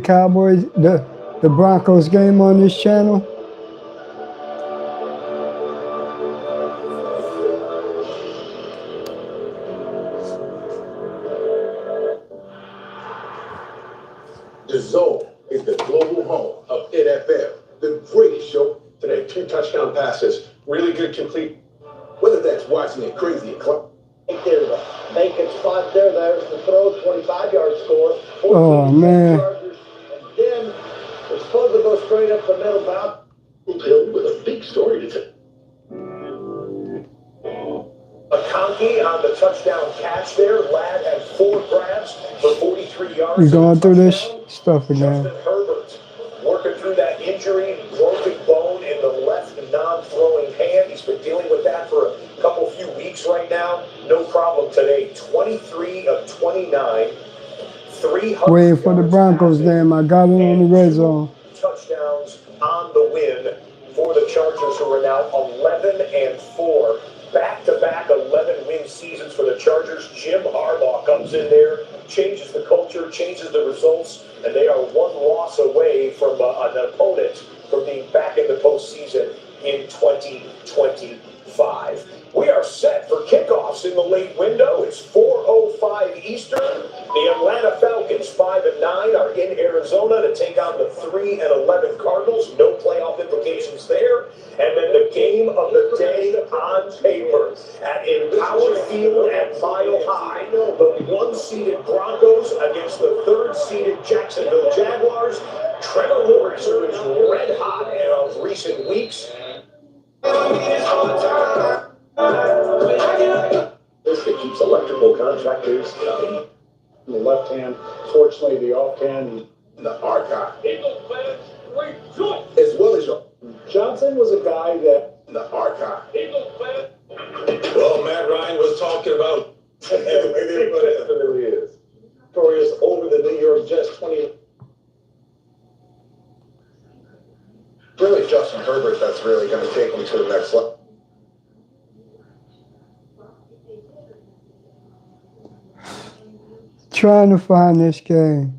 Cowboys, the Broncos game on this channel? The Zone is the global home of NFL, the greatest show today. 2 touchdown passes, really good complete. Whether that's watching it crazy o'clock. There's a vacant spot there. There's the throw, 25-yard score. Oh, man. Chargers. And then we're supposed to go straight up the middle bound. Filled with a big story to tell. McConkey on the touchdown catch there. Ladd had 4 grabs for 43 yards. We're going through this stuff again. Justin Herbert working through that injury, broken bone in the left non-throwing hand. He's been dealing with that for a few weeks right now. No problem today. 23 of 29. 300 Waiting for the Broncos game. I got it on the red zone. Touchdowns on the win for the Chargers, who are now 11-4. Back-to-back 11-win seasons for the Chargers. Jim Harbaugh comes in there, changes the culture, changes the results, and they are 1 loss away from an opponent from being back in the postseason in 2025. We are set for kickoffs in the late window. It's 4:05 Eastern. The Atlanta Falcons, 5-9, are in Arizona to take on the 3-11 Cardinals. No playoff implications there. And then the game of the day on paper at Empower Field at Mile High. The 1-seeded Broncos against the 3rd-seeded Jacksonville Jaguars. Trevor Lawrence, who is red hot in recent weeks. This that keeps electrical contractors coming. The left hand, fortunately, the off hand. The archive. As well as your Johnson was a guy that. The archive. Well, Matt Ryan was talking about. It definitely is. Victorious over the New York Jets 20. Really, Justin Herbert, that's really going to take him to the next level. Trying to find this game.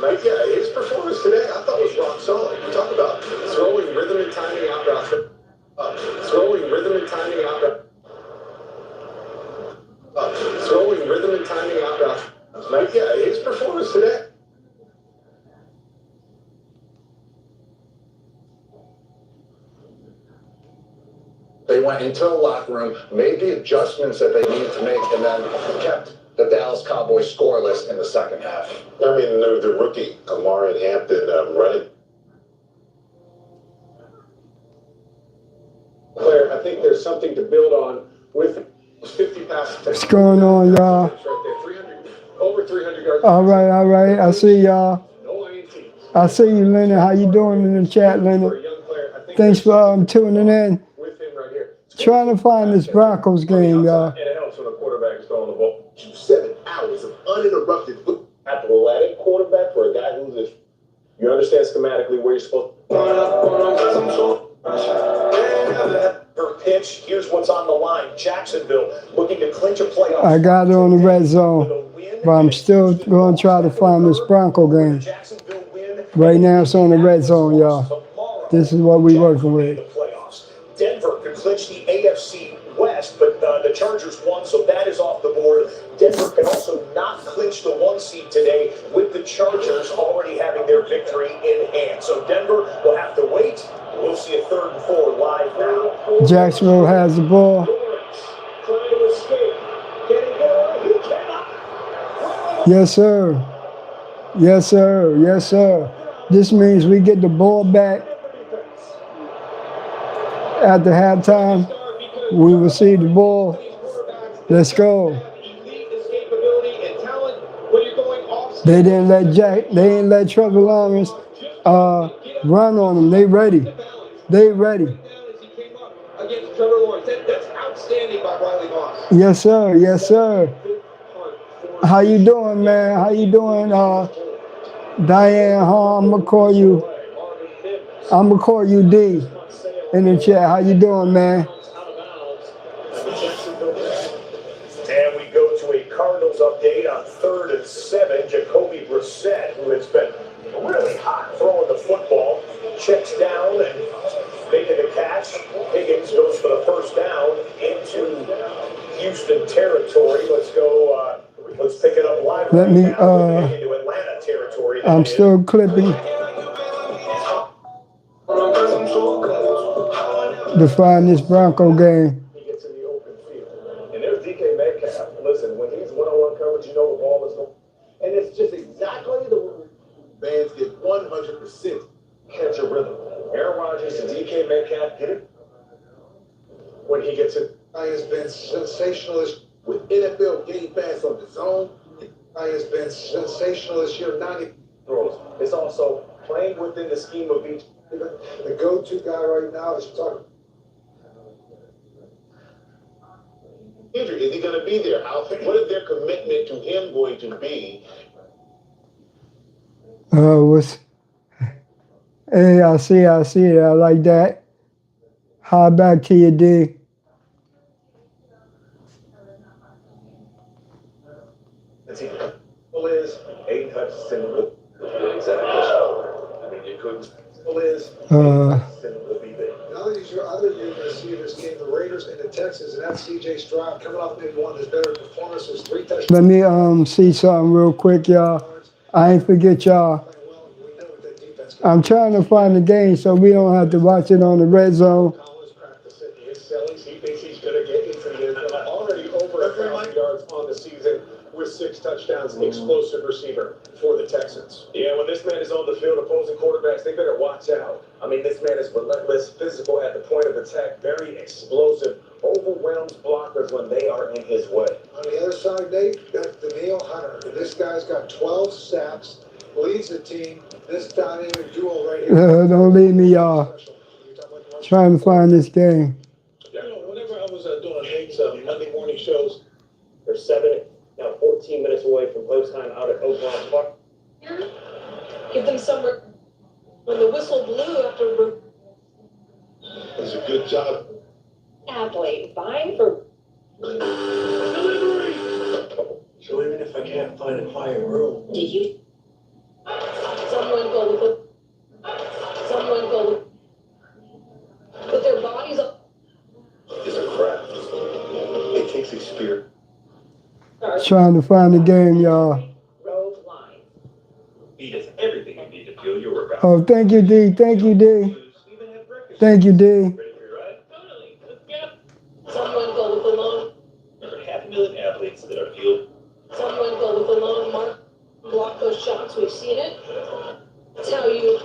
Yeah, his performance today I thought was rock solid. You talk about throwing rhythm and timing out routes. Throwing rhythm and timing out routes. Throwing rhythm and timing out routes. Yeah, his performance today. They went into the locker room, made the adjustments that they needed to make, and then kept the Dallas Cowboys scoreless in the second half. I mean, the rookie, Amari Hampton, running. Claire, I think there's something to build on with 50 passes. What's going on, y'all? Over 300 yards. All right. I see y'all. I see you, Leonard. How you doing in the chat, Leonard? Thanks for tuning in. Trying to find this Broncos game, y'all. And it helps when a quarterback is throwing the ball. 7 hours of uninterrupted athletic quarterback for a guy who's this. You understand schematically where you're supposed to. Her pitch. Here's what's on the line. Jacksonville looking to clinch a playoff. I got it on the red zone, but I'm still going to try to find this Bronco game. Right now, it's on the red zone, y'all. This is what we're working with. Denver could clinch the AFC West, but the Chargers won, so that is off the board. Denver can also not clinch the 1 seed today, with the Chargers already having their victory in hand. So Denver will have to wait. We'll see a 3rd and 4 live now. Jacksonville has the ball. Trying to escape. Can he get away? He cannot. Yes, sir. Yes, sir. Yes, sir. This means we get the ball back. At the halftime, we will see the ball. Let's go. They didn't let Trevor Lawrence run on them. They ready. Yes, sir. Yes, sir. How you doing, man? How you doing, Diane? I'm gonna call you D. In the chat, how you doing, man? And we go to a Cardinals update on 3rd and 7. Jacoby Brissett, who has been Let me, Into Atlanta territory. I'm still clipping to find this Bronco game. He gets in the open field. And there's DK Metcalf. Listen, when he's one-on-one coverage, you know the ball is going. And it's just exactly the Fans get 100% catch a rhythm. Aaron Rodgers and DK Metcalf get it when he gets it. I has been sensationalist with NFL Game Pass on the zone. I has been sensational this year. 90 throws. It's also playing within the scheme of each. the go-to guy right now is talking. Is he going to be there? What is their commitment to him going to be? What's, hey, I see it. I like that. High back to you, D. The team is Aiden Hutchinson. Exactly. I mean, you couldn't. Is will be there. Now that you're other you're going to see this game, the Raiders and the Texans, and that's C.J. Stroud coming off maybe one of his better performances. 3 touchdowns. Let me see something real quick, y'all. I ain't forget y'all. I'm trying to find the game so we don't have to watch it on the red zone. Collins practicing his sellings. He thinks he's going to get into the end zone. Already over 1,000 yards on the season with 6 touchdowns. Explosive receiver for the Texans. Yeah, when this man is on the field, opposing quarterbacks, they better watch out. I mean, this man is relentless, physical at the point of attack, very explosive, overwhelms blockers when they are in his way. On the other side, Nate, that's Daniil Hunter. This guy's got 12 sacks, leads the team. This dynamic duo right here. Don't leave me, y'all. Trying to find this game. You know, whenever I was doing Nate's Monday morning shows, They're 14 minutes away from post time out at Oakland Park. Give them some. When the whistle blew after it's a good job. athlete vying for. So even if I can't find a quiet room, Did you? Someone go with it. Someone go with. Put their bodies up. It's a craft. It takes experience. Trying to find the game, y'all. Road line. He does everything you need to feel your workout. Oh, thank you, D. Thank you, D. Thank you, D. Ready for your ride? Totally. Someone go with the long. Over 500,000 athletes that are field. Someone go with the long mark. Block those shots. We've seen it. That's how you.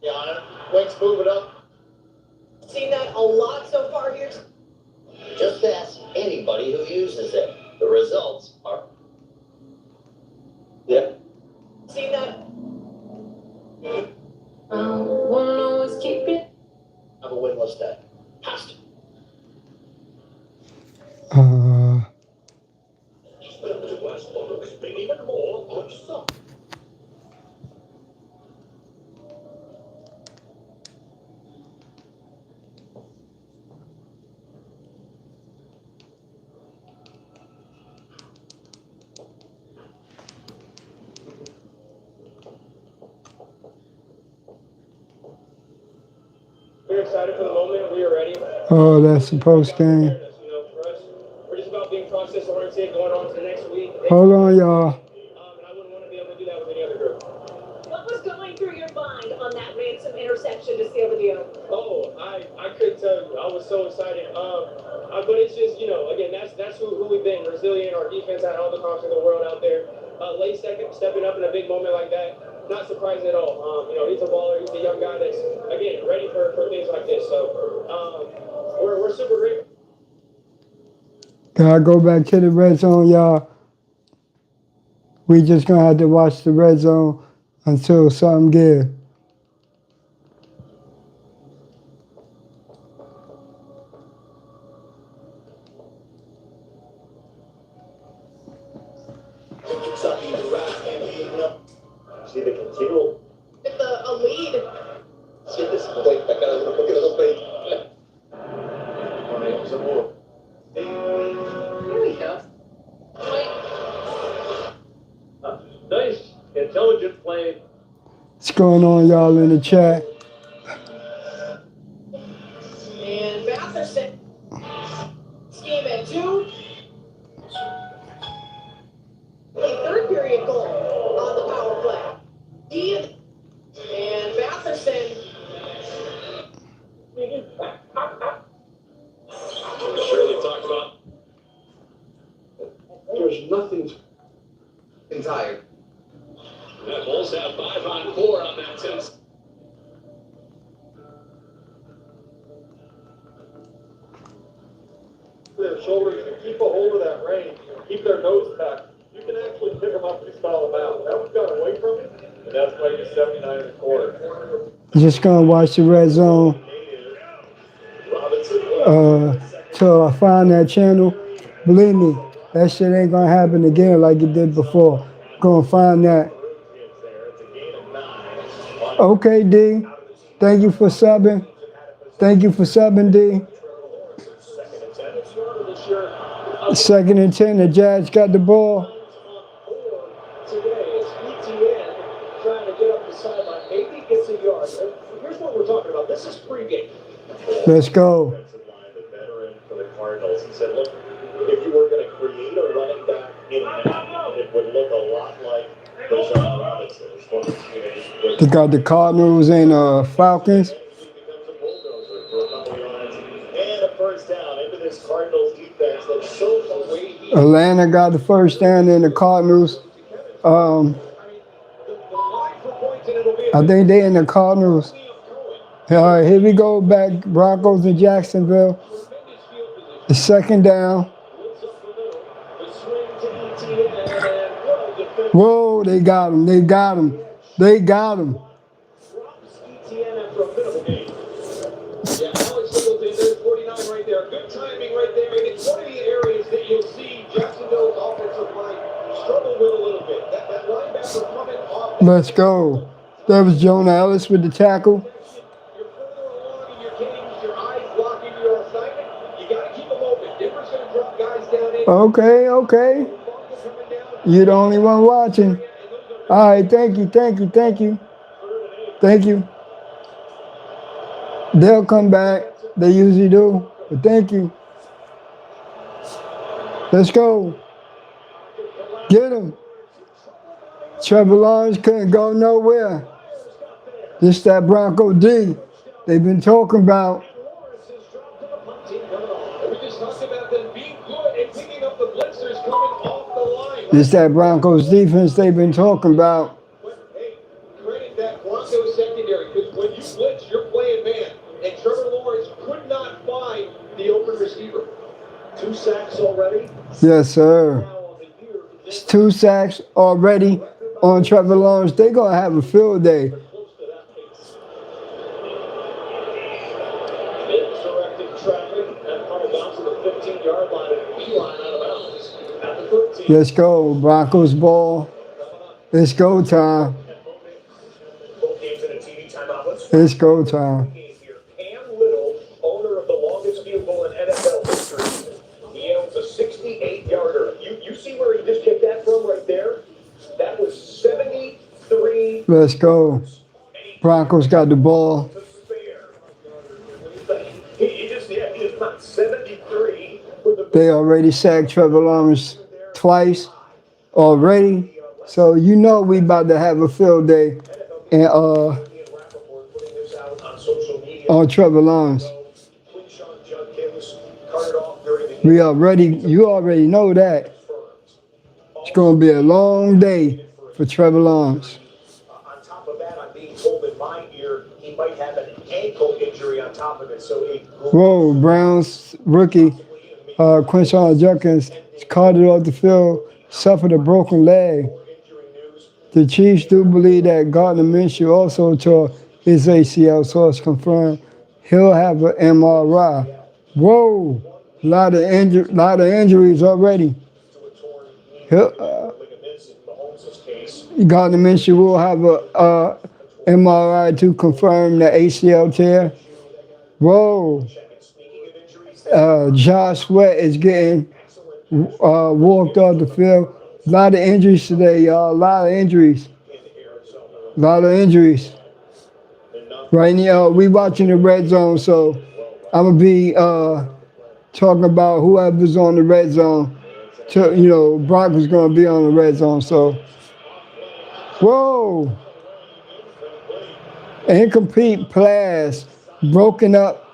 yeah, Wake's moving up. Seen that a lot so far here. Just ask anybody who uses it. The results are. Yeah. Seen that. Won't always keep it. Have a winless day. Has to. Even more good stuff. We're excited for the moment. We are ready. Oh, that's the post game. You know, for us, we're just about being process oriented, going on to the next week. Hold on, y'all. And I wouldn't want to be able to do that with any other group. What was going through your mind on that ransom interception to seal the deal? Oh, I couldn't tell you. I was so excited. But it's just, you know, again, that's who we've been. Resilient. Our defense had all the confidence in the world out there. Late second, stepping up in a big moment like that. Not surprising at all. You know, he's a baller. He's a young guy that's, again, ready for things like this. So we're super grateful. Gotta go back to the red zone, y'all. We just gonna have to watch the red zone until something gives. See the continual. With a lead. See this play. I got a little play. Some more. Here we go. Nice, intelligent play. What's going on, y'all, in the chat? And Matheson. Scheme at 2. The Bulls have 5-on-4 on that 10. Their shoulders and keep a hold of that range. Keep their nose back. You can actually pick them up and spell them out. That one got away from him, and that's why you're 79 1/4. Just gonna watch the red zone till I find that channel. Believe me, that shit ain't gonna happen again like it did before. Gonna find that. Okay, D. Thank you for subbing. Thank you for subbing, D. 2nd and 10. The Jags got the ball. Today it's ETN trying to get up the sideline. Maybe gets a yard. Here's what we're talking about. This is pregame. Let's go. The veteran for the Cardinals. He said, look, if you were going to create a running back in that, it would look a lot like Bijan Robinson. His former teammate. They got the Cardinals and Falcons. He becomes a bulldozer for a couple yards. And a first down into this Cardinals defense that's so away. Atlanta got the first down in the Cardinals. I think they in the Cardinals. All right, here we go back. Broncos and Jacksonville. The 2nd down. Whoa, they got him. They got him. They got him. Yeah, Alex Singleton, there's 49 right there. Good timing right there. And it's one of the areas that you'll see Jacksonville's offensive line struggle with a little bit. That linebacker coming off. Let's go. That was Jonah Ellis with the tackle. You're further along in your games, your eyes blocking your assignment. You got to keep them open. Denver's going to drop guys down in. Okay, okay. You're the only one watching. All right, thank you, thank you, thank you. Thank you. They'll come back. They usually do. But thank you. Let's go. Get him. Trevor Lawrence couldn't go nowhere. This that Bronco D they've been talking about. This that Broncos defense they've been talking about. Hey, credit that Broncos secondary, because when you blitz, you're playing man. And Trevor Lawrence could not find the open receiver. 2 sacks already. Yes, sir. It's 2 sacks already on Trevor Lawrence. They're going to have a field day. Misdirected traffic. That ball down to the 15-yard line and beeline out of bounds at the 13. Let's go. Broncos ball. It's go time. Both games in a TV timeout. It's go time. Cam Little, owner of the longest field goal in NFL history. He owns a 68-yarder. You see where he just kicked that from right there? That was 73. Let's go. Broncos got the ball. He just not 73. With the They already sacked Trevor Lawrence twice already. So you know we about to have a field day and on Trevor Lawrence. You already know that. It's going to be a long day for Trevor Lawrence. On top of that, I'm being told in my ear he might have an ankle injury on top of it. So Whoa, Browns rookie Quinshon Judkins carted off the field, suffered a broken leg. The Chiefs do believe that Gardner Minshew also tore his ACL, so it's confirmed he'll have an MRI. Whoa, a lot of injuries already. Gardner Minshew will have a MRI to confirm the ACL tear. Whoa. Josh Sweat is getting walked off the field. A lot of injuries today, y'all. A lot of injuries. A lot of injuries. Right now, we watching the red zone, so I'm gonna be talking about whoever's on the red zone. Broncos gonna be on the red zone. So, whoa, incomplete pass broken up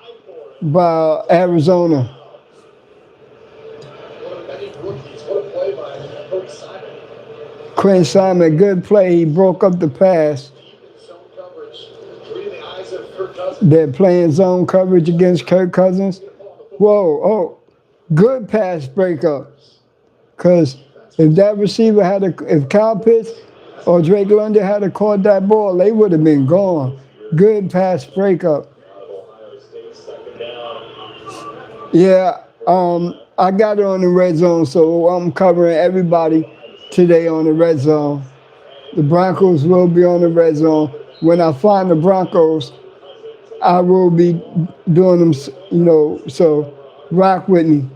by Arizona. Quinn Simon, good play. He broke up the pass. They're playing zone coverage against Kirk Cousins. Whoa, oh, good pass breakup. Because if that receiver if Kyle Pitts or Drake London had caught that ball, they would have been gone. Good pass breakup. Yeah, I got it on the red zone, so I'm covering everybody today on the red zone. The Broncos will be on the red zone. When I find the Broncos, I will be doing them, so rock with me.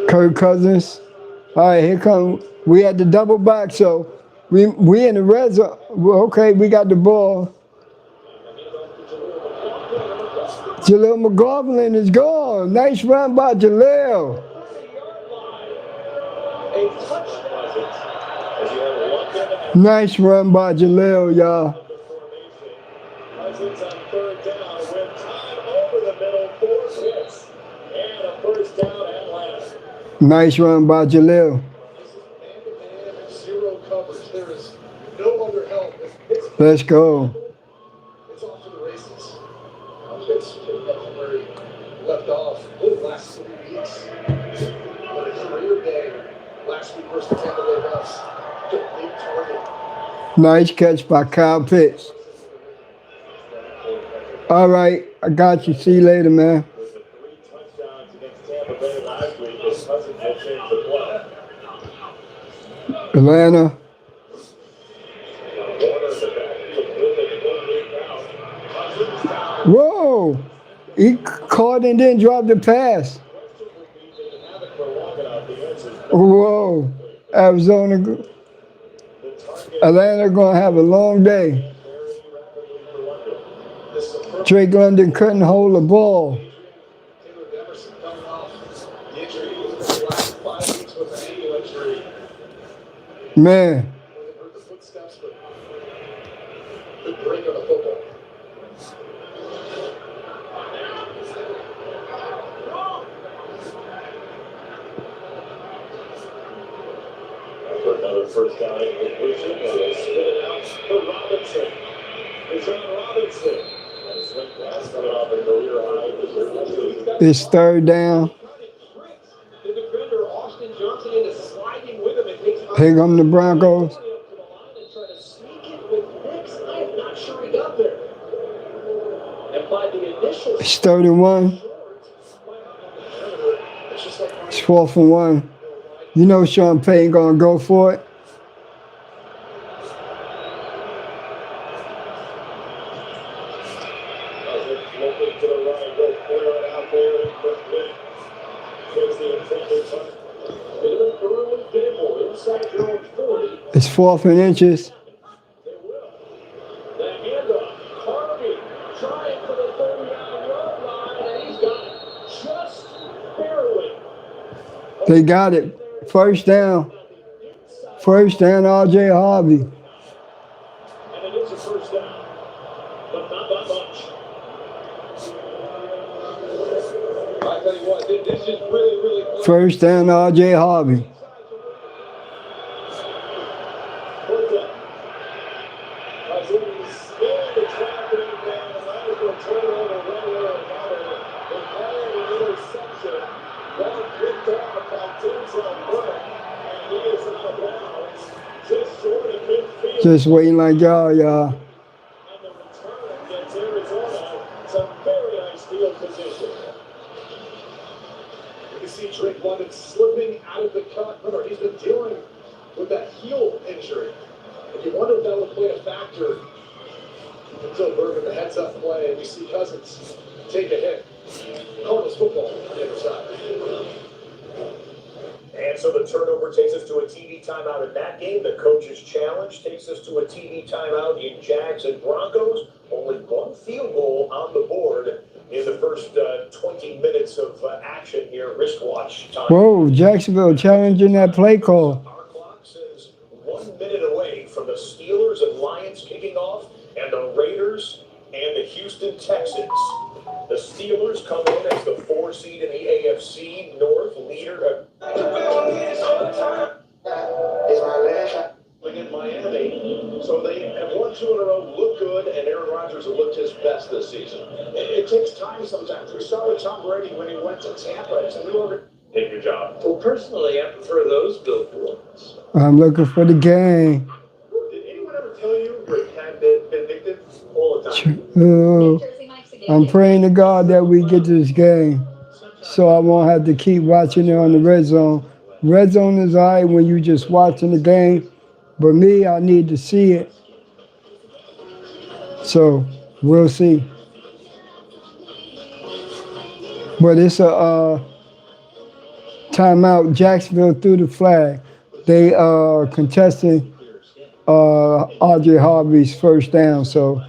Kirk Cousins. All right, here come. We had the double back, so we in the red zone. Well, okay, we got the ball. Jaleel McLaughlin is gone. Nice run by Jaleel. Nice run by Jaleel, y'all. Nice run by Jaleel. Let's go. It's off to the races. It's where he left off last 3 weeks. But a career day last week versus the Tampa Bay Bucks. Big target. Nice catch by Kyle Pitts. All right, I got you. See you later, man. Atlanta. Whoa! He caught and then dropped the pass. Whoa! Atlanta gonna have a long day. Drake London couldn't hold the ball. Man. Another first down completion, and they spit it out for Robinson. It's on Robinson. And a swing pass coming off a career high. It's third down. Here come the Broncos. It's 31. It's 4th and 1. You know Sean Payton gonna go for it. It's 4th and inches. They got it. First down. First down, R.J. Harvey. And it is a first down, but not that much. I tell you what, this is really close. First down, R.J. Harvey. Just waiting like y'all. And the return gets Arizona some very nice field position. You can see Drake London slipping out of the cut. Remember, he's been dealing with that heel injury. And you wonder if that would play a factor until Bergen, the heads-up play, and we see Cousins take a hit. Cardinals football on the other side. And so the turnover takes us to a TV timeout in that game. The coach's challenge takes us to a TV timeout in Jags and Broncos. Only one field goal on the board in the first 20 minutes of action here. Wristwatch time. Whoa, Jacksonville challenging that play call. Our clock says 1 minute away from the Steelers and Lions kicking off, and the Raiders and the Houston Texans. The Steelers come in as the 4 seed in the AFC North leader. Against Miami. So they have won 2 in a row, look good, and Aaron Rodgers has looked his best this season. It takes time sometimes. We saw with Tom Brady when he went to Tampa. It's a new Take your job. Well, personally, I prefer those billboards. I'm looking for the game. Did anyone ever tell you Rick had been vindictive all the time? I'm praying to God that we get to this game so I won't have to keep watching it on the red zone. Red zone is all right when you're just watching the game, but me, I need to see it. So we'll see. But it's a timeout. Jacksonville threw the flag. They are contesting Audrey Harvey's first down. So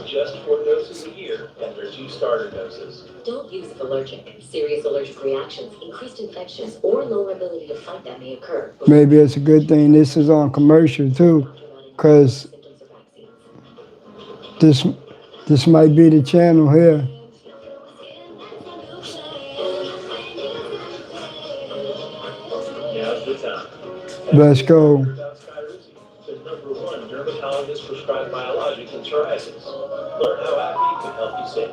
Just 4 doses a year, and there's 2 starter doses. Don't use if allergic. Serious allergic reactions, increased infections, or lower ability to fight that may occur. maybe it's a good thing this is on commercial too, because this might be the channel here. Now's the time. Let's go. The #1 dermatologist prescribed biologics and psoriasis. Learn how acne can help you save.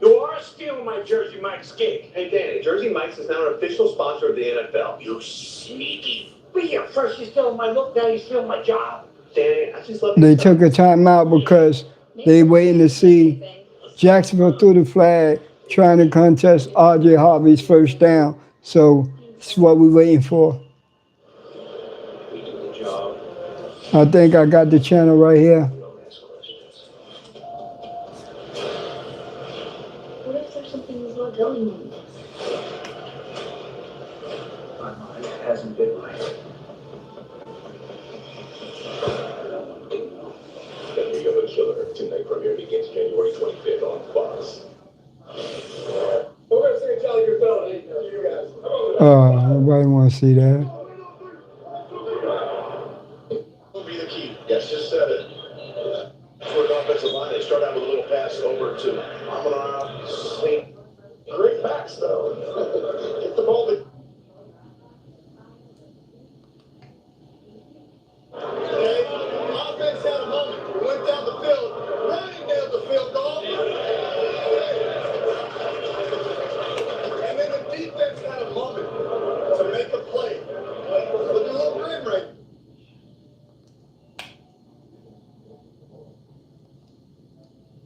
You are stealing my Jersey Mike's gig. Hey, Danny, Jersey Mike's is now an official sponsor of the NFL. You sneaky. But yeah, first you stealing my look, now you stealing my job. Danny, I just love They took a timeout because they waiting to see Jacksonville threw the flag trying to contest Audrey Harvey's first down. So that's what we're waiting for. We do the job. I think I got the channel right here. Don't ask questions. What if there's something he's not telling you? My mind hasn't been right. The New York Killer tonight premiere begins January 25th on Fox. We're going to see Gallagher Bell. Hey, you guys. Nobody want to see that. Will be the key. Yes, just said it. For the offensive line, they start out with a little pass over to Amon St. Great backs, though. Get the ball to... Offense had a moment. We went down the field. Running down the field goal. And then the defense had a moment to make a play. Look at a little grin right.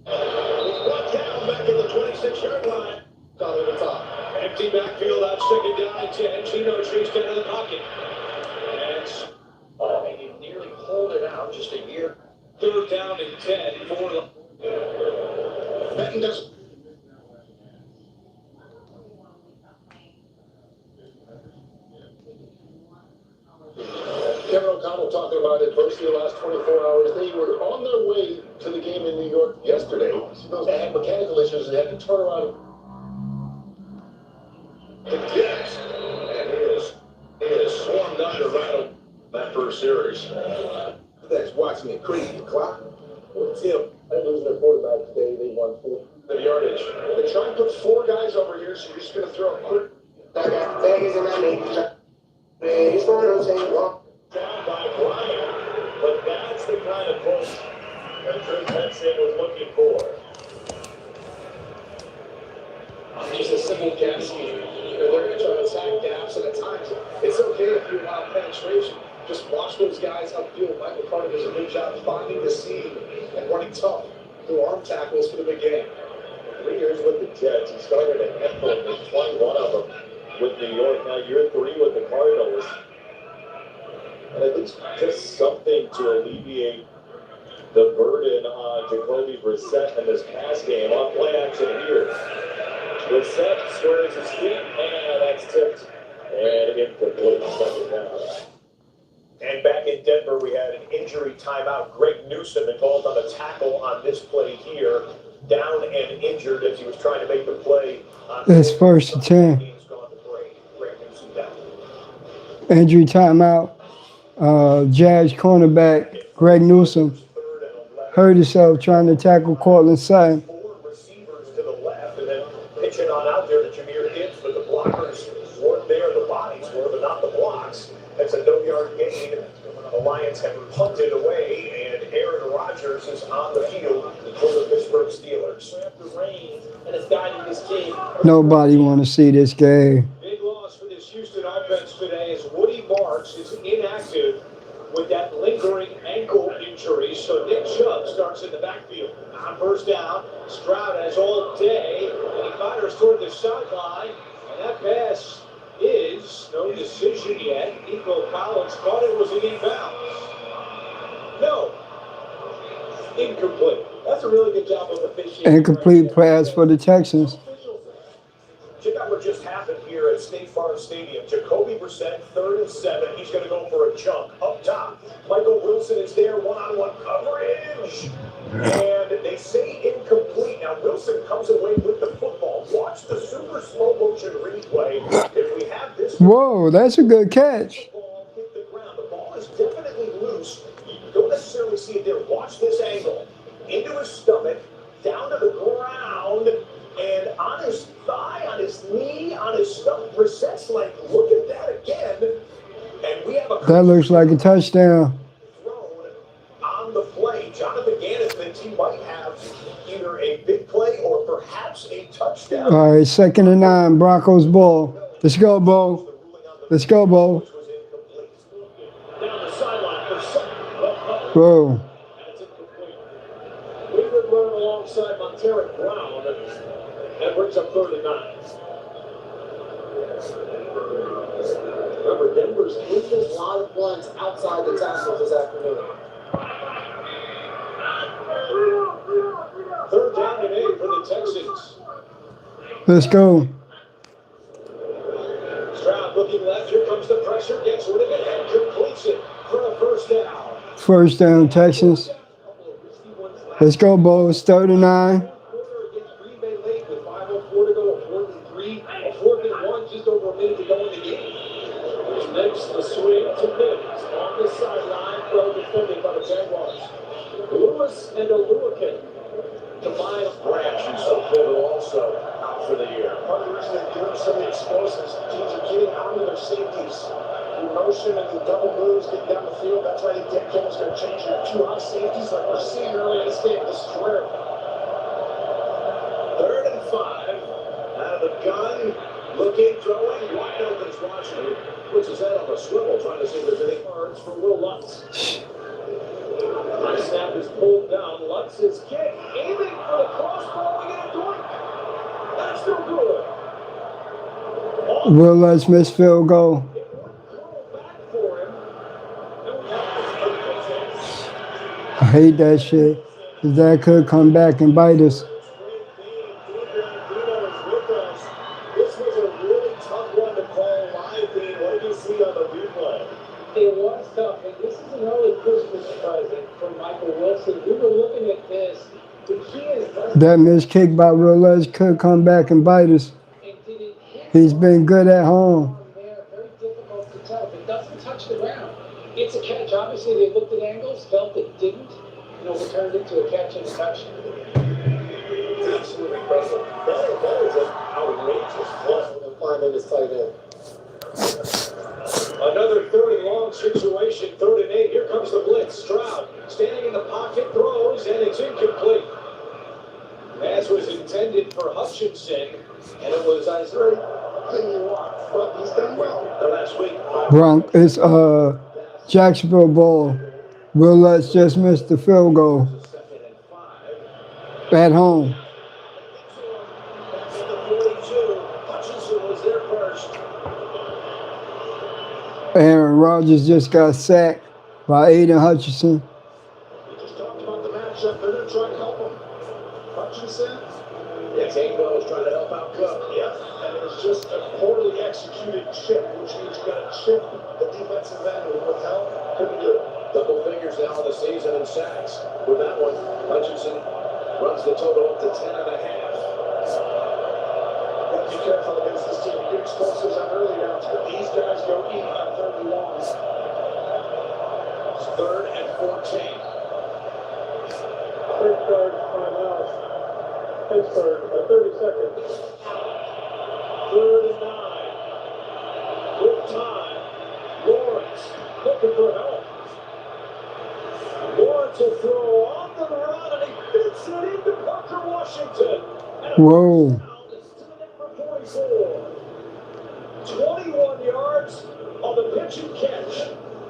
He's brought down back at the 26-yard line. Down at the top. Empty backfield out, 2nd down and 10. Chino chased into the pocket. And They nearly pulled it out just a year. 3rd down and 10 for Benton does. Kevin O'Connell talking about adversity the last 24 hours. They were on their way to the game in New York yesterday. They had mechanical issues. They had to turn around. The Jets. And he is swarmed under rattle that first series. That's watching it crazy. Clock. Well, Tim, they're losing their quarterback today. They won 4. The yardage. They try and put 4 guys over here, so you're just going to throw a quick. down by Bryant. But that's the kind of push that Drew Henson was looking for. Just a simple gap scheme. They're going to try to attack gaps, and at times it's okay if you allow penetration. Just watch those guys upfield. Michael Carter does a good job finding the seam and running tough through arm tackles for the big game. 3 years with the Jets. He started at Ethel with 21 of them with New York. Now year 3 with the Cardinals. And at least just something to alleviate the burden on Jacoby Brissett in this pass game. On play action here. Brissett squares his feet, and that's tipped. And incomplete, 2nd down. And back in Denver, we had an injury timeout. Greg Newsome involved on a tackle on this play here. Down and injured as he was trying to make the play. It's 1st and 10. Game's gone to break. Greg Newsome down. Injury timeout. Jags cornerback Greg Newsome hurt himself trying to tackle Cortland Sutton. That's a no-yard gain. The Lions have punted away, and Aaron Rodgers is on the field for the Pittsburgh Steelers. After rain, and it's guiding this team. Nobody want to see this game. Big loss for this Houston offense today as Woody Marks is inactive with that lingering ankle injury. So Nick Chubb starts in the backfield. On first down, Stroud has all day, and he fires toward the sideline, and that pass is no decision yet. Nico Collins thought it was an inbounds. No. Incomplete. That's a really good job of officiating. Incomplete pass for the Texans. Check out what just happened here at State Farm Stadium. Jacoby Brissett, 3rd and 7. He's going to go for a jump up top. Michael Wilson is there, one-on-one coverage. And they say incomplete. Now, Wilson comes away with the football. Watch the super slow motion replay. If we have this... Whoa, that's a good catch. The ball hit the ground. The ball is definitely loose. You don't necessarily see it there. Watch this angle. Into his stomach, down to the ground, and on his thigh, on his knee, on his stomach. Brissett's like, look at that again. And we have a... That looks like a touchdown. Thrown on the play. Jonathan Gannon thinks he might have either a big play or perhaps a touchdown. All right, 2nd and 9, Broncos ball. Let's go, Bo. Let's go, Bo. Which was incomplete. Down the sideline for second. Whoa. That's incomplete. We've been running alongside Montero Brown. That brings up 3rd and 9. Remember, Denver's moved a lot of points outside the tackles this afternoon. 3rd down and 8 for the Texans. Let's go. Stroud looking left. Here comes the pressure. Gets rid of it and completes it for a first down. First down, Texans. Let's go, Bo. It's 3rd and 9. Against Green Bay late with 5:04 to go. A 4th and 3. A 4th and 1. Just over a minute to go in the game. Next, the swing to Mims on the sideline, well defended by the Jaguars. Lewis and Oluwakin combine. Branch, who's so pivotal, also out for the year. Part of the reason they're doing some of the explosives, teams are getting onto their safeties. The motion and the double moves getting down the field. That's why Dick Kimmel's going to change your 2 high safeties like we're seeing early in this game. The square. 3rd and 5. Out of the gun. Looking, throwing. Wide open's watching. Puts his head on a swivel, trying to see if there's any cards for Will Lutz. High snap is pulled down. Lutz is kicked, aiming for the crossbar. We get a doink. That's no good. Will Lutz miss field goal. Back for him. And we have I hate that shit. 'Cause that could come back and bite us. This was a really tough one to call live. What did you see on the replay? It was tough, and this is an early Christmas present for Michael Wilson. We were looking at this. The key is That missed kick by Will Lutz could come back and bite us. He's been good at home. Very difficult to tell. If it doesn't touch the ground, it's a catch. Obviously, they looked at angles, felt it didn't, and overturned it to a catch and a touch. Absolutely impressive. That is an outrageous play. And find in his tight end. Another 30 long situation, 3rd and 8. Here comes the blitz. Stroud standing in the pocket, throws, and it's incomplete. Pass was intended for Hutchinson, and it was Isaiah. But he's done well. The last week. It's Jacksonville ball. Will Lutz just missed the field goal 2nd and 5. at home. That's the 42. Hutchinson was there first. Aaron Rodgers just got sacked by Aiden Hutchinson. We just talked about the matchup. They're going to try to help him. Hutchinson. Yeah, Gainwell was trying to help out Cook. Yeah, and it was just a poorly executed chip, which means you got to chip the defensive end with help. Couldn't do it. Double figures now in the season in sacks. With that one, Hutchinson runs the total up to 10 and a half. Be careful against this team. Get explosives on early downs, but these guys go eat on 3rd and long. It's 3rd and 14. Pittsburgh timeout. Pittsburgh, 30 seconds. 3rd and 9. With time. Lawrence looking for help. Lawrence will throw on the run, and he fits it into Parker Washington. And a Whoa. first down. It's tied up for 44. 21 yards on the pitch and catch.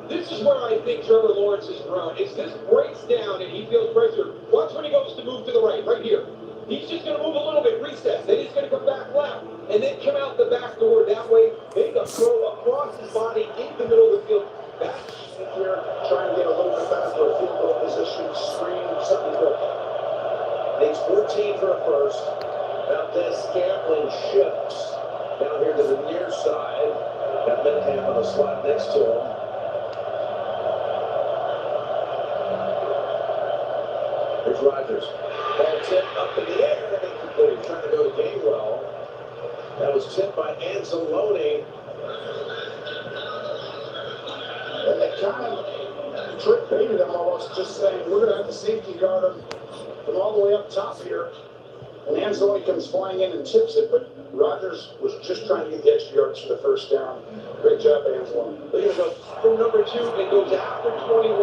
This is where I think Trevor Lawrence has grown. Is this breaks down and he feels pressure. Watch when he goes to move to the right here. He's just going to move a little bit, reset. Then he's going to come back left, and then come out the back door. That way, make a throw across his body in the middle of the field. Back Here, trying to get a little bit faster field goal position, screen, something quick. Makes 14 for a first. Valdez Scantling shifts down here to the near side. Got Metcalf on the slot next to him. Here's Rodgers. Ball tipped up in the air and incomplete. Trying to go to Gainwell. That was tipped by Anzalone. And they kind of trick baited him almost, just saying, we're going to have the safety guard him from all the way up top here. And Anzalone comes flying in and tips it, but Rodgers was just trying to get the extra yards for the first down. Great job, Anzalone. They're going to go from number 2 and goes after 21.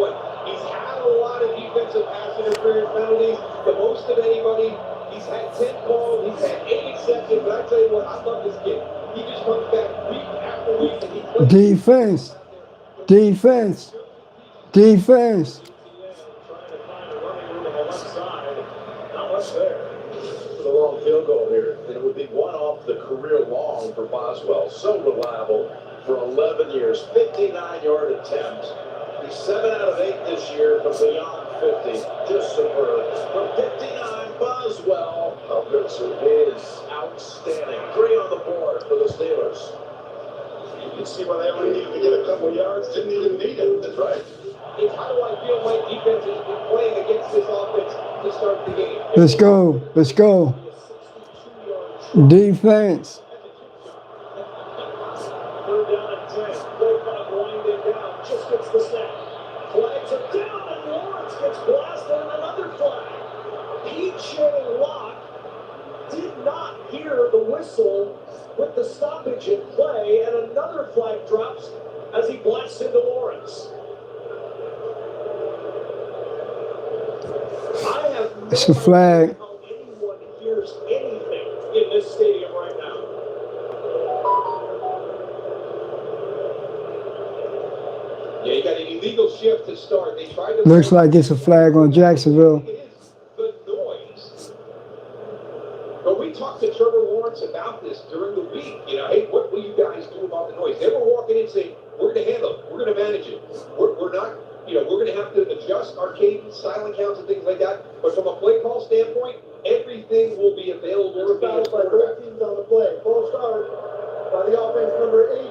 He's had a lot of defensive pass interference penalties, the most of anybody. He's had 10 calls, he's had 8 accepted, but I tell you what, I love this kid. He just comes back week after week and he plays. Defense. Defense. Defense. Trying to find a running room on the left side. Not much there. For the long field goal here. And it would be one off the career long for Boswell. So reliable for 11 years. 59-yard attempt. He's 7 out of 8 this year from beyond 50. Just superb. From 59, Boswell. Oh, good, sir. Is outstanding. 3 on the board for the Steelers. You can see why they only needed to get a couple yards, didn't even need it. That's right. It's how do I feel my defense has been playing against this offense to start the game. Let's go. Let's go. Defense. Third down and 10. Play clock winding down. Just gets the snap. Flags are down, and Lawrence gets blasted, and another flag. PJ Locke did not hear the whistle with the stoppage in play, and another flag drops as he blasts into Lawrence. I have no It's a flag. idea how anyone hears anything in this stadium right now. Yeah, you got an illegal shift to start. They tried to. Looks like it's a flag on Jacksonville. It is the noise. But we talked to Trevor Lawrence about this during the week. You know, hey, what will you guys do about the noise? They were walking in saying, we're going to handle it. We're going to manage it. We're not, you know, we're going to have to adjust our cadence, silent counts, and things like that. But from a play call standpoint, everything will be available. There's fouls by both teams on the play. Full start by the offense number 8.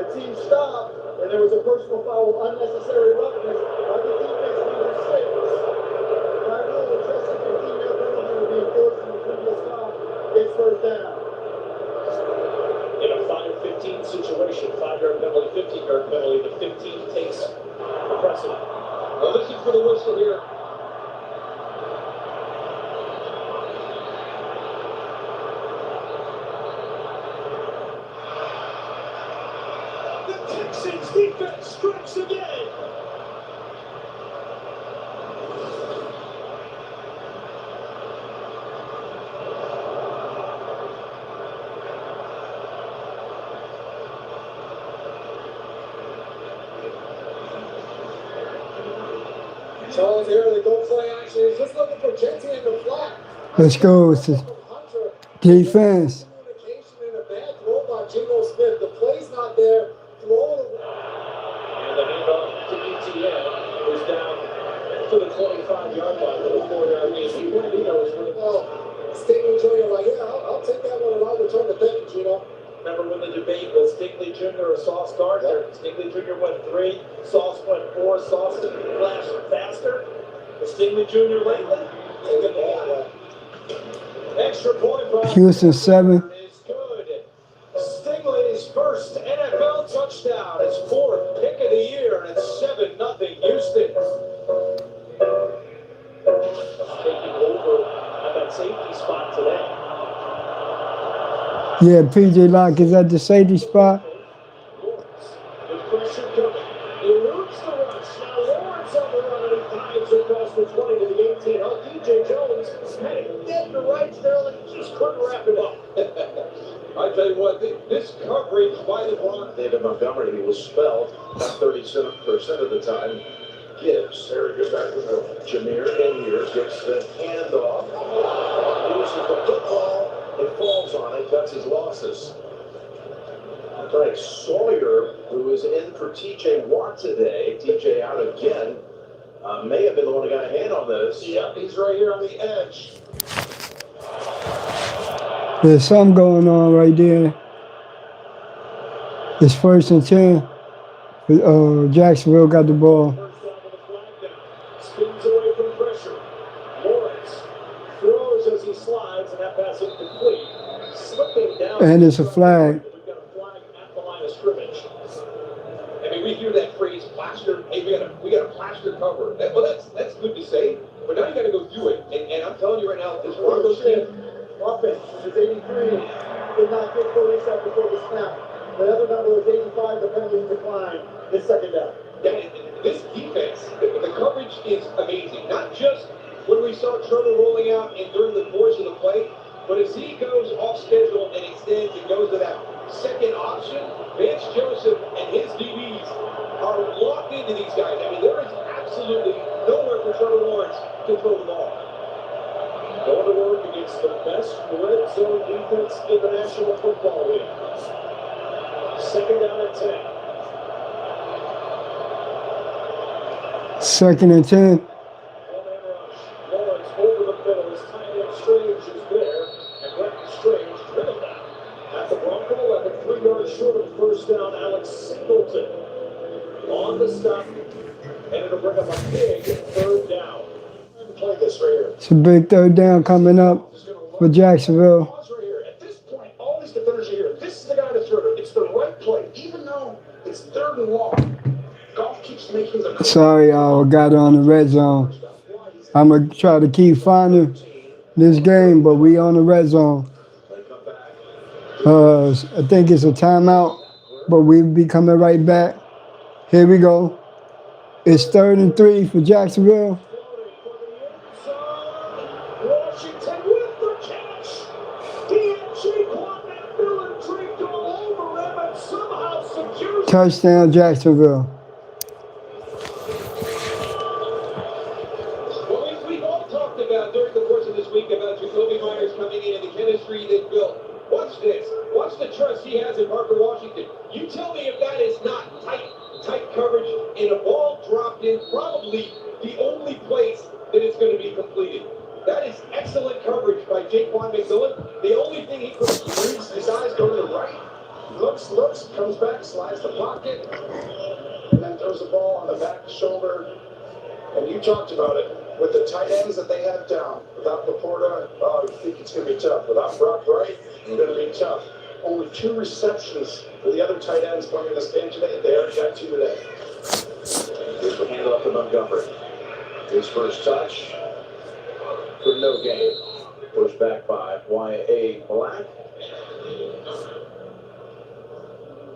The team stopped, and there was a personal foul of unnecessary roughness by the defense number 6. By rule, the just 15-yard penalty will be enforced in the previous foul. It's first down. In a 5-15 situation, 5-yard penalty, 15-yard penalty, the 15 takes the precedent. Now listen for the whistle here. The Texans defense strikes again. Charles here, they go play action. He's just looking for Jenty in the flat. Let's go. It's a defense. Communication and a bad throw by Geno Smith. The play's not there. Throw it. And the handoff to ETN was down to the 25-yard line with a 4-yard gain. He wanted to know Stingley Jr. like, yeah, I'll take that one and I'll return the thank you, Geno. Remember when the debate was Stingley Jr. or Sauce Gardner? Stingley Jr. went 3, Sauce went 4. Sauce flashed faster. The Stingley Jr. lately? Take a ball. Extra point by Houston 7. is good. Stingley's first NFL touchdown. His 4th pick of the year, and it's 7-0 Houston. Taking over at that safety spot today. Yeah, PJ Locke is at the safety spot. The pressure coming. Eludes the rush. Now Lawrence on the run, and he dives across the 20 to the 18. Oh, DJ Jones had it dead to rights there, and he just couldn't wrap it up. I tell you what, this coverage by the Broncos. David Montgomery, he was spelled about 37% of the time. Gibbs, there he goes back to the middle. Jameer in here gets the handoff. Loses the football. It falls on it, cuts his losses. Like Sawyer, who is in for TJ Watt today. TJ out again. May have been the one who got a hand on this. Yeah, he's right here on the edge. There's something going on right there. It's 1st and 10. Jacksonville got the ball. First down with a flag down. Spins away from pressure. Lawrence throws as he slides, and that pass incomplete. Slipping down. And it's a flag. We've got a flag at the line of scrimmage. I mean, we hear that phrase, plaster. Hey, we got a plaster cover. That's good to say, but now you got to go do it. And I'm telling you right now, this Broncos team. Offense is 83. Did not get 47 before the snap. The other number is 85, the pending decline. This second down. Yeah, this defense, the coverage is amazing. Not just when we saw Trevor rolling out and during the course of the play, but as he goes off schedule and extends and goes to that second option, Vance Joseph and his DBs are locked into these guys. I mean, there is absolutely nowhere for Trevor Lawrence to throw the ball. Going to work against the best red zone defense in the National Football League. Second down at 10. 2nd and 10. One-man rush. Lawrence over the middle. His tight end Strange is there. And Brenton Strange dribbled down at the Bronco 11, 3 yards short of first down. Alex Singleton on the stop. And it'll bring up a big 3rd down. Play this right here. It's a big 3rd down coming up for Jacksonville. Pause right here. At this point, all these defenders are here. This is the guy to throw it. It's the right play, even though it's 3rd and long. Goff keeps making the. Sorry, I got on the red zone. I'm going to try to keep finding this game, but we on the red zone. I think it's a timeout, but we'll be coming right back. Here we go. It's 3rd and 3 for Jacksonville. Washington with the catch. DMG caught that Miller draped all over him and somehow secures. Touchdown, Jacksonville. Well, we've all talked about during the course of this week about Jacoby Myers coming in and the chemistry they built. Watch this. Watch the trust he has in Parker Washington. You tell me if that is not tight coverage and a ball dropped in probably the only place that it's going to be completed. That is excellent coverage by Jaquan McMillan. The only thing he could reach his eyes go to the right. Looks, comes back, slides the pocket, and then throws the ball on the back shoulder. And you talked about it. With the tight ends that they have down, without Laporta, you think it's going to be tough. Without Brock Wright, it's going to be tough. Only 2 receptions for the other tight ends playing in this game today. They already got 2 today. Here's the handoff to Montgomery. His first touch for no gain. Pushed back by Y.A. Black.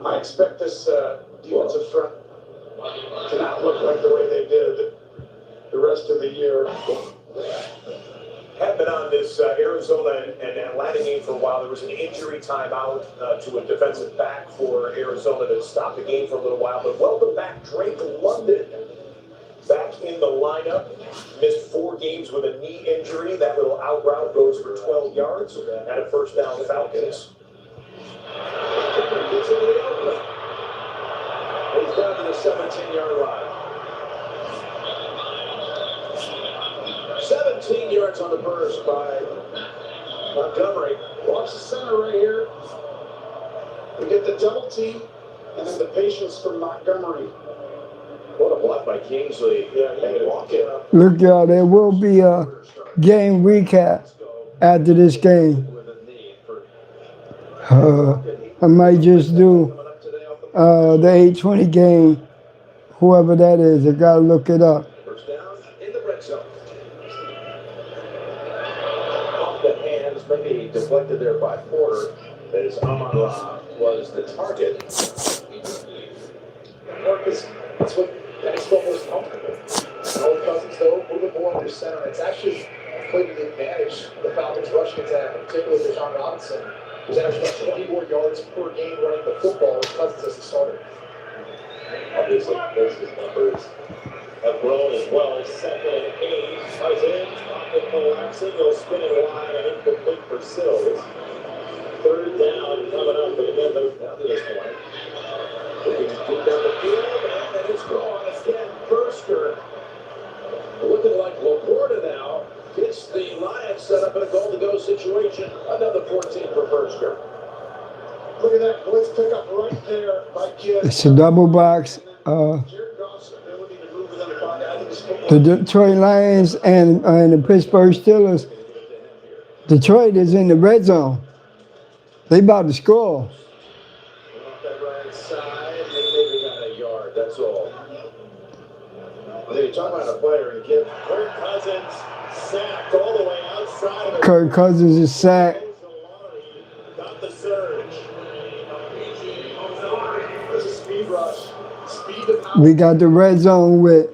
I expect this defensive front to not look like the way they did the rest of the year. Had been on this Arizona and Atlanta game for a while. There was an injury timeout to a defensive back for Arizona to stop the game for a little while. But welcome back, Drake London. Back in the lineup. Missed 4 games with a knee injury. That little out route goes for 12 yards. And a first down Falcons. Gets into the open. He's down to the 17-yard line. 17 yards on the burst by Montgomery. Watch the center right here. We get the double team, and then the patience from Montgomery. What a block by Kingsley. Yeah, he can walk it up. Look, y'all, there will be a game recap after this game. I might just do the 8:20 game, whoever that is. I got to look it up. First down in the red zone. Off the hands, maybe deflected there by Porter, as Amon-Ra was the target. work because that's what guys feel most comfortable. Old Cousins, though, moving more under center. It's actually played to the advantage of the Falcons' rushing attack, particularly Deshaun Robinson, who's actually 20 more yards per game running the football with Cousins as the starter. Obviously, those numbers have grown as well. Second and 8. Cousins, pocket collapsing. He'll spin it wide and incomplete for Sills. Third down coming up. But again, they're down to this point. Looking to get down the field, and then it's gone again. Bursker looking like Laporta now. Gets the Lions set up in a goal-to-go situation. Another 14 for Bursker. Look at that blitz pickup right there by Kidd. It's a double box. The Detroit Lions and the Pittsburgh Steelers. Detroit is in the red zone. They about to score. Off that right side, they maybe got a yard, that's all. They're talking about a player and give Kirk Cousins sacked all the way outside of the Kirk Cousins is sacked. got the surge. There's a speed rush. Speed to power. We got the red zone with.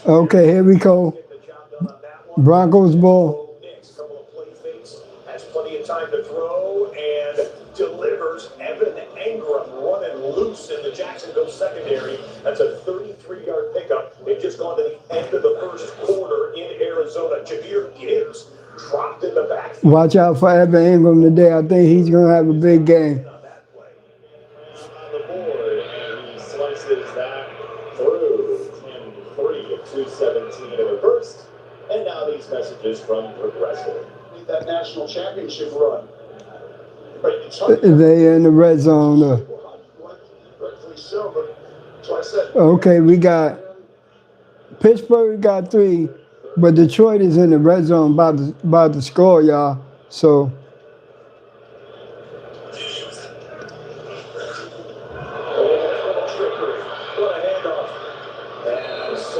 Okay, here we go. Get the job done on that one. Broncos ball. Next couple of play fakes, has plenty of time to throw and delivers. Evan Engram running loose in the Jacksonville secondary. That's a 33-yard pickup. They've just gone to the end of the first quarter in Arizona. Jameer Gibbs dropped in the backfield Watch out for Evan Ingram today. I think he's going to have a big game. on that play. On the board, and he slices that through 10-3 at 2:17 in the first. And now these messages from Progressive. Need that national championship run. But it's hard to They in the red zone. rightfully so, but that's why I said Okay, we got Pittsburgh got 3, but Detroit is in the red zone about to score, y'all. So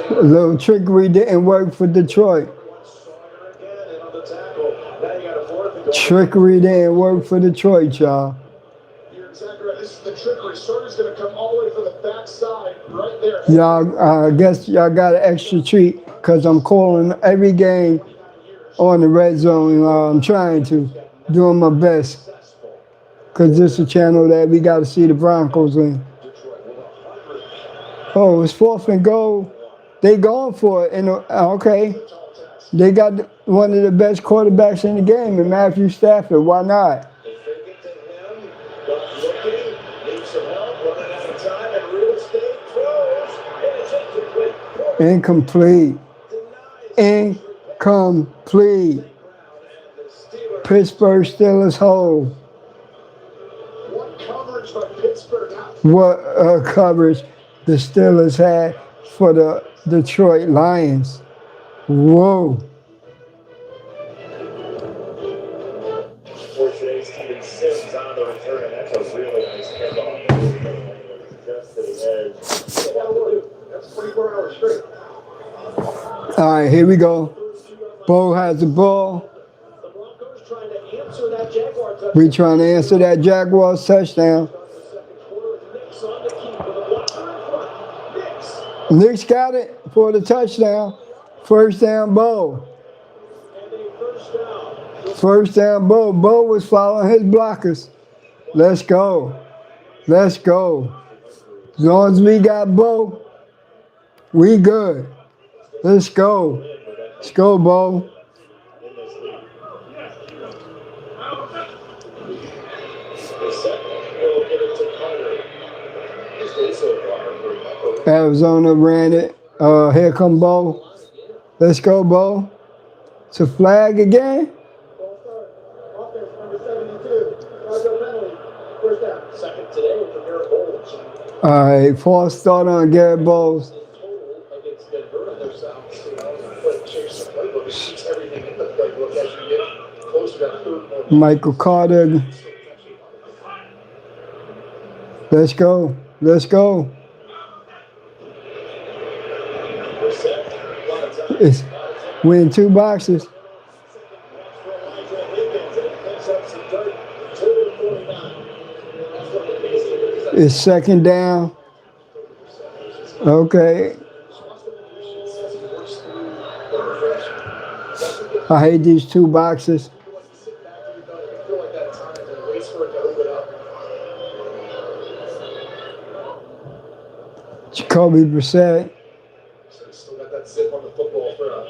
a little trickery didn't work for Detroit. Trickery didn't work for Detroit, y'all. you're exactly right. This is the trickery. Starter's going to come all the way from the backside right there. Y'all, I guess y'all got an extra treat because I'm calling every game on the red zone. I'm trying to, doing my best because this is a channel that we got to see the Broncos in. Oh, it's 4th and goal. They going for it. Okay, they got one of the best quarterbacks in the game, in Matthew Stafford. Why not? They fake it to him, got looking, needs some help, running out of time, and real estate throws, and it's incomplete. Incomplete. Incomplete. Pittsburgh Steelers hold. What coverage by Pittsburgh now? What coverage the Steelers had for the Detroit Lions. Whoa. For today, Steven Sims on the return, and that's a really nice kickoff. Just to the edge. That's 24 hours straight. All right, here we go. Bo has the ball. The Broncos trying to answer that Jaguar touchdown. We trying to answer that Jaguars touchdown. The second quarter, Knicks on the key for the blocker in front. Knicks. Knicks got it for the touchdown. First down, Bo. And a first down. First down, Bo. Bo was following his blockers. Let's go. Let's go. As long as we got Bo, we good. Let's go. Let's go, Bo. In this league. The second will give it to Carter. He's been so far for Arizona ran it. Here come Bo. Let's go, Bo. It's a flag again. Offense number 72. Cargo penalty. First down. second today for Garrett Bowles. All right, false start on Garrett Bowles. Total against Denver, and there's Change the playbook. It keeps everything in the playbook as you get closer to that third quarter. Michael Carter. Let's go. Let's go. It's win 2 boxes. It's second down. Okay. I hate these two boxes. Jacoby Brissett Still got that zip on the football for a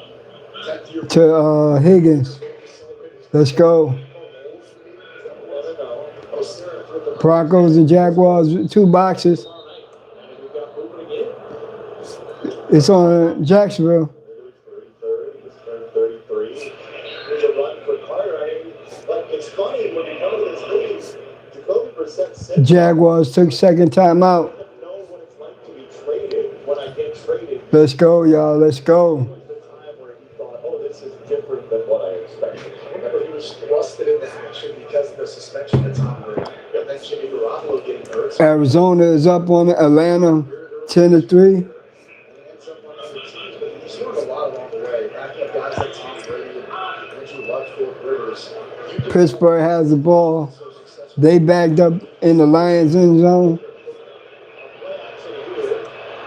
10th year. to Higgins. Let's go. Broncos and Jaguars, two boxes. It's on Jacksonville. 33. There's a run for Carter. I mean, like, it's funny when you come to this league, Jacoby Brissett said, Jaguars took second time out. I don't know what it's like to be traded when I get traded. Let's go, y'all. Let's go. There was the time where he thought, oh, this is different than what I expected. Remember, he was thrusted into action because of the suspension at Tom Brady. And then Jimmy Garoppolo getting hurt. Arizona is up on Atlanta, 10-3. You learned a lot along the way. Backing up guys like Tom Brady and Andrew Luck, Philip Rivers. Pittsburgh has the ball. They backed up in the Lions end zone.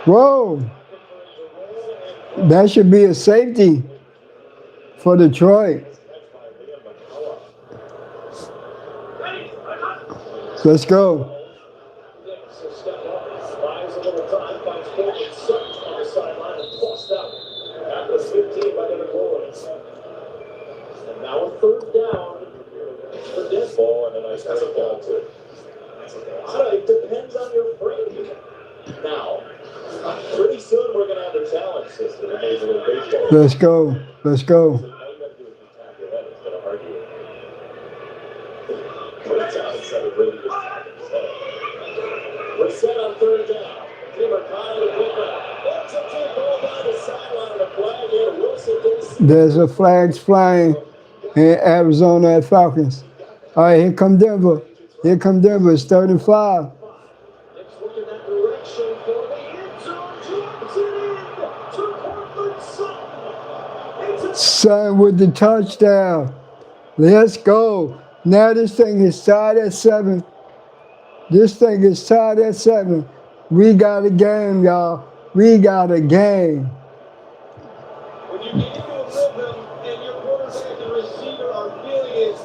Whoa. That should be a safety for Detroit. Let's go. Buys a little time, finds Courtney Sutton on the sideline and tossed out after 15 by Devin Lloyd. And now a third down for dead ball and a nice pass ball too. It depends on your frame. Now, pretty soon we're going to have a talent system in Major League Baseball. Let's go. Let's go. All you got to do is just tap your head instead of argue it. Pretty talented set of really good tackles. We're set on third down. Timber Connor to pick up. That's a two ball down the sideline and a flag in. Wilson didn't see. There's a flags flying in Arizona at Falcons. All right, here come Denver. Here come Denver. It's 3rd and 5. Let's look in that direction for the end zone. Drops it in to Cortland Sutton. It's a Sutton with the touchdown. Let's go. Now this thing is tied at 7. This thing is tied at 7. We got a game, y'all. We got a game. When you get into a rhythm and your quarterback and receiver are feeling it,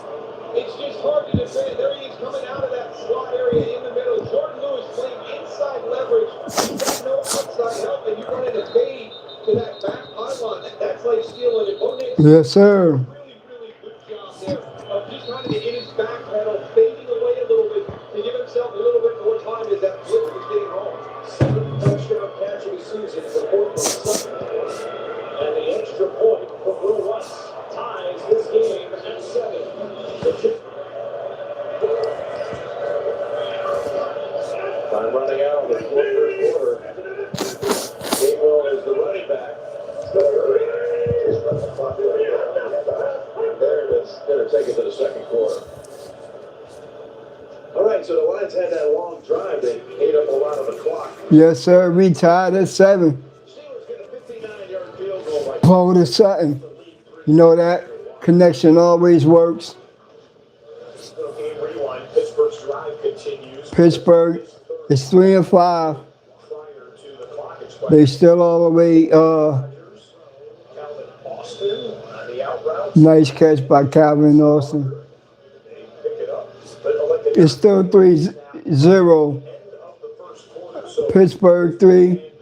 it's just hard to defend. There he is coming out of that slot area in the middle. Jordan Lewis playing inside leverage. He's got no outside help, and you run in a fade to that back pylon. That's like stealing it. Yes, sir. Really, really good job there of just trying to get in his back pedal, fading away a little bit to give himself a little bit more time as that blitz was getting home. second touchdown catch of the season for Cortland Sutton. And the extra point for Will West ties this game at 7. Time running out of the first quarter. Gabriel is the running back. There it is. Going to take it to the second quarter. All right, so the Lions had that long drive. They ate up a lot of the clock. Yes, sir. We tied at 7. Steelers get a 59-yard field goal by Paul to Sutton. You know that connection always works. Little game rewind. Pittsburgh's drive continues. Pittsburgh is 3 and 5. Prior to the clock expiring. They still all the way. Calvin Austin on the out route. Nice catch by Calvin Austin. They pick it up. But elected It's still 3-0. end of the first quarter. So Pittsburgh 3,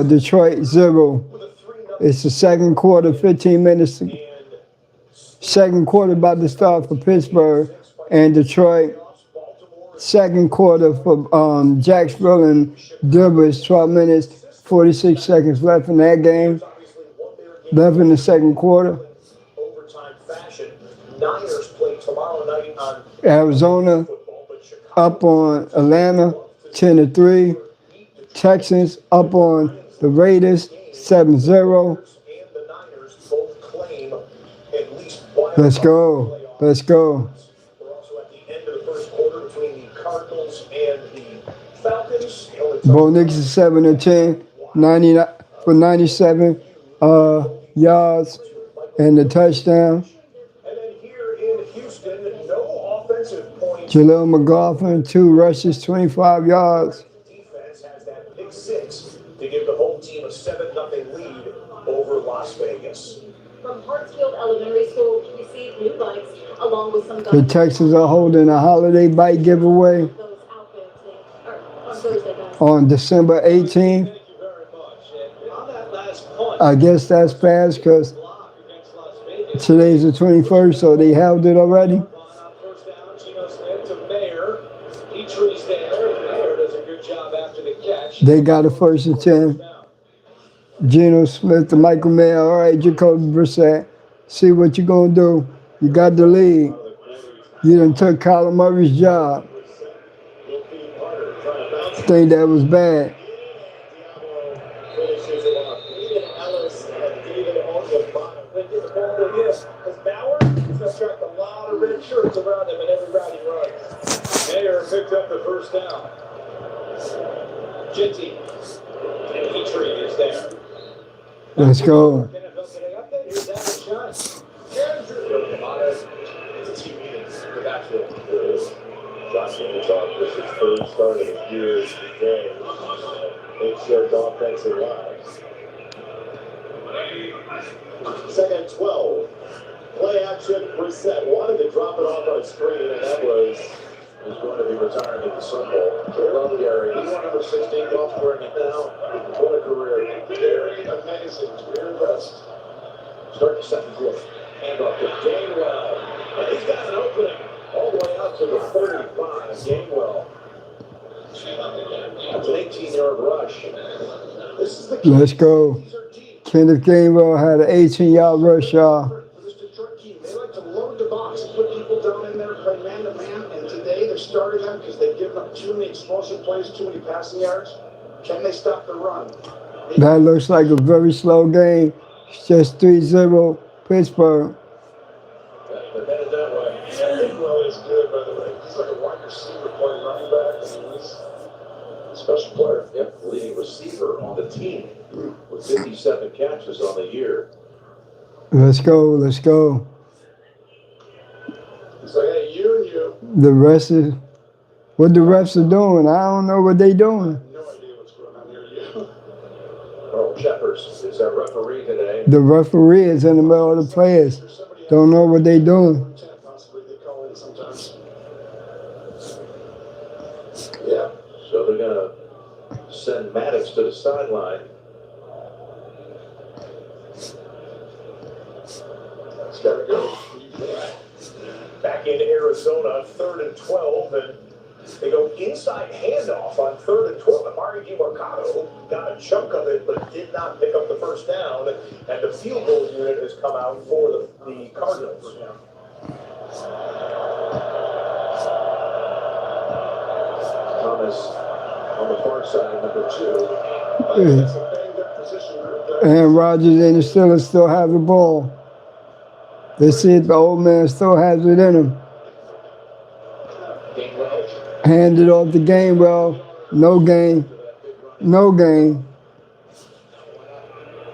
Detroit 0. with a 3-0 It's the second quarter, 15 minutes. and Second quarter about to start for Pittsburgh and Detroit. Baltimore. Second quarter for Jacksonville and Denver is 12 minutes, 46 seconds left in that game. Obviously won their game Left in the second quarter. overtime fashion. Niners play tomorrow night on Arizona football, but Chicago up on Atlanta 10-3. Texans up on the Raiders 7-0. and the Niners both claim at least wild Let's card go. playoff. Let's go. We're also at the end of the first quarter between the Cardinals and the Falcons. The only Bo Nix is 7-10, 99 for 97 yards and the touchdown. And then here in Houston, no offensive points. Jaleel McLaughlin, 2 rushes, 25 yards. Defense has that pick pick six to give the home team a 7-0 lead over Las Vegas. From Hartsfield Elementary School, received new bikes along with some The Texans are holding a holiday bike giveaway those outfits on Thursday night. on December 18th. Thank you very much. And on that last punt, I guess that's fast because block against Las Vegas. today's the 21st, so they held it already. On first down, Geno Smith to Mayer. He trees there. Mayer does a good job after the catch. They got a 1st and 10. Geno Smith to Michael Mayer. All right, Jacoby Brissett. See what you going to do. You got the lead. You done took Kyler Murray's job. Think that was bad. Ellis and David on the bottom. They get the ball to this. Because Bauer is going to track a lot of red shirts around him in every route he runs. Mayer picked up the first down. Jinty. And Petrie is there. Let's go. NFL Today update. Here's Adam Shine. It's a team meeting in the backfield. Josh Nicholson, this is his third start of the year today. They've shared offensive lines. 2nd and 12. Play action, reset. Wanted to drop it off on a screen, and that was going to be retiring at the Super Bowl. They love Gary. He's number 16, golf scoring it now. What a career. Very amazing. Very best. Start the second quarter. Handoff to Gainwell. And he's got an opening all the way out to the 35. Gainwell. That's an 18-yard rush. This is the key. Let's go. Kenneth Gainwell had an 18-yard rush, y'all. This Detroit team, they like to load the box and put people down in there, play man-to-man, and today they're starting them because they've given up too many explosive plays, too many passing yards. Can they stop the run? That looks like a very slow game. It's just 3-0 Pittsburgh. They're headed that way. Gainwell is good, by the way. He's like a wide receiver playing running back. He's a special player. Yep, leading receiver on the team with 57 catches on the year. Let's go. Let's go. He's like, hey, you and you. The rest is what the refs are doing. I don't know what they doing. No idea what's going on here, you. Oh, Shepers is our referee today. The referee is in the middle of the players. Don't know what they doing. Possibly they call in sometimes. Yeah, so they're going to send Maddox to the sideline. That's got to go. Back into Arizona, 3rd and 12, and they go inside handoff on 3rd and 12. And Mario DiMercado got a chunk of it, but did not pick up the first down. And the field goal unit has come out for the Cardinals. Thomas on the far side, number 2. That's a banged up position group there. And Rodgers and the Steelers still have the ball. They see it, the old man still has it in him. Gainwell. Hand it off to Gainwell. No gain. No gain.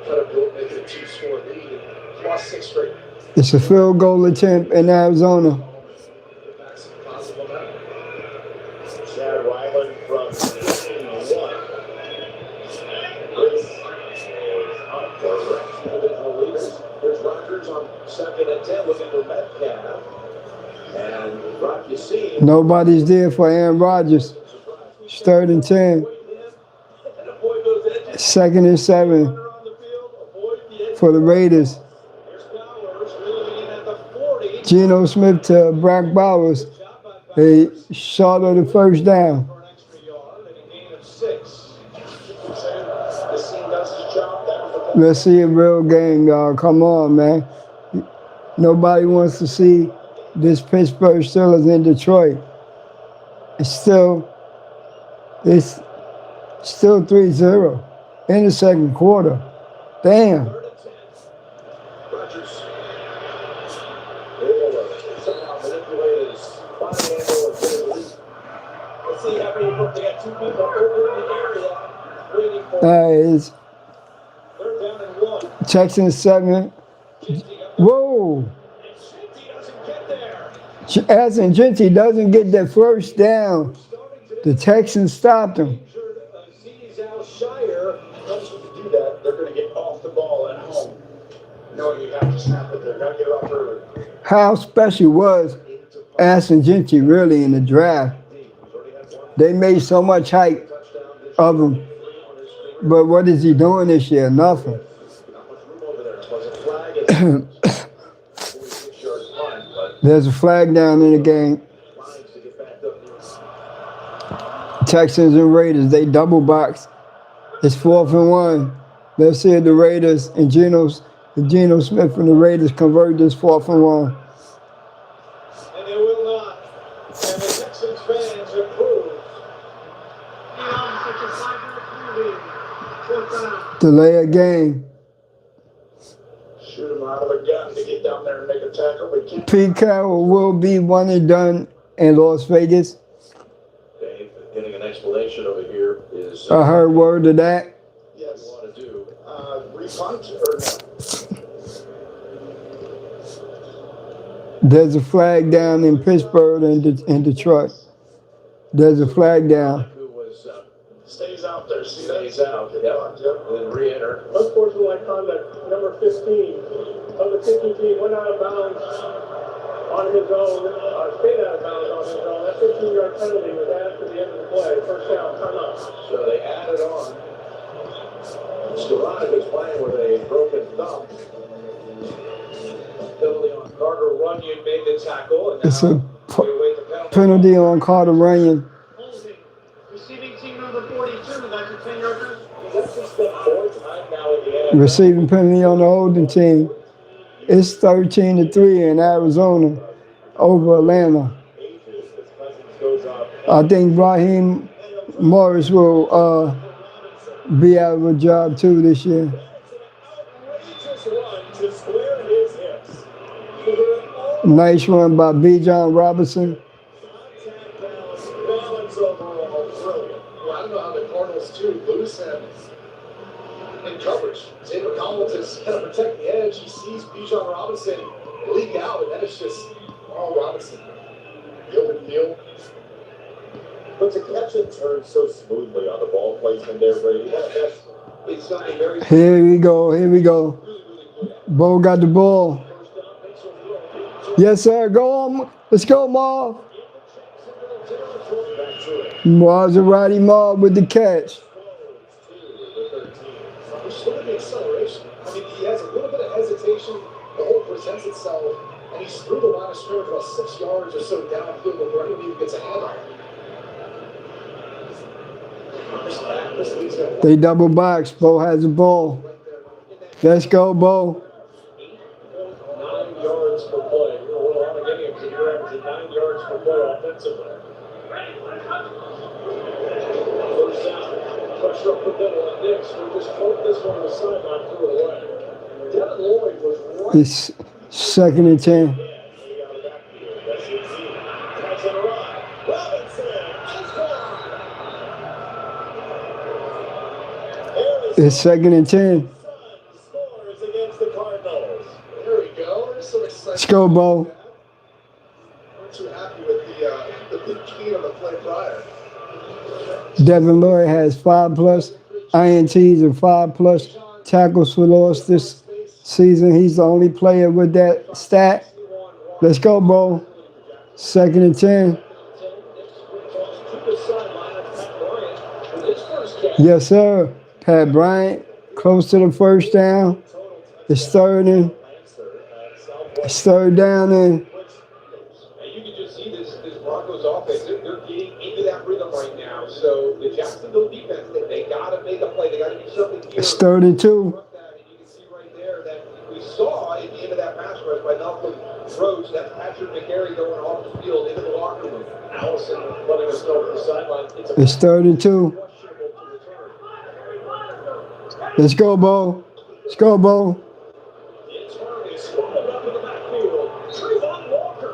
Cut a goal, make it a 2-score lead. and Lost 6 straight. It's a field goal attempt in Arizona. Chad Ryland from 1. This is up for individual leaders. Here's Rodgers on 2nd and 10, looking for Metcalf. And Rock, you see. Nobody's there for Aaron Rodgers. It's 3rd and 10. 2nd and 7 for the Raiders. Geno Smith to Brock Bowers. They shot of the first down. Let's see a real game, y'all. Come on, man. Nobody wants to see this Pittsburgh Steelers in Detroit. It's still 3-0 in the second quarter. Damn. Rodgers able to somehow manipulate his body angle and get a lead. Let's see how many they got 2 people over in the area waiting for That is 3rd down and 1. Texans 7. Whoa. As in Jinty doesn't get that first down. The Texans stopped him. Shire helps them to do that. They're going to get off the ball at home, knowing you have to snap it there. Got to get it off early. How special was Ashton Gentry really in the draft? They made so much hype of him. But what is he doing this year? Nothing. There's a flag down in the game. Texans and Raiders, they double box. It's 4th and 1. Let's see if the Raiders and Geno Smith and the Raiders convert this 4th and 1. And they will not. And the Texans fans approve. Delay a game. Shoot him out of a gun to get down there and make a tackle. But can't. Pete Carroll will be one and done in Las Vegas. Dave, getting an explanation over here is. I heard word of that. Yes. What you want to do? Repunt or no? There's a flag down in Pittsburgh and Detroit. There's a flag down. Who was Stays out there. See that? stays out? Yep. And then re-enter. Unsportsmanlike conduct, number 15 of the kicking team went out of bounds on his own, stayed out of bounds on his own. That 15-yard penalty was after the end of the play. First down, timeout. So they added on. Scaronic is playing with a broken thumb. Penalty on Carter Runyon made the tackle. And It's now a we await the penalty. penalty on Carter Runyon. Holding. Receiving team number 42. That's a 10-yarder. That's just the 4th time now at the end. Receiving penalty on the holding team. It's 13-3 in Arizona over Atlanta. I think Raheem Morris will be out of a job too this year. Outrageous run to square his hips. Nice run by Bijan Robinson. Contact balance overall, brilliant. Well, I don't know how the Cardinals, too, lose him in coverage. David Collins is going to protect the edge. He sees Bijan Robinson leak out, and then it's just, oh, Robinson. Field and field. But to catch and turn so smoothly on the ball placement there, Brady, It's something very Here we go. Here we go. Bo got the ball. Yes, sir. Go on. Let's go, Maul. Maserati Maul with the catch. There's still the acceleration. I mean, he has a little bit of hesitation. The hole presents itself, and he's through the line of scrimmage about 6 yards or so downfield before anyone even gets a hand on him. This league's gonna They double box. Bo has the ball. Let's go, Bo. 9 yards per play. You're a little on the game, so you're averaging 9 yards per play offensively. First down. Pressure up the middle, and Nix, who just poked this one to the sideline, threw it away. Devin Lloyd was right. It's 2nd and 10. It's 2nd and 10. scores against the Cardinals. There we go. There's some excitement. Let's go, Bo. We're too happy with the big key on the play prior. Devin Lloyd has 5+ INTs and 5+ tackles for loss this season. He's the only player with that stat. Let's go, Bo. 2nd and 10. Yes, sir. Pat Bryant close to the first down. It's 3rd down and And you can just see this Broncos offense. They're getting into that rhythm right now. So the Jacksonville defense, they got to make a play. They got to do something here. it's 3rd and 2. And you can see right there that we saw at the end of that pass rush by Malcolm Rhodes, that's Patrick McGarry going off the field into the locker room. Allison letting us know from the sideline. It's 3rd and 2. questionable to return. Let's go, Bo. Let's go, Bo. It's Harvey scrambled up in the backfield. Trayvon Walker.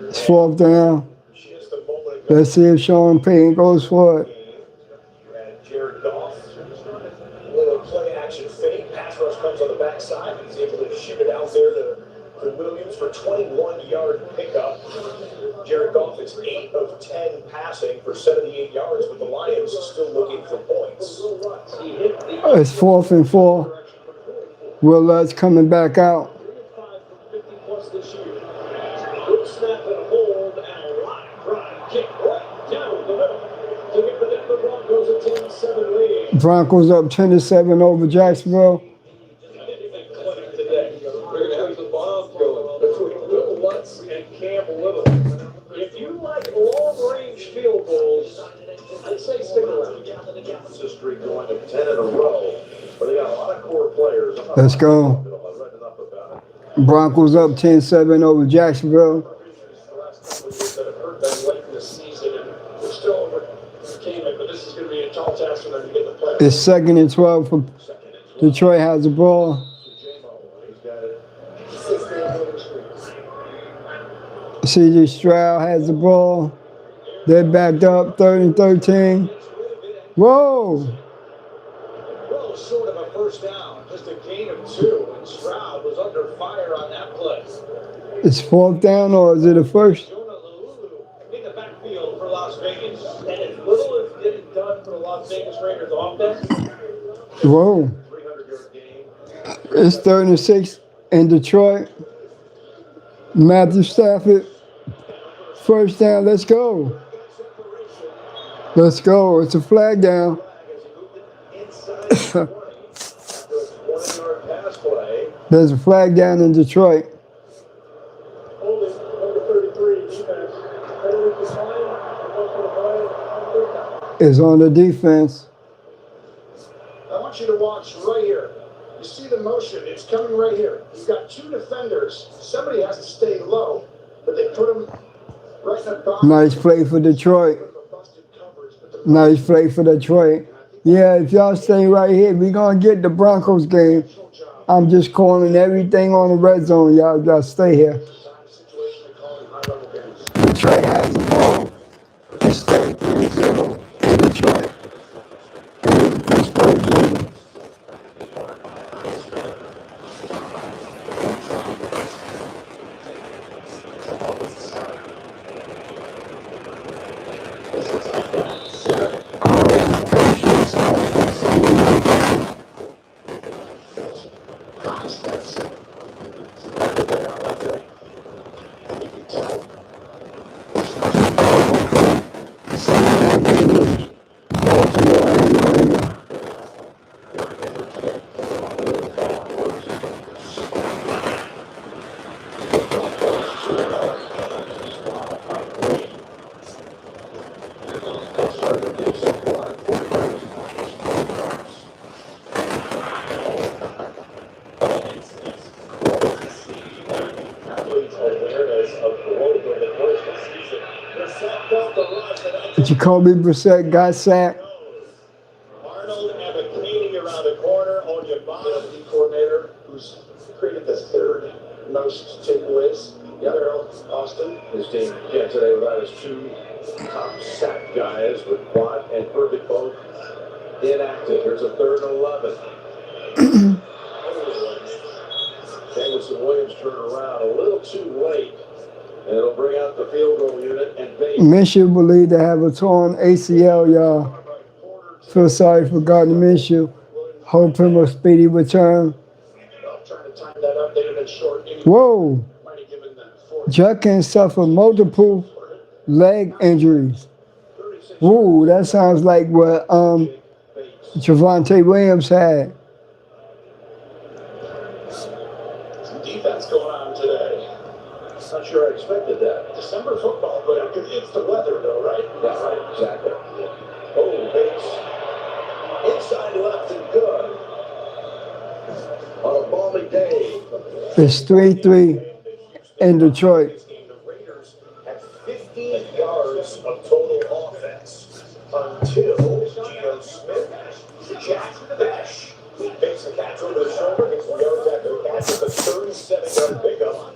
It's 4th down. Just a moment ago, Let's see if Sean Payton goes for it. and Jared Goff, little play action fake. Pass rush comes on the backside. He's able to shoot it out there to Williams. for 21-yard pickup. Jared Goff is 8 of 10 passing for 78 yards, but the Lions still looking for points. It's 4th and 4. Will Lutz coming back out. 3 of 5 for 50 plus this year. Good snap and hold and a line drive kick right down the middle to give the Denver Broncos a 10-7 lead. Broncos up 10-7 over Jacksonville. Today. We're gonna have the bomb going between Will Lutz and Cam Little. If you like long-range field goals, I'd say stick around. It's a streak going to 10 in a row, but they got a lot of core players. Let's go. I've read enough about it. Broncos up 10-7 over Jacksonville. The last couple of years that have hurt them late in the season, and we're still overcame it, but this is going to be a tall task for them to get the playoffs. It's 2nd and 12 for Detroit has the ball. C.J. Stroud has the ball. They're backed up, 3rd and 13. Whoa! Well, short of a first down, just a gain of 2, and Stroud was under fire on that play. It's 4th down or is it a first? Jonah Lulu in the backfield for Las Vegas, and as little as get it done for the Las Vegas Raiders offense. Whoa. 300-yard game. It's 3rd and 6 in Detroit. Matthew Stafford. First down, let's go. Let's go. It's a flag down. There's a flag down in Detroit. Holding number 33, defense. Penalty to fine, It's on the defense. I want you to watch right here. You see the motion, it's coming right here. You've got 2 defenders. Somebody has to stay low, but they put them right in the box. Nice play for Detroit. Nice play for Detroit. Yeah, if y'all stay right here, we're going to get the Broncos game. I'm just calling everything on the red zone. Y'all got to stay here. Detroit has the ball. It's 33-0 in Detroit. Jacoby Brissett got sacked. Arnold and McCain around the corner on your bottom, the coordinator who's created the 3rd most takeaways. The other, Austin. His team can't today without his 2 top sack guys with Watt and Burbitt both inactive. Here's a 3rd and 11. Jamison Williams turned around a little too late, and it'll bring out the field goal unit and Minshew believed to have a torn ACL, y'all. Feel sorry for Gardner Minshew. Hope him a speedy return. Trying to time that up, they'd have been short anyway. Whoa. Might have given them 4. Judkins suffered multiple leg injuries. Ooh, that sounds like what Javonte Williams had. Some defense going on today. not sure I expected that. December football, but it's the weather, though, right? Yeah, right, exactly. Oh, Bates. Inside left and good. On a balmy day. It's 3-3 in Detroit. The Raiders had 50 yards of total offense until Geno Smith, Jack Besh, makes the catch over the shoulder, gets the yards after the catch with a 37-yard pickup.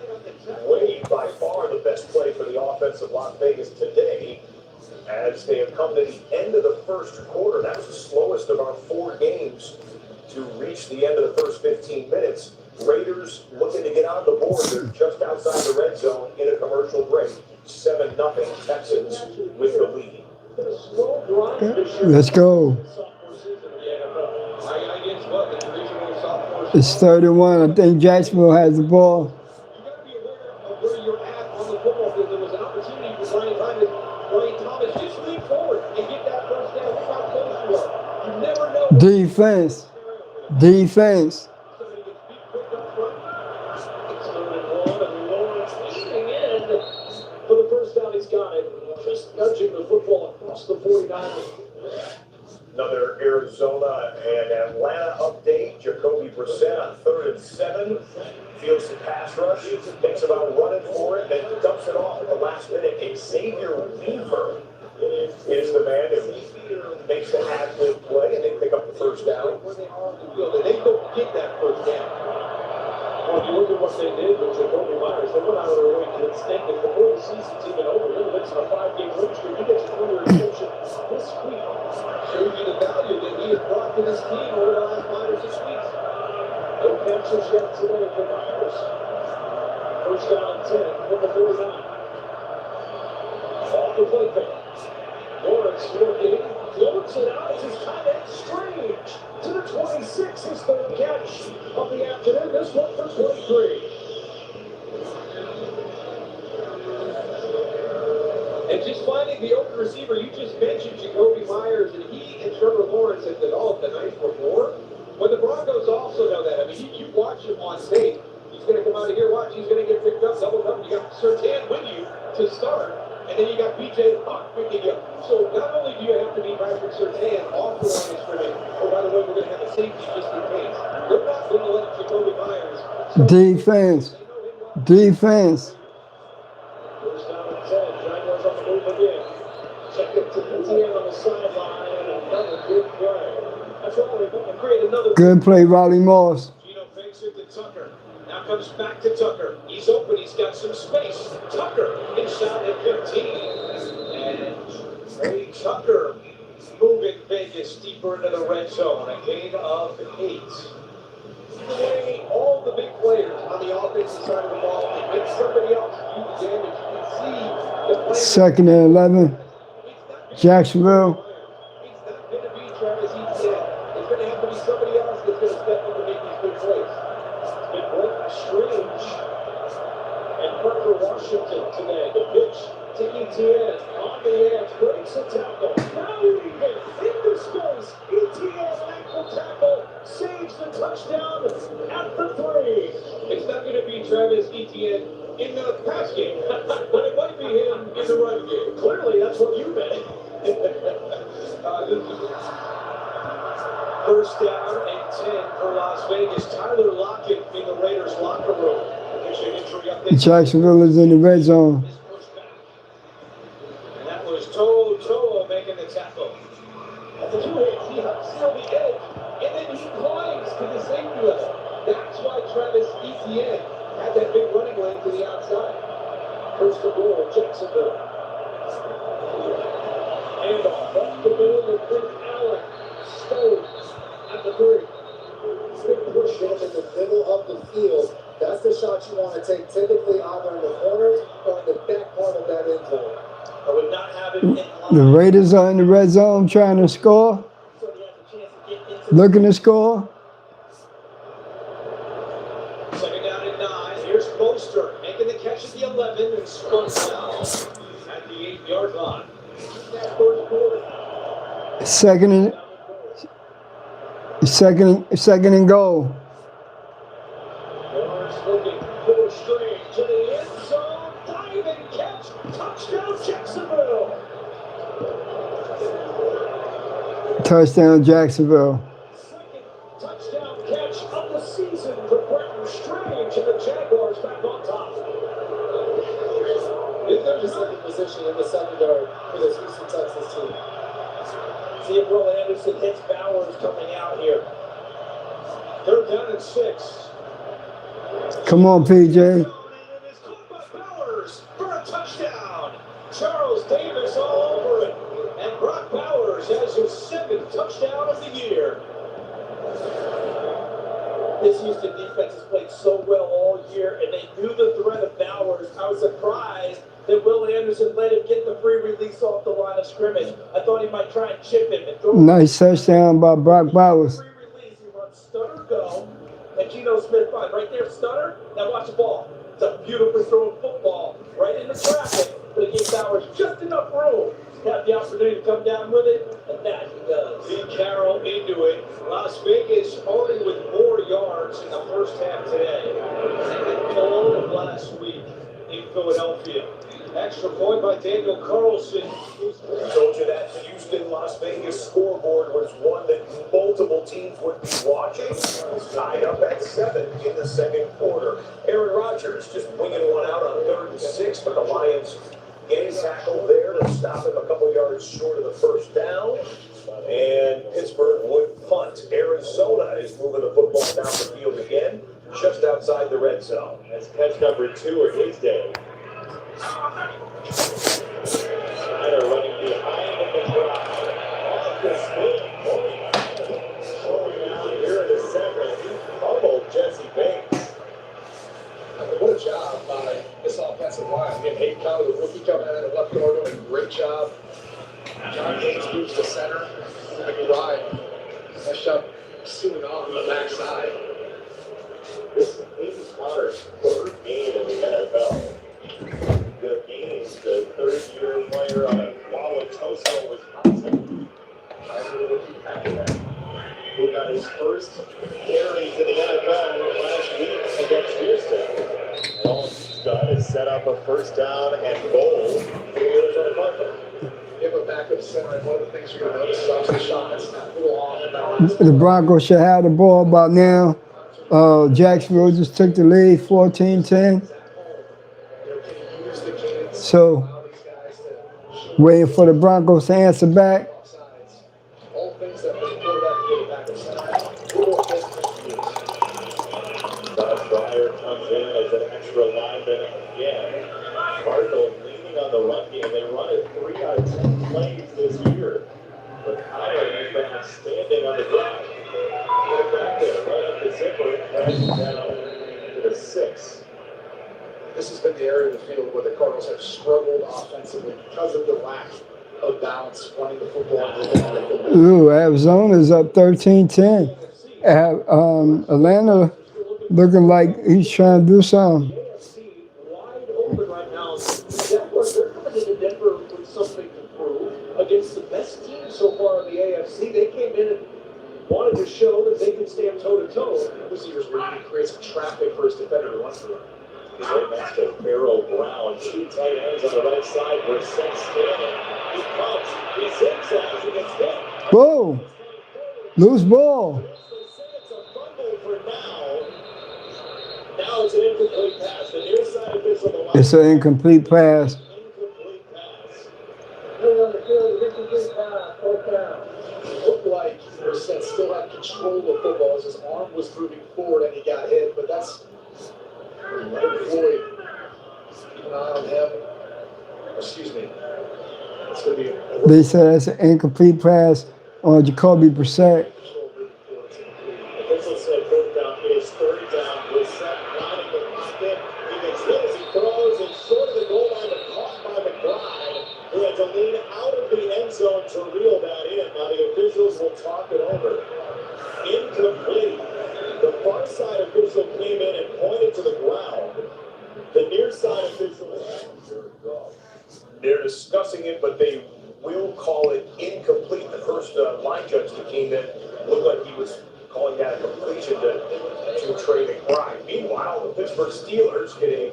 Wade, by far the best play for the offense of Las Vegas today, as they have come to the end of the first quarter. That was the slowest of our 4 games to reach the end of the first 15 minutes. Raiders looking to get on the board. They're just outside the red zone in a commercial break. 7-0 Texans with the lead. Let's go. It's 31. I think Jacksonville has the ball. You got to be aware of where you're at on the football field. There was an opportunity for Brian Thomas. Just lean forward and get that first down. Look how close you are. You never know. Defense. Defense. Somebody gets beat quick up front. It's 3-1, and Lawrence leading in for the first down. He's got it. Just nudging the football across the 49ers. Another Arizona and Atlanta update. Jacoby Brissett on 3rd and 7. Feels the pass rush. Thinks about running for it, then dumps it off at the last minute. Xavier Weaver is the man who makes the half-lip play, and they pick up the first down. Where they are on the field, and they don't get that first down. Well, if you look at what they did with Jacoby Myers, they went out of their way to extend it before the season's even over. They're mixing a 5-game win streak. He gets a 3-year extension this week. Shows you the value that he has brought to this team over the last 5 or 6 weeks. No catches yet today for Myers. First down 10 from the 49. Off the play fake. Lawrence working, floats it out. It's his tight end Strange to the 26. His 3rd catch of the afternoon. This one for 23. And just finding the open receiver, you just mentioned Jacoby Myers, and he and Trevor Lawrence have developed the night before. But the Broncos also know that. I mean, you watch him on tape. He's going to come out of here, watch, he's going to get picked up, double up. You got Surtain with you to start, and then you got B.J. Hawk picking you up. So not only do you have to be Patrick Surtain off the line of scrimmage, oh, by the way, we're going to have a safety just in case. They're not going to let Jacoby Myers. Defense. Defense. First down and 10. Jaguars on the move again. Check it to Etienne on the sideline, and another good play. That's all they're going to create another. Good play, Riley Moss. Gino fakes it to Tucker. Now comes back to Tucker. He's open. He's got some space. Tucker inside at 15. And Trey Tucker moving Vegas deeper into the red zone. A gain of 8. Away all the big players on the offensive side of the ball and get somebody else to do the damage. You can see the play. 2nd and 11. Jacksonville. It's not going to be Travis Etienne. It's going to have to be somebody else that's going to step up and make these big plays. It's been Blake Strange and Parker Washington today. The pitch to Etienne on the edge. Breaks a tackle. Now leaving into space. Etienne ankle tackle. Saves the touchdown at the 3. It's not going to be Travis Etienne in the pass game, but it might be him in the run game. Clearly, that's what you meant. First down and 10 for Las Vegas. Tyler Lockett in the Raiders locker room. Jacksonville is in the red zone. And that was To'o making the tackle. At the 2-8, he hucks on the edge, and then he climbs to the safety level. That's why Travis Etienne had that big running lane to the outside. First and goal, Jacksonville. And off the middle with Prince Allen. Stones at the 3. Big push down in the middle of the field. That's the shot you want to take, typically either in the corners or in the back part of that end zone. I would not have it in line. The Raiders are in the red zone trying to score. So he has a chance to get into Looking to score. Second down and 9. Here's Bolster making the catch at the 11 and spun down at the 8-yard line. That first quarter. Second and goal. Lawrence looking for Strange to the end zone. Diving catch. Touchdown Jacksonville. Touchdown Jacksonville. Second touchdown catch of the season for Brenton Strange, and the Jaguars back on top. If they're just in position in the secondary for this Houston Texans team. See if Will Anderson hits Bowers coming out here. 3rd down and 6. Come on, PJ. And it is caught by Bowers for a touchdown. Charles Davis all over it. And Brock Bowers has his 7th touchdown of the year. This is Houston defense has played so well all year, and they knew the threat of Bowers. I was surprised that Will Anderson let him get the free release off the line of scrimmage. I thought he might try and chip him. And throw Nice touchdown by Brock Bowers. free release. He runs stutter go, and Geno Smith finds right there, stutter. Now watch the ball. It's a beautifully thrown football right into traffic, but it gave Bowers just enough room to have the opportunity to come down with it, and that he does. Pete Carroll into it. Las Vegas starting with more yards in the first half today. All of last week in Philadelphia. Extra point by Daniel Carlson. I told you that Houston Las Vegas scoreboard was one that multiple teams would be watching. It's tied up at 7 in the second quarter. Aaron Rodgers just winging one out on 3rd and 6, but the Lions getting tackled there to stop him a couple yards short of the first down. And Pittsburgh would punt. Arizona is moving the football down the field again, just outside the red zone. That's catch number 2 of his day. Snyder running behind the crowd. Off the spin. Going out here in the second. Fumbled Jesse Bates. What a job by this offensive line. Again, Hayden Conner, the rookie coming in at the left guard, doing a great job. John Haynes moves to center. McBride. Nice job suing off the backside. This is Hayden Conner's 3rd game in the NFL. The Gaines, the 3rd-year player on Wauwatosa, Wisconsin. Who got his first carries in the NFL last week against Houston. And all he's done is set up a first down and goal for the Arizona Cardinals. You have a backup center, and one of the things you're going to notice is obviously shot that's not a little off balance. The Broncos should have the ball about now. Jacksonville just took the lead, 14-10. So, waiting for the Broncos to answer back. All things that the quarterback can get back Todd Fryer comes in as an extra lineman again. Cardinals leaning on the run game. They run it 3 out of 10 plays this year. But Kyler has been outstanding on the ground. Get it back there, right up the zipper, crashing down to the 6. This has been the area of the field where the Cardinals have struggled offensively because of the lack of balance running the football. Ooh, Arizona's up 13-10. Atlanta looking like he's trying to do something. Wide open right now. Jaguars, they're coming into Denver with something to prove against the best team so far in the AFC. They came in and wanted to show that they can stand toe-to-toe. Receivers where he creates some traffic for his defender to run through. He's right next to Pharaoh Brown. 2 tight ends on the right side. Brissett standing. He comes. He zigzags against him. Whoa! Loose ball. They say it's a fumble for now. Now it's an incomplete pass. The near side official. It's an incomplete pass. Incomplete pass. Playing on the field, incomplete pass, 4th down. It looked like Brissett still had control of the football as his arm was moving forward and he got hit, but that's Floyd. Keep an eye on him. Excuse me. It's going to be They said that's an incomplete pass on Jacoby Brissett. Officials said 4th down is 3rd down. Brissett lining the pocket. He gets hit as he throws it short of the goal line and caught by McBride, who had to lean out of the end zone to reel that in. Now the officials will talk it over. Incomplete. The far side official came in and pointed to the ground. The near side official. They're discussing it, but they will call it incomplete. The first line judge that came in looked like he was calling that a completion to Trey McBride. Meanwhile, the Pittsburgh Steelers get a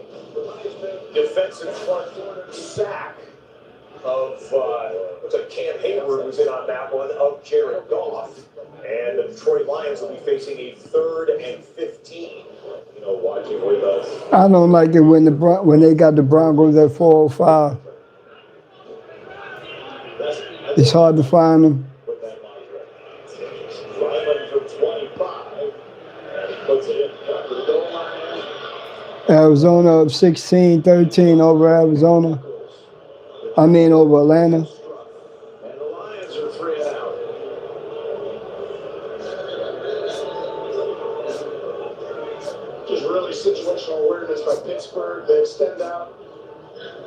defensive front sack of Cam Hayward was in on that one, of Jared Goff. And the Detroit Lions will be facing a 3rd and 15. You know, watching with us. I don't like it when they got the Broncos at 405. It's hard to find them. With that line right. Lyman for 25. And he puts it in front of the goal line. Arizona up 16-13 over Arizona. Over Atlanta. And the Lions are 3 and out. situational awareness by Pittsburgh. They extend out.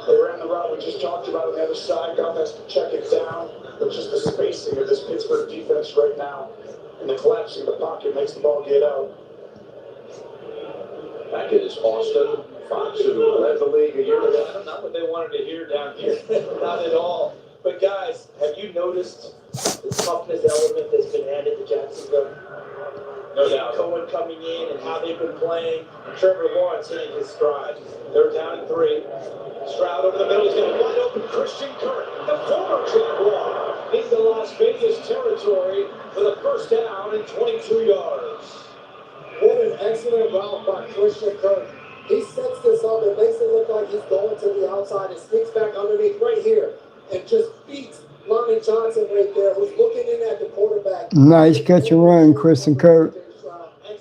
They ran the route we just talked about on the other side. Goff has to check it down. But just the spacing of this Pittsburgh defense right now and the collapsing of the pocket makes the ball get out. Back is Austin Fox, who led the league a year ago. Not what they wanted to hear down here. Not at all. But guys, have you noticed the toughness element that's been added to Jacksonville? No doubt. Cohen coming in and how they've been playing. Trevor Lawrence hitting his stride. They're down at 3. Stroud over the middle. He's going to wide open. Christian Kirk, the former Jaguar, into Las Vegas territory for the first down and 22 yards. What an excellent route by Christian Kirk. He sets this up and makes it look like he's going to the outside and sneaks back underneath right here and just beats Lonnie Johnson right there, who's looking in at the quarterback. Nice catch and run, Christian Kirk.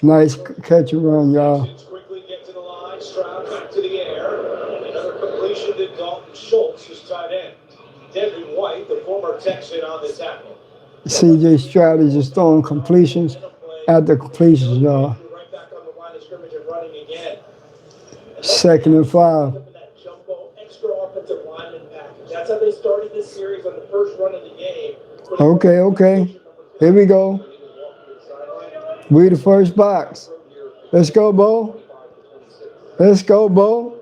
Nice catch and run, y'all. Quickly get to the line. Stroud back to the air. Another completion to Dalton Schultz, who's tight end. Devin White, the former Texan, on the tackle. CJ Stroud is just throwing completions after completions, y'all. Right back on the line of scrimmage and running again. 2nd and 5. That jumbo extra offensive lineman package. That's how they started this series on the first run of the game. Okay. Here we go. We the first box. Let's go, Bo. Let's go, Bo.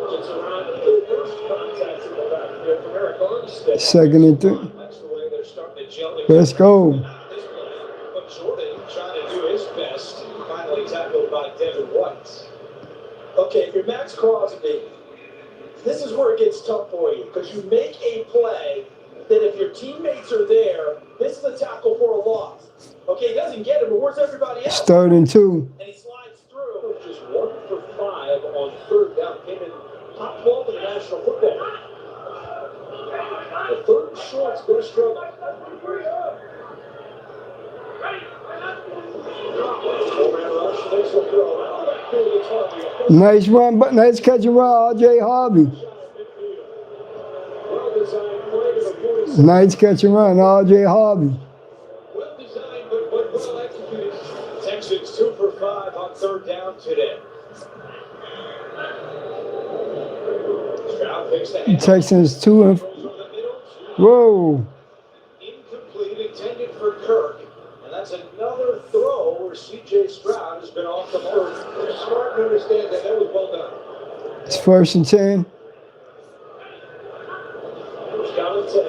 Gets around the first contact in the backfield from Eric Armstead. 2nd and 3. That's the way they're starting to gel together. Let's go. But Jordan trying to do his best. Finally tackled by Devin White. Okay, if you're Max Crosby, this is where it gets tough for you because you make a play that if your teammates are there, this is a tackle for a loss. Okay, he doesn't get it, but where's everybody else? 3rd and 2. And he slides through. Just 1 for 5 on 3rd down. Came in top 12 in the National Football League. The 3rd and short's going to struggle. Nice run, but nice catch and run, R.J. Harvey. Nice catch and run, R.J. Harvey. Well designed, but well executed. Texans 2 for 5 on 3rd down today. Stroud picks the hand. Texans 2 and whoa. Incomplete, intended for Kirk. And that's another throw where C.J. Stroud has been off the mark. Smart to understand that. That was well done. It's 1st and 10. First down and 10.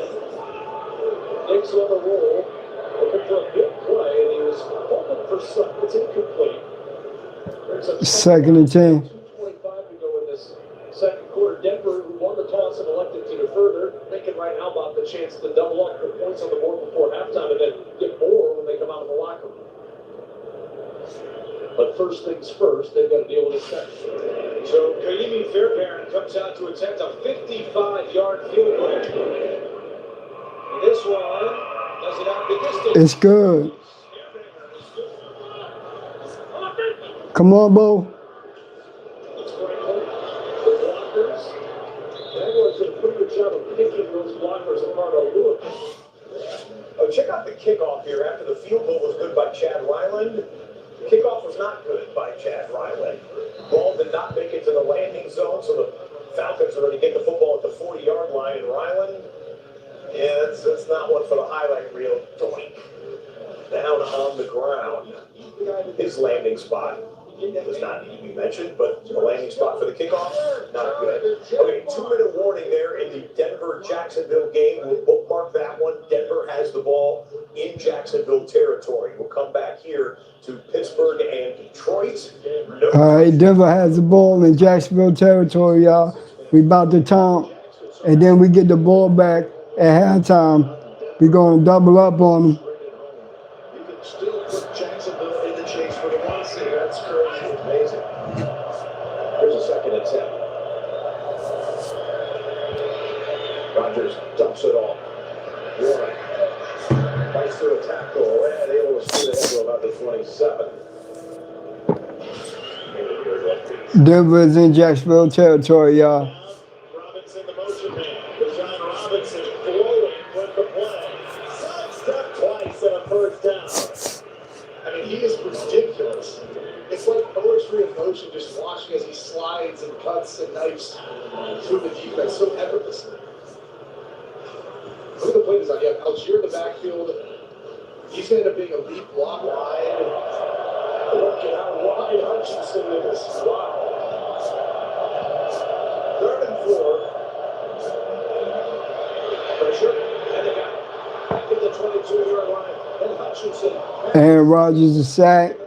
Nick's on the roll. Looking for a big play, and he was hoping for something. It's incomplete. There's a 2nd and 10. 2:25 to go in this second quarter. Denver, who won the toss and elected to defer, they're thinking right now about the chance to double up, put points on the board before halftime, and then get more when they come out of the locker room. But first things first, they've got to deal with this second. So Kaimi Fairbairn comes out to attempt a 55-yard field goal. This one does it out the distance. It's good. Come on, Bo. It's Franklin. The blockers. Jaguars did a pretty good job of picking those blockers apart a little bit. Oh, check out the kickoff here. After the field goal was good by Chad Ryland, the kickoff was not good by Chad Ryland. Ball did not make it to the landing zone, so the Falcons are going to get the football at the 40-yard line. And Ryland, yeah, that's not one for the highlight reel. Doink. Down on the ground. His landing spot does not need to be mentioned, but the landing spot for the kickoff, not good. Okay, 2-minute warning there in the Denver-Jacksonville game. We'll bookmark that one. Denver has the ball in Jacksonville territory. We'll come back here to Pittsburgh and Detroit. All right, Denver has the ball in Jacksonville territory, y'all. We about to count, and then we get the ball back at halftime. We're going to double up on them. You can still put Jacksonville in the chase for the 1 seed. That's crazy. Amazing. Here's a 2nd and 10. Rodgers dumps it off. Warren fights through a tackle and able to scoot ahead to about the 27. Denver is in Jacksonville territory, y'all. Robinson, the motion man. Deshaun Robinson flowing with the play. Sidestep twice and a first down. I mean, he is ridiculous. It's like poetry in motion, just watching as he slides and cuts and knifes through the defense so effortlessly. Look at the play design. You have Algier in the backfield. He's going to end up being a lead block wide. Look at how wide Hutchinson is. Wow. 3rd and 4. Pressure. And they got back at the 22-yard line. And Hutchinson. Aaron Rodgers is sacked.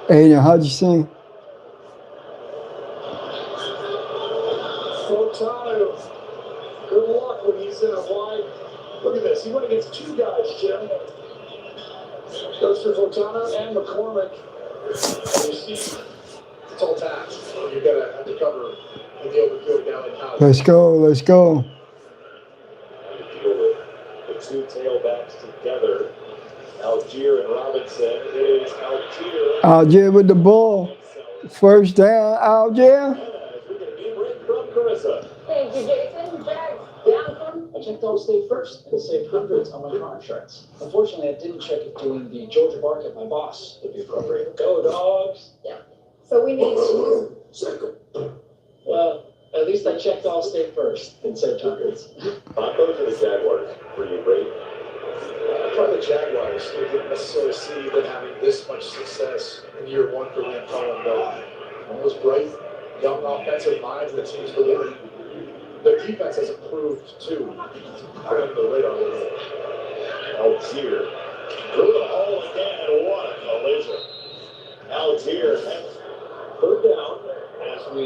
Aiden Hutchinson. Fontana. Good luck when he's in a wide. Look at this. He went against 2 guys, Jim. Goes for Fontana and McCormick. And you see, it's all tax. You've got to have to cover in the open field down in house. Let's go. Let's go. The 2 tailbacks together. Algier and Robinson. It is Algier. Algier with the ball. First down, Algier. We get a game right from Carissa. Thank you, Jason. Jags down from. I checked Allstate first and saved hundreds on my car insurance. Unfortunately, I didn't check if doing the Georgia bark at my boss would be appropriate. Go Dogs. So we need. Well, at least I checked Allstate first and saved hundreds. Broncos or the Jaguars for you, Brady? Probably the Jaguars. We didn't necessarily see them having this much success in year 1 for Liam Cohen, but one of those bright, young offensive minds that teams believe in. Their defense has improved too. Put on the radar a little bit. Algier. Through the hole again, and what a collision. Algier has 3rd down as we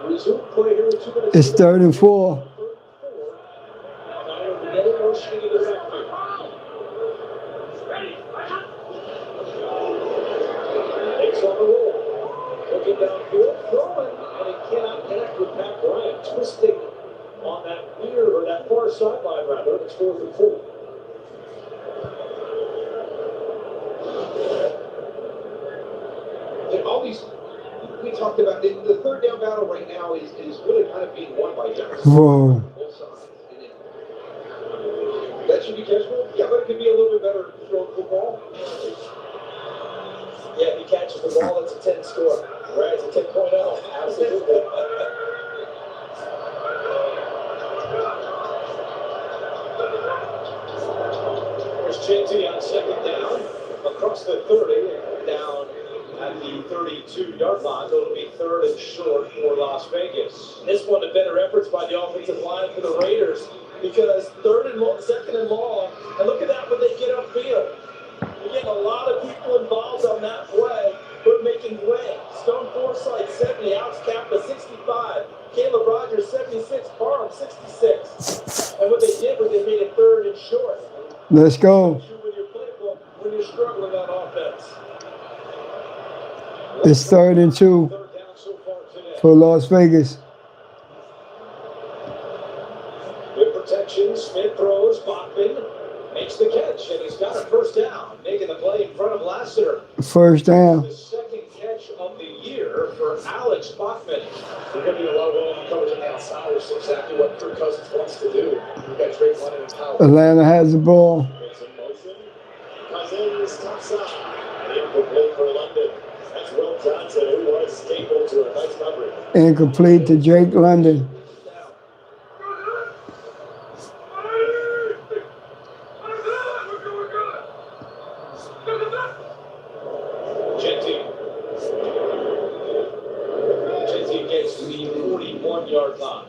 resume play here with 2 minutes. It's 3rd and 4. 3rd and 4. Now together motioning in the backfield. Takes on the roll. Looking downfield, throwing, and he cannot connect with Matt Bryant. Twisting on that near or that far sideline rather. It's 4th and 4. And all these, we talked about, the 3rd down battle right now is really kind of being won by Jacksonville. Whoa. Both sides. That should be catchable. Yeah, but it could be a little bit better throwing football. Yeah, if he catches the ball, it's a 10 score. Right, it's a 10.0. Absolutely. There's Chanty on 2nd down. Across the 30, down at the 32-yard line. It'll be 3rd and short for Las Vegas. And this one, the better efforts by the offensive line for the Raiders. Because 2nd and long, and look at that when they get upfield. You're getting a lot of people involved on that play, but making way. Stone Forsythe, 70, Alex Kappa, 65, Caleb Rogers, 76, Parham, 66. And what they did was they made it 3rd and short. Let's go. With your playbook when you're struggling on offense. It's 3rd and 2 3rd down so far today. for Las Vegas. Good protection. Smith throws. Bachman makes the catch, and he's got a 1st down, making the play in front of Lassiter. First down. The 2nd catch of the year for Alex Bachman. There's going to be a lot of well coverage on the outside, which is exactly what Kirk Cousins wants to do. You've got Drake London and Powell. Atlanta has the ball. It's in motion. Cousins top side. Incomplete for London. That's Will Johnson, who was stapled to a nice coverage. Incomplete to Drake London. Genty gets to the 41-yard line.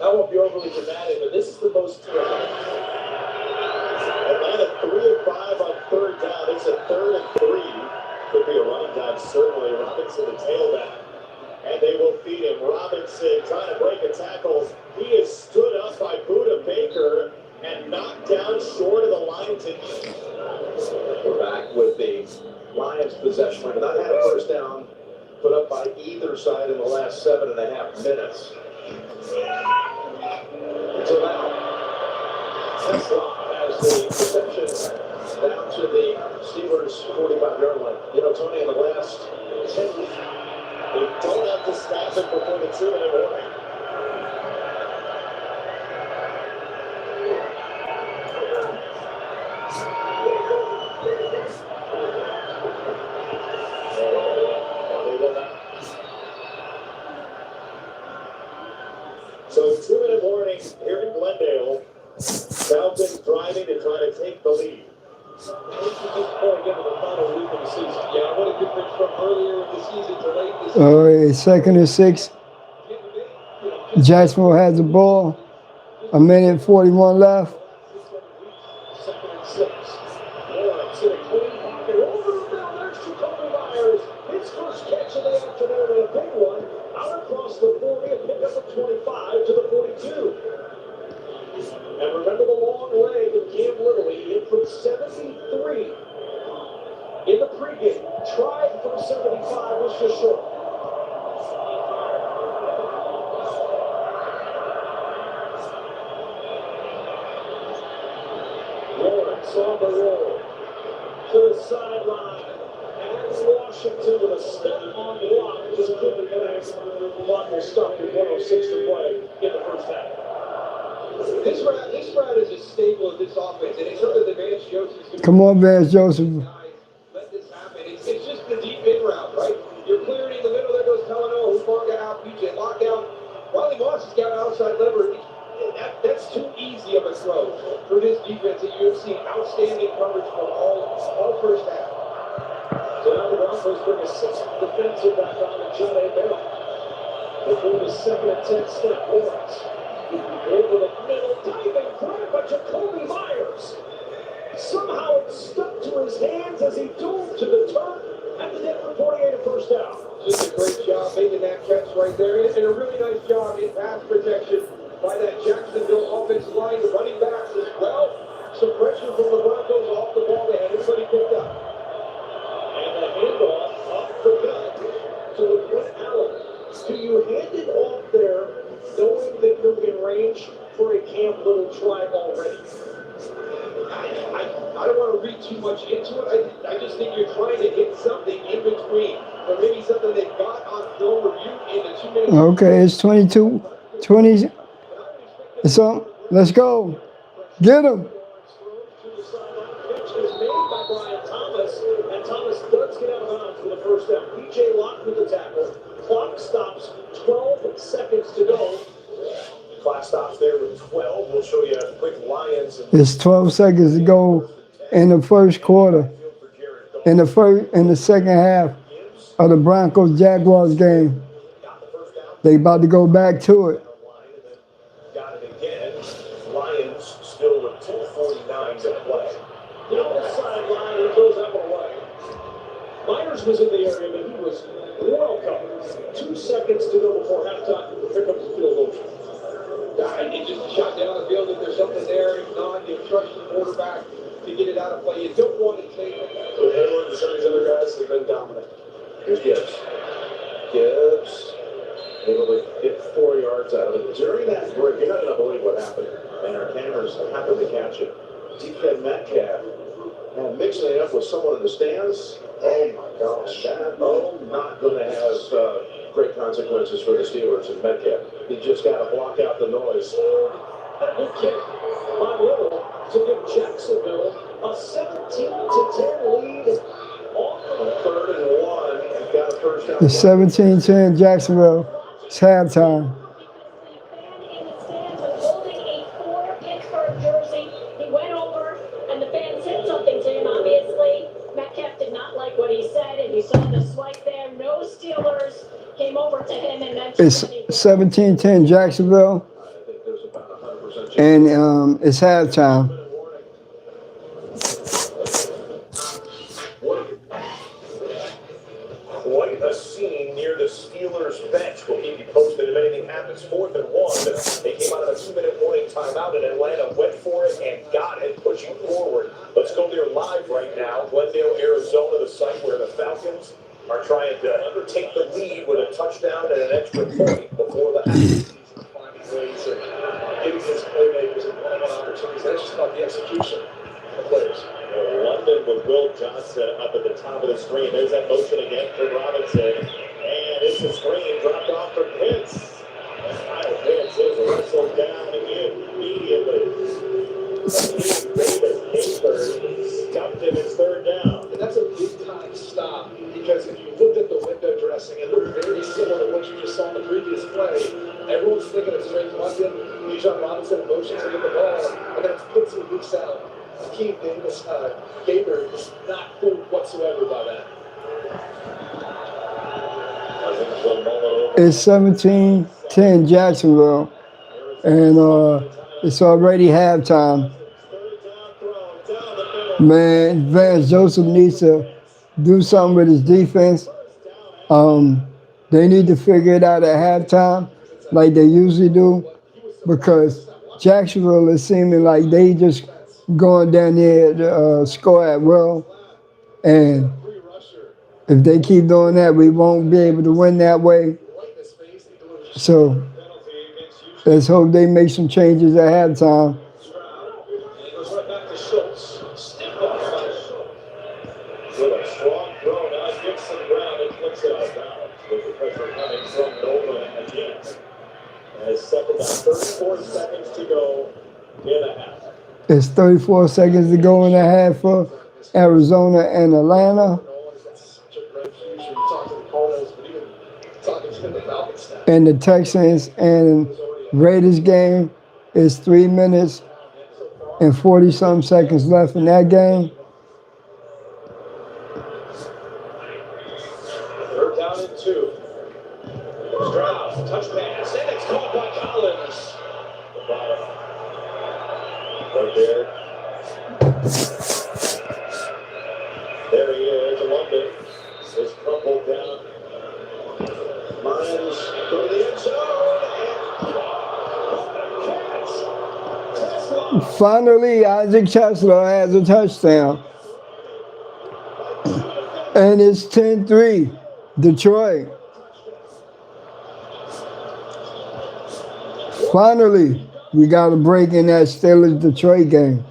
I won't be overly dramatic, but this is the most Atlanta 3 of 5 on 3rd down. It's a 3rd and 3. Could be a running down, certainly. Robinson, the tailback. And they will feed him. Robinson trying to break a tackle. He is stood up by Buda Baker and knocked down short of the line to We're back with the Lions possession. We've not had a 1st down put up by either side in the last 7.5 minutes. So now, Tesla has the reception down to the Steelers' 45-yard line. You know, Tony, in the last 10 weeks, they don't have to snap it before the 2-minute warning. for the season. Yeah, what a difference from earlier in the season to late this season. All right, 2nd and 6. Jacksonville has the ball. 1:41 left. 2nd and 6. Lawrence in a clean pocket over the middle. There's Jacoby Myers. His first catch of the afternoon and a big one. Out across the 40 and pick up a 25 to the 42. And remember the long leg of Cam Little. He hit from 73 in the pregame. Tried from 75, was just short. Lawrence on the roll to the sideline. And Washington with a step on block. Just couldn't connect. Block was stopped with 1:06 to play in the first half. This route is a staple of this offense, and it's something that Vance Joseph's going to Come on, Vance Joseph. let this happen. It's just the deep in route, right? You're clearing in the middle. There goes Talanoa, who's long out. PJ lockout. Riley Moss has got outside leverage. That's too easy of a throw for this defense that you have seen outstanding coverage for all first half. So now the Broncos bring a sixth defensive back on and John A. Bell. Before the 2nd and 10 snap, Lawrence. Over the middle, diving through, but Jacoby Myers. Somehow it stuck to his hands as he dove to the turf at the net for 48 and first down. Just a great job making that catch right there, and a really nice job in pass protection by that Jacksonville offensive line. The running backs as well. Some pressure from the Broncos off the ball. They had everybody picked up. And the handoff off the gut to Wood Allen. Do you hand it off there knowing that you're in range for a Cam Little try already? I don't want to read too much into it. I just think you're trying to hit something in between, or maybe something they got on film review in the 2 minutes. Okay, it's 22-20. It's on. Let's go. Get him. Pitch is made by Brian Thomas, and Thomas does get out of bounds for the first down. PJ Locke with the tackle. Clock stops, 12 seconds to go. Clock stops there with 12. We'll show you a quick Lions. It's 12 seconds to go in the first quarter. In the second half of the Broncos Jaguars game. They about to go back to it. Got it again. Lions still with 2:49 to play. Down the sideline, he goes out of the way. Myers was in the area, but he was well covered. 2 seconds to go before halftime. Here comes the field goal. He just shot down the field. If there's something there, if not, you trust the quarterback to get it out of play. You don't want to take it. With Hayward and some of these other guys, they've been dominant. Here's Gibbs. Gibbs able to get 4 yards out of it. During that break, you're not going to believe what happened. And our cameras happened to catch it. DK Metcalf, and mixing it up with someone in the stands. Oh my gosh, that not going to have great consequences for the Steelers and Metcalf. He just got to block out the noise. Good kick by Little to give Jacksonville a 17-10 lead on the 3rd and 1, and got a first down. It's 17-10 Jacksonville. It's halftime. In the stands was holding a 4 Pittsburgh jersey. He went over, and the fan said something to him, obviously. Metcalf did not like what he said, and you saw the swipe there. No Steelers came over to him and mentioned It's 17-10 Jacksonville. I think there's about 100% chance. And it's halftime. Quite a scene near the Steelers bench. We'll keep you posted if anything happens. 4th and 1. They came out of a 2-minute warning timeout, and Atlanta went for it and got it, pushing forward. Let's go there live right now. Glendale, Arizona, the site where the Falcons are trying to undertake the lead with a touchdown and an extra point before the half. Ways of giving his playmakers and one-on-one opportunities. That's just about the execution of players. London with Will Johnson up at the top of the screen. There's that motion again for Robinson. And it's a screen dropped off for Pitts. And Kyle Pitts is wrestled down immediately. Davis stuffed him. It's 3rd down. And that's a big-time stop because if you looked at the window dressing, and they're very similar to what you just saw in the previous play, everyone's thinking of straight London, Bijan Robinson in motion to get the ball, and then it's Pitts who leaks out. Keith Davis, Gator is not fooled whatsoever by that. It's 17-10 Jacksonville, and it's already halftime. Man, Vance Joseph needs to do something with his defense. They need to figure it out at halftime like they usually do, because Jacksonville is seeming like they just going down there to score at will. And if they keep doing that, we won't be able to win that way. So let's hope they make some changes at halftime. It's 34 seconds to go in the half for Arizona and Atlanta. And the Texans and Raiders game is 3 minutes and 40-some seconds left in that game. Third down and 2. Stroud, touch pass, and it's caught by Collins. Right there. There he is. London is crumpled down. Miles to the end zone. Finally, Isaac Chesler has a touchdown. And it's 10-3, Detroit. Finally, we got a break in that Steelers-Detroit game.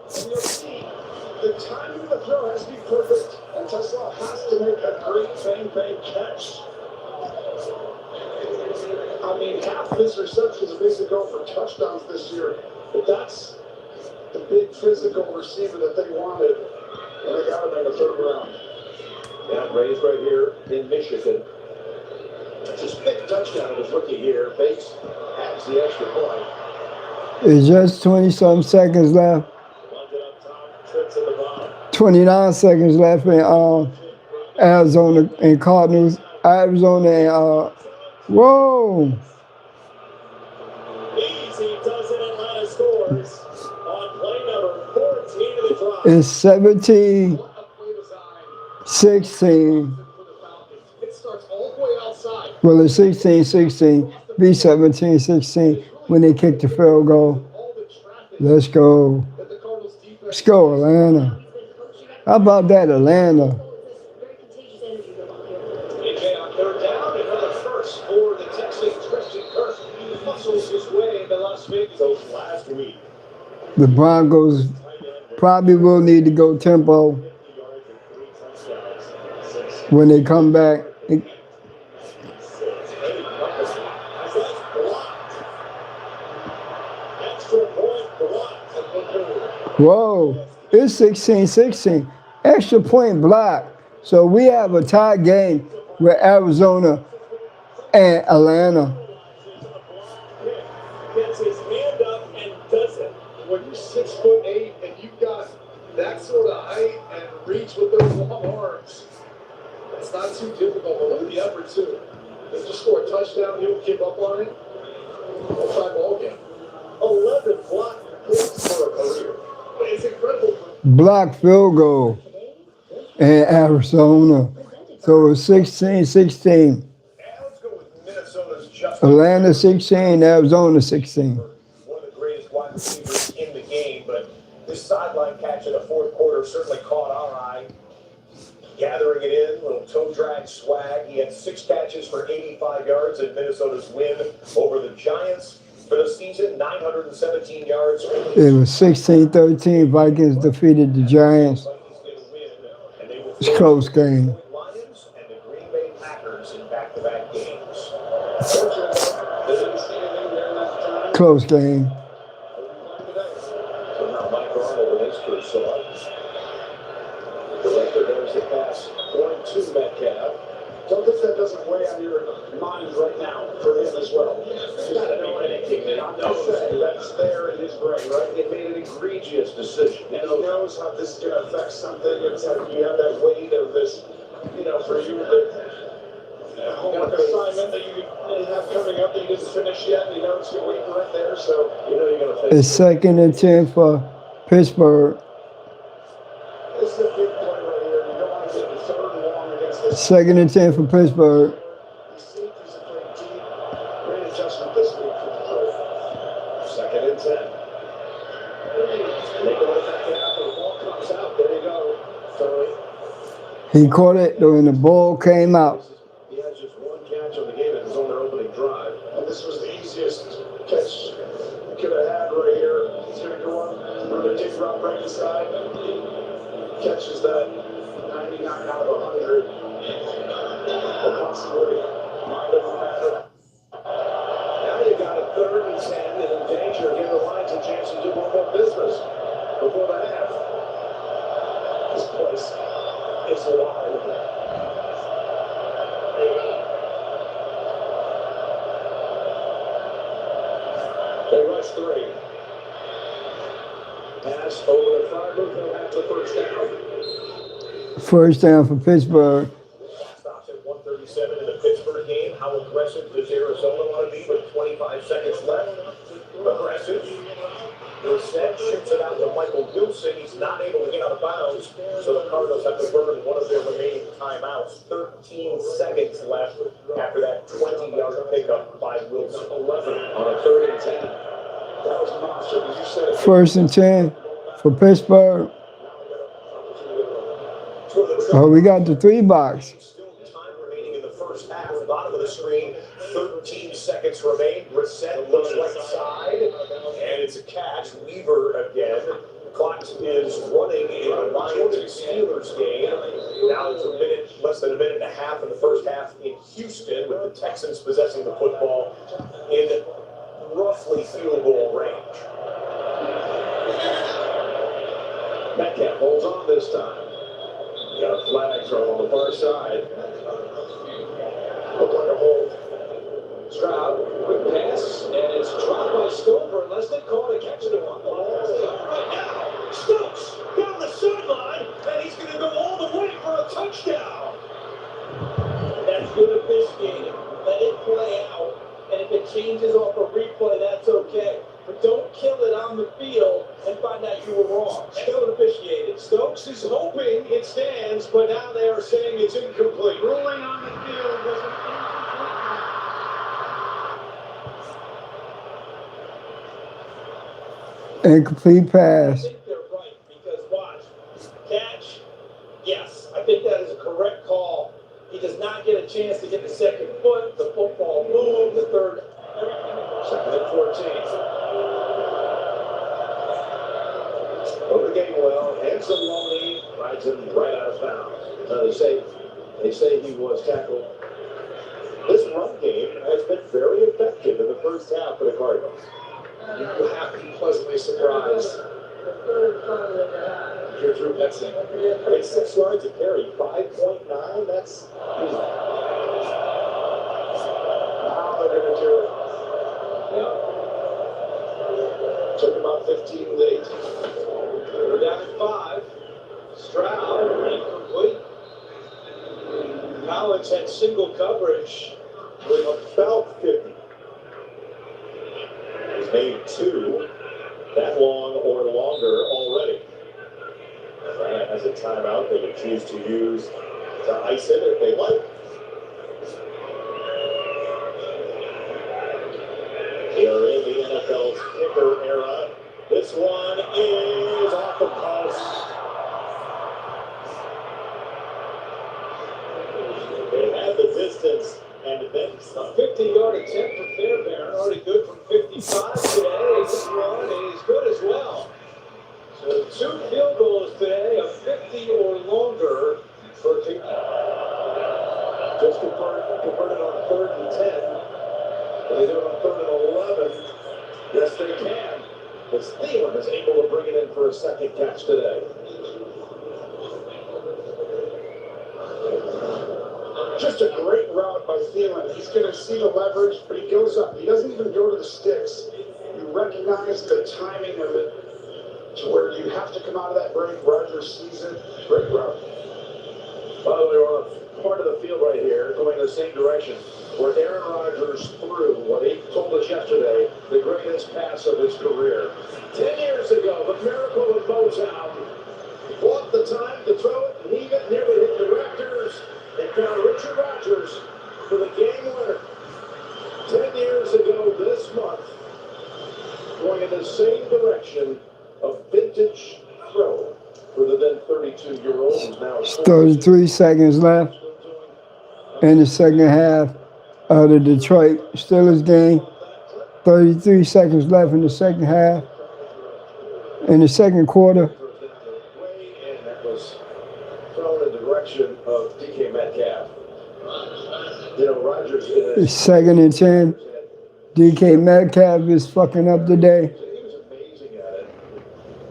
The timing of the throw has to be perfect, and Tesla has to make a great bang catch. I mean, half of his receptions are basically going for touchdowns this year, but that's the big physical receiver that they wanted, and they got him in the third round. Yeah, raised right here in Michigan. That's his fifth touchdown of his rookie year. Bates adds the extra point. It's just 20-some seconds left. 29 seconds left in Arizona and Cardinals. Arizona and whoa! Easy does it. Atlanta scores on play number 14 of the drive. It's 17-16. It starts all the way outside. Well, it's 16-16. Be 17-16 when they kick the field goal. Let's go. Let's go, Atlanta. How about that, Atlanta? AJ on third down, another first for the Texans. Christian Kirk muscles his way into Las Vegas last week. The Broncos probably will need to go tempo when they come back. Whoa, it's 16-16. Extra point block. So we have a tie game with Arizona and Atlanta. Gets his hand up and does it. When you're 6'8" and you've got that sort of height and reach with those long arms, it's not too difficult. But look at the effort too. They just score a touchdown, he'll give up on it. We'll try ball game. 11 block points for a career. It's incredible. Block field goal in Arizona. So it's 16-16. Let's go with Minnesota's Justin. Atlanta 16, Arizona 16. One of the greatest wide receivers in the game, but this sideline catch in the fourth quarter certainly caught our eye. Gathering it in, little toe drag swag. He had 6 catches for 85 yards in Minnesota's win over the Giants for the season, 917 yards. It was 16-13. Vikings defeated the Giants. It's a close game. Lions and the Green Bay Packers in back-to-back games. Close game. So now Mike Arnold and his crew select. Director, there's the pass. Going to Metcalf. Don't hope that doesn't weigh on your mind right now for him as well. He's got to know anything that he knows that's there in his brain, right? He made an egregious decision. And he knows how this is going to affect something. It's like you have that weight of this, for you, the homework assignment that you have coming up that you didn't finish yet. You know it's your weight right there, so you're going to face It's 2nd and 10 for Pittsburgh. This is a big play right here. You don't want to get the 3rd and long against this. 2nd and 10 for Pittsburgh. The safeties are playing deep. Great adjustment this week for the play. 2nd and 10. They go to the back half, and the ball comes out. There you go. He caught it when the ball came out. He has just one catch on the game in his own opening drive. And this was the easiest catch you could have had right here. He's going to go up for the dig route right side. Catches that 99 out of 100. Possibly might have had. Now you got a 3rd and 10 and in danger. Give the Lions a chance to do one more business before the half. This place is wild. They rush 3. Pass over the Freiburg. They'll have the 1st down. First down for Pittsburgh. Stops at 137 in the Pittsburgh game. How aggressive does Arizona want to be with 25 seconds left? Aggressive. Brissett shoots it out to Michael Wilson. He's not able to get out of bounds, so the Cardinals have to burn one of their remaining timeouts. 13 seconds left after that 20-yard pickup by Wilson. 11 on a 3rd and 10. That was monster. As you said, 1st and 10 for Pittsburgh. Oh, we got the 3 box. Still time remaining in the first half. Bottom of the screen, 13 seconds remain. Brissett looks right side, and it's a catch. Weaver again. Clock is running in the Lions and Steelers game. Now it's less than a minute and a half in the first half in Houston, with the Texans possessing the football in roughly field goal range. Metcalf holds on this time. Got a flag throw on the far side. Look like a hold. Stroud, quick pass, and it's dropped by Stover unless they call it a catch it on. Right now, Stokes down the sideline, and he's going to go all the way for a touchdown. That's good officiating. Let it play out, and if it changes off a replay, that's okay. But don't kill it on the field and find out you were wrong. Still officiated. Stokes is hoping it stands, but now they are saying it's incomplete. Ruling on the field was an Incomplete pass. I think they're right, because watch. Catch, yes, I think that is a correct call. He does not get a chance to get the second foot, the football moved, the 3rd. 2nd and 14. Over Gainwell, Anzalone rides him right out of bounds. They say he was tackled. This run game has been very effective in the first half for the Cardinals. You have to be pleasantly surprised. You're Drew Petzing. It's 6 yards a carry, 5.9. That's easy. Now they're going to do it. Took about 15 late. We're down at 5. Stroud, incomplete. Collins had single coverage With about 50. He's made 2 that long or longer already. Atlanta has a timeout they can choose to use to ice it if they like. We are in the NFL's kicker era. This one is off the post. They had the distance and then some. 50-yard attempt for Fairbairn, already good from 55 today. This one is good as well. So 2 field goals today, a 50 or longer for King. Just converted on 3rd and 10. They do it on 3rd and 11. Yes, they can. The Steelers is able to bring it in for a second catch today. Just a great route by Thielen. He's going to see the leverage, but he goes up. He doesn't even go to the sticks. You recognize the timing of it to where you have to come out of that break. Rodgers sees it. Great route. By the way, we're on a part of the field right here, going in the same direction, where Aaron Rodgers threw what he told us yesterday, the greatest pass of his career. 10 years ago, the miracle of Motown. He bought the time to throw it, leave it, nearly hit the Raptors. They found Richard Rodgers for the game winner. 10 years ago this month, going in the same direction of vintage throw for the then 32-year-old who's now 33 seconds left in the second half of the Detroit Steelers game. 33 seconds left in the second half. In the second quarter. And that was thrown in the direction of DK Metcalf. You know, Rodgers It's 2nd and 10. DK Metcalf is fucking up today. He was amazing at it.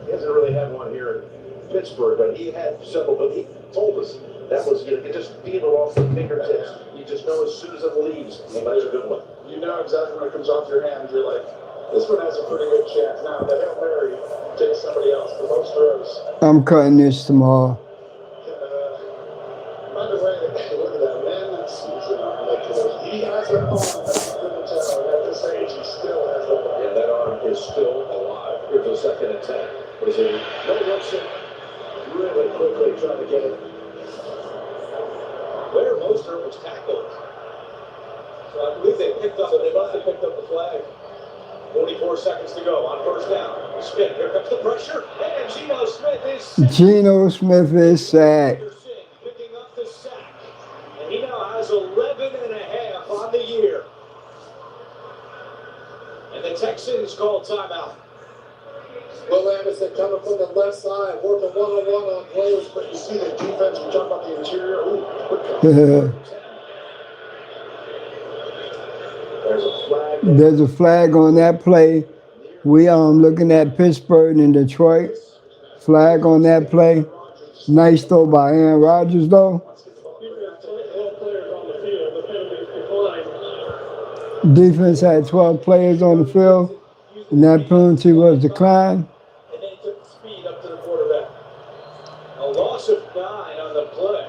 He hasn't really had one here in Pittsburgh, but he had several. But he told us that was, you could just feel it off the fingertips. You just know as soon as it leaves, well, that's a good one. You know exactly when it comes off your hand. You're like, this one has a pretty good chance. Now, the Hail Mary takes somebody else. The most throws. I'm cutting this tomorrow. By the way, look at that man that season on he has an arm that you couldn't tell. And at this age, he still has that arm. Yeah, that arm is still alive. Here's a 2nd and 10. Was it Bill Wilson really quickly trying to get it? Where Mostert was tackled. So I believe they picked up. So they must have picked up the flag. 44 seconds to go on first down. Smith, here comes the pressure, and Geno Smith is Geno Smith is sacked. picking up the sack, and he now has 11 and a half on the year. And the Texans call timeout. Will Anderson coming from the left side, working one-on-one on plays, but you see the defense. We talk about the interior. There's a flag on that play. We looking at Pittsburgh and Detroit. Flag on that play. Nice throw by Aaron Rodgers though. Defense had 12 players on the field, and that penalty was declined. And then he took the speed up to the quarterback. A loss of 9 on the play.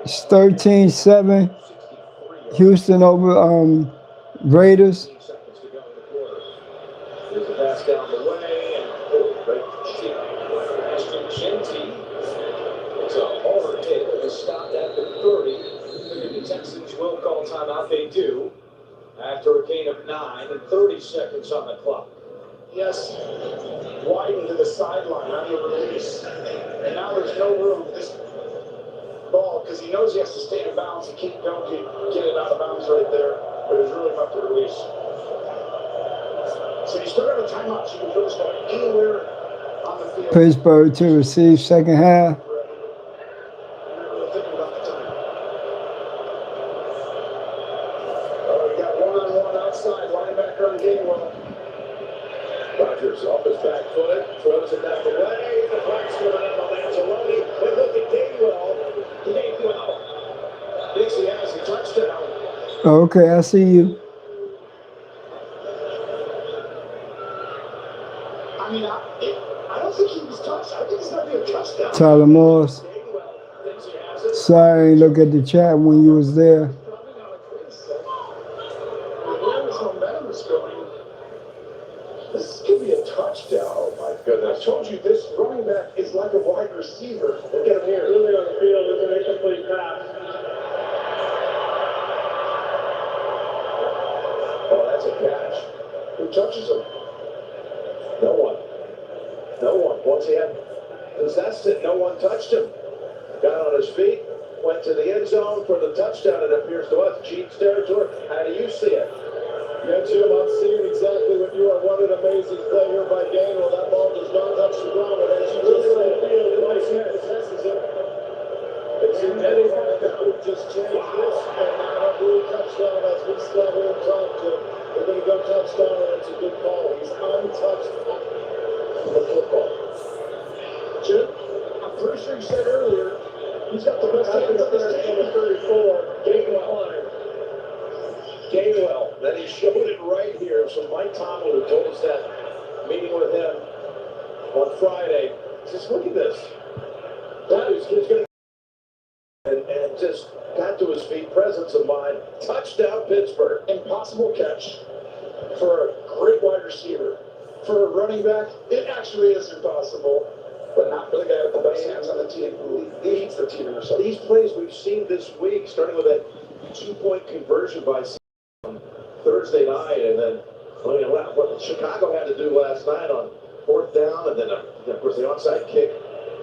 It's 13-7. Houston over Raiders. 15 seconds to go in the quarter. There's a pass down the way, and great shit. Ashton Genty. It's a hard hit. It was stopped at the 30. The Texans will call timeout. They do. After a gain of 9 and 30 seconds on the clock. Yes, widen to the sideline on the release. And now there's no room for this ball because he knows he has to stay in bounds and keep going, get it out of bounds right there. But it's really about the release. So you still have a timeout, so you can put this ball anywhere on the field. Pittsburgh to receive second half. Rodgers off his back foot, throws it that way. The flag's coming up on Anzalone. And look at Gainwell. Thinks he has a touchdown. Okay, I see you. I mean, I don't think he was touched. I think it's going to be a touchdown. Tyler Morris. Sorry, look at the chat when you was there. This could be a touchdown. Oh my goodness. I told you this running back is like a wide receiver. Look at him here. Really on the field is an incomplete pass. Oh, that's a catch. Who touches him? No one. No one. Once he had possessed it, no one touched him. Got on his feet, went to the end zone for the touchdown, it appears to us. Chiefs territory. How do you see it? Yeah, Jim, I'm seeing exactly what you are. What an amazing play here by Gainwell. That ball does not touch the ground, but as you just said, it's in any fact that we've just changed this, and now I believe touchdown as we stand here and talk to him. They're going to go touchdown, and it's a good call. He's untouched the football. Jim, I'm pretty sure you said earlier, he's got the best hands on his team. Number 34. seen this. That is going and just got to his feet. Presence of mind. Touchdown, Pittsburgh. Impossible catch for a great wide receiver. For a running back, it actually is impossible. But not for the guy with the best hands on the team who leads the team in receptions. These plays we've seen this week, starting with that 2-point conversion by Thursday night, and then what Chicago had to do last night on fourth down, and then of course the onside kick,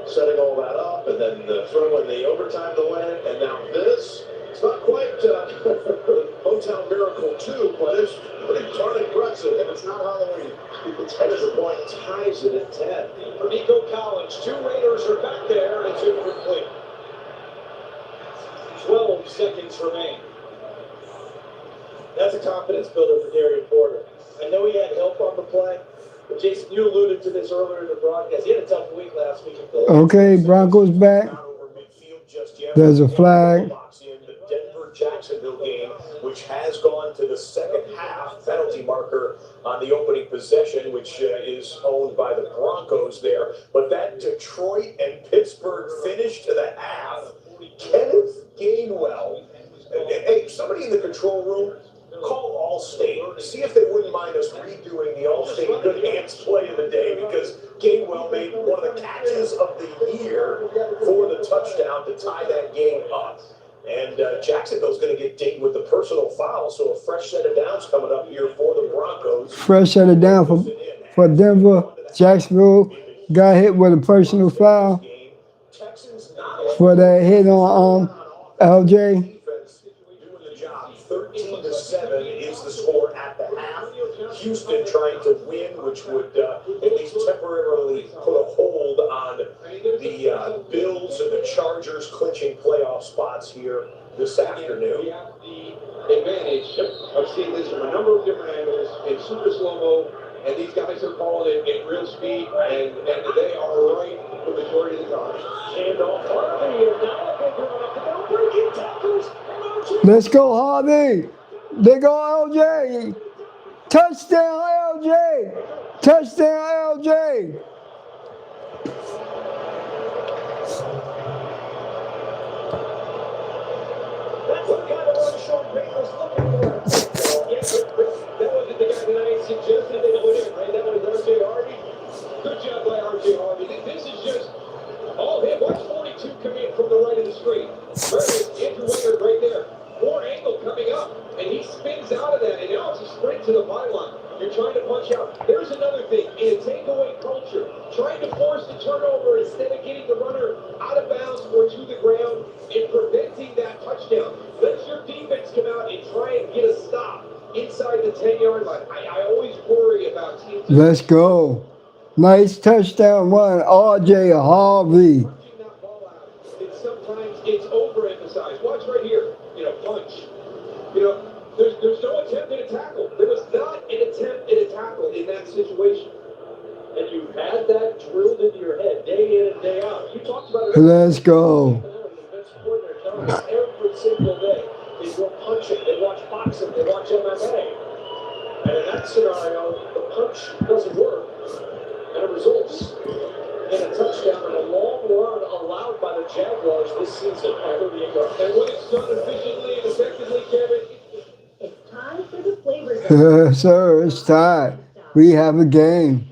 setting all that up, and then throwing the overtime to win it, and now this. It's not quite Motown Miracle 2, but it's pretty darn impressive, and it's not Halloween. That is the point. Ties it at 10. For Nico Collins, 2 Raiders are back there, and it's incomplete. 12 seconds remain. That's a confidence builder for Darian Porter. I know he had help on the play, but Jason, you alluded to this earlier in the broadcast. He had a tough week last week. Okay, Broncos back. There's a flag. Denver Jacksonville game, which has gone to the second half. Penalty marker on the opening possession, which is owned by the Broncos there. But that Detroit and Pittsburgh finish to the half. Kenneth Gainwell. Hey, somebody in the control room, call Allstate. See if they wouldn't mind us redoing the Allstate Good Hands play of the day, because Gainwell made one of the catches of the year for the touchdown to tie that game up. And Jacksonville's going to get dinged with the personal foul, so a fresh set of downs coming up here for the Broncos. Fresh set of down for Denver. Jacksonville got hit with a personal foul for that hit on LJ. 13-7 is the score at the half. Houston trying to win, which would at least temporarily put a hold on the Bills and the Chargers clinching playoff spots here this afternoon. We have the advantage of seeing this from a number of different angles in super slow-mo, and these guys are calling it in real speed, and they are right the majority of the time. And off Harvey, and now a big run up the middle, breaking tackles. Let's go, Harvey. There go LJ. Touchdown, LJ. Touchdown, LJ. That's what kind of run Sean Payton's looking for. That wasn't the guy that I suggested they put in, right? That was R.J. Harvey. Good job by R.J. Harvey. This is just all him. Watch 42 come in from the right of the screen. Andrew Wingard right there. More angle coming up, and he spins out of that, and now it's a sprint to the byline. You're trying to punch out. There's another thing. In a takeaway culture, trying to force the turnover instead of getting the runner out of bounds or to the ground and preventing that touchdown. Let your defense come out and try and get a stop inside the 10-yard line. I always worry about teams. Let's go. Nice touchdown run, R.J. Harvey. Sometimes it's overemphasized. Watch right here. Punch. There's no attempt at a tackle. There was not an attempt at a tackle in that situation. And you've had that drilled into your head day in and day out. You talked about it. Let's go. Every single day. They go punching. They watch boxing. They watch MMA. And in that scenario, the punch doesn't work. And it results in a touchdown and a long run allowed by the Jaguars this season. And when it's done efficiently and effectively, Kevin, It's time for the flavor zone. Yes, sir, it's time. We have a game.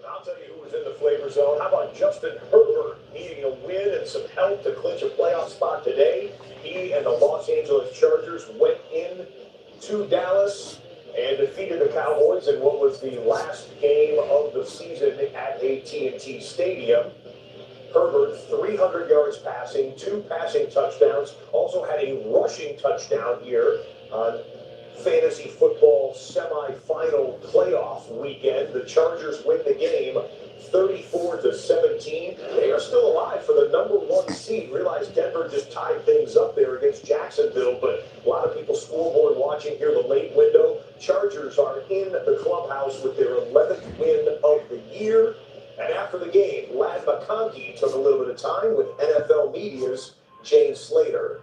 I'll tell you who was in the flavor zone. How about Justin Herbert needing a win and some help to clinch a playoff spot today? He and the Los Angeles Chargers went in to Dallas and defeated the Cowboys in what was the last game of the season at AT&T Stadium. Herbert, 300 yards passing, 2 passing touchdowns, also had a rushing touchdown here on fantasy football semifinal playoff weekend. The Chargers win the game 34-17. They are still alive for the number 1 seed. Realize Denver just tied things up there against Jacksonville, but a lot of people scoreboard watching here the late window. Chargers are in the clubhouse with their 11th win of the year. And after the game, Lad McConkey took a little bit of time with NFL Media's Jane Slater.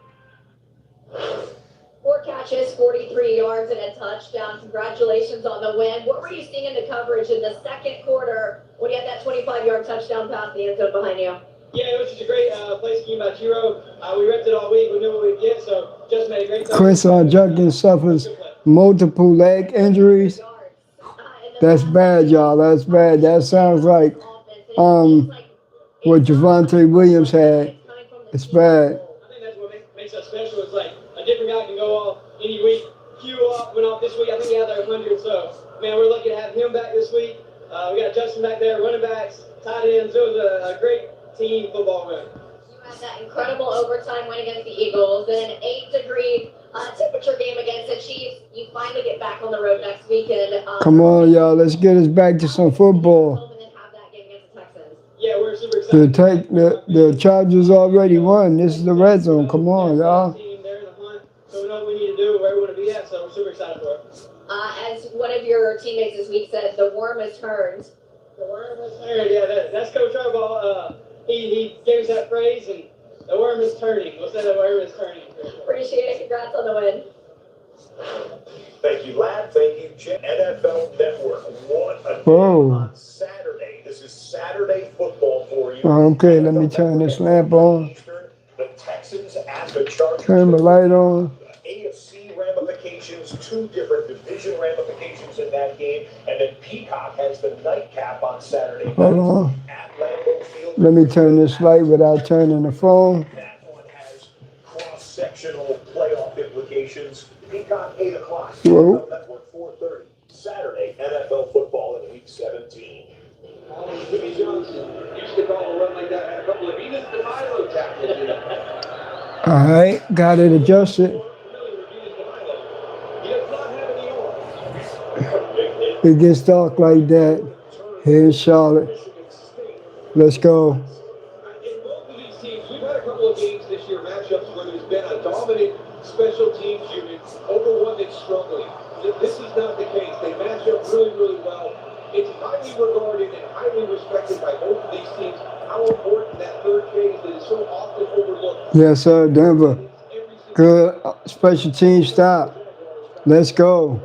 Forecast catches, 43 yards, and a touchdown. Congratulations on the win. What were you seeing in the coverage in the second quarter when you had that 25-yard touchdown pass in the end zone behind you? Yeah, it was just a great play scheme by Giro. We repped it all week. We knew what we'd get, so just made a great touchdown. Chris Jenkins suffers multiple leg injuries. That's bad, y'all. That's bad. That sounds like what Javonte Williams had. It's bad. I think that's what makes us special. It's like a different guy can go off any week. Q went off this week. I think he had like 100. So, man, we're lucky to have him back this week. We got Justin back there, running backs, tight ends. It was a great team football win. You had that incredible overtime win against the Eagles and an 8-degree temperature game against the Chiefs. You finally get back on the road next weekend. Come on, y'all. Let's get us back to some football. And then have that game against the Texans. Yeah, we're super excited. The Chargers already won. This is the red zone. Come on, y'all. They're in the hunt, so we know what we need to do, where we want to be at, so we're super excited for it. As one of your teammates this week said, the worm has turned. The worm has turned, yeah, that's Coach Harbaugh. He gave us that phrase, and the worm is turning. We'll say the worm is turning. Appreciate it. Congrats on the win. Thank you, Lad. Thank you, Jim. NFL Network. What a game on Saturday. This is Saturday football for you. Okay, let me turn this lamp on. The Texans at the Chargers. Turn the light on. AFC ramifications, 2 different division ramifications in that game, and then Peacock has the nightcap on Saturday night. Hold on. At Lambeau Field. Let me turn this light without turning the phone. That one has cross-sectional playoff implications. Peacock 8 o'clock. Whoa. Network 4:30. Saturday NFL football in Week 17. Jimmy Johnson used to call a run like that. Had a couple of even DeMilo tackles in it. All right, got it adjusted. It gets dark like that here in Charlotte. Let's go. In both of these teams, we've had a couple of games this year, matchups where there's been a dominant special teams unit over one that's struggling. This is not the case. They match up really, really well. It's highly regarded and highly respected by both of these teams. How important that third phase that is so often overlooked. Yes, sir, Denver. Good special team stop. Let's go.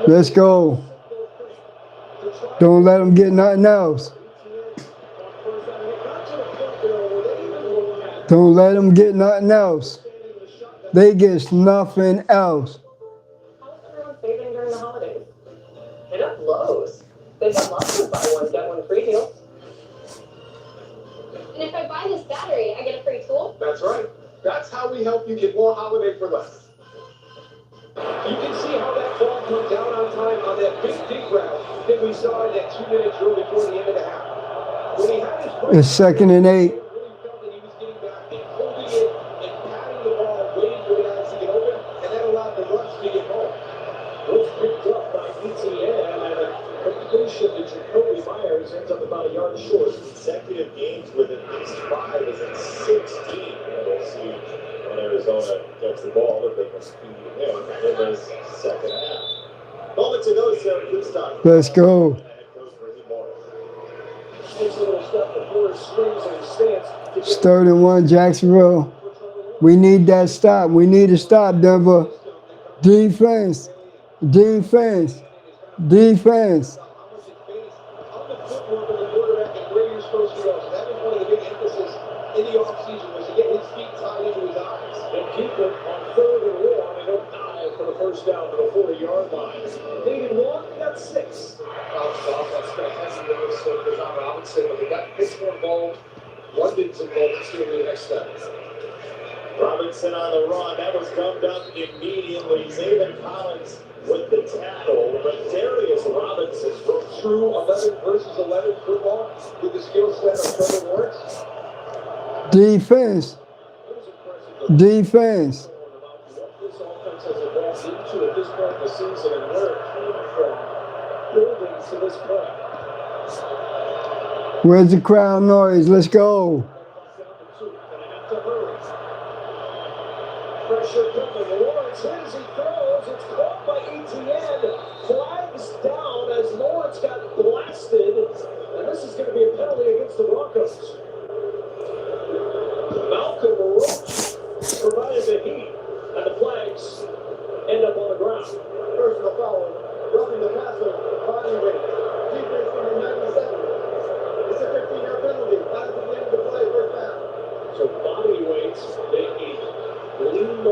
Let's go. Don't let them get nothing else. Don't let them get nothing else. They get nothing else. How's everyone saving during the holidays? Hit up Lowe's. They've got lots of buy one, get one free deals. And if I buy this battery, I get a free tool? That's right. That's how we help you get more holiday for less. You can see how that ball comes out on time on that big deep route that we saw in that 2 minutes drill before the end of the half. When he had his It's 2nd and 8. really felt that he was getting back and holding it and patting the ball, waiting for the guys to get open, and that allowed the rush to get home. Was picked up by ETN and a completion to Jacoby Myers ends up about a yard short. Consecutive games with at least 5 is at 16. And we'll see when Arizona gets the ball if they can speed him in this second half. Moments ago, Sarah Woodstock. Let's go. Takes a little step before he swings and stance. It's 3rd and 1, Jacksonville. We need that stop. We need to stop, Denver. Defense. Defense. Defense. On the footwork of the quarterback and where you're supposed to go. So that was one of the big emphasis in the offseason was to get his feet tied into his eyes. And keep it on 3rd and 1 and he'll dive for the first down to the 40-yard line. They needed 1, they got 6. That's spectacular mistake for John Robinson, but they got Pittsburgh involved. London's involved. Let's see the next step. Robinson on the run. That was gummed up immediately. Zayden Collins with the tackle, but Darius Robinson. True 11 versus 11 football with the skill set of Trevor Lawrence. Defense. Defense. What this offense has evolved into at this point in the season and where it came from building to this point. Where's the crowd noise? Let's go. Pressure coming. Lawrence hits, he throws. It's caught by ETN. Flags down as Lawrence got blasted. And this is going to be a penalty against the Broncos. Malcolm rolls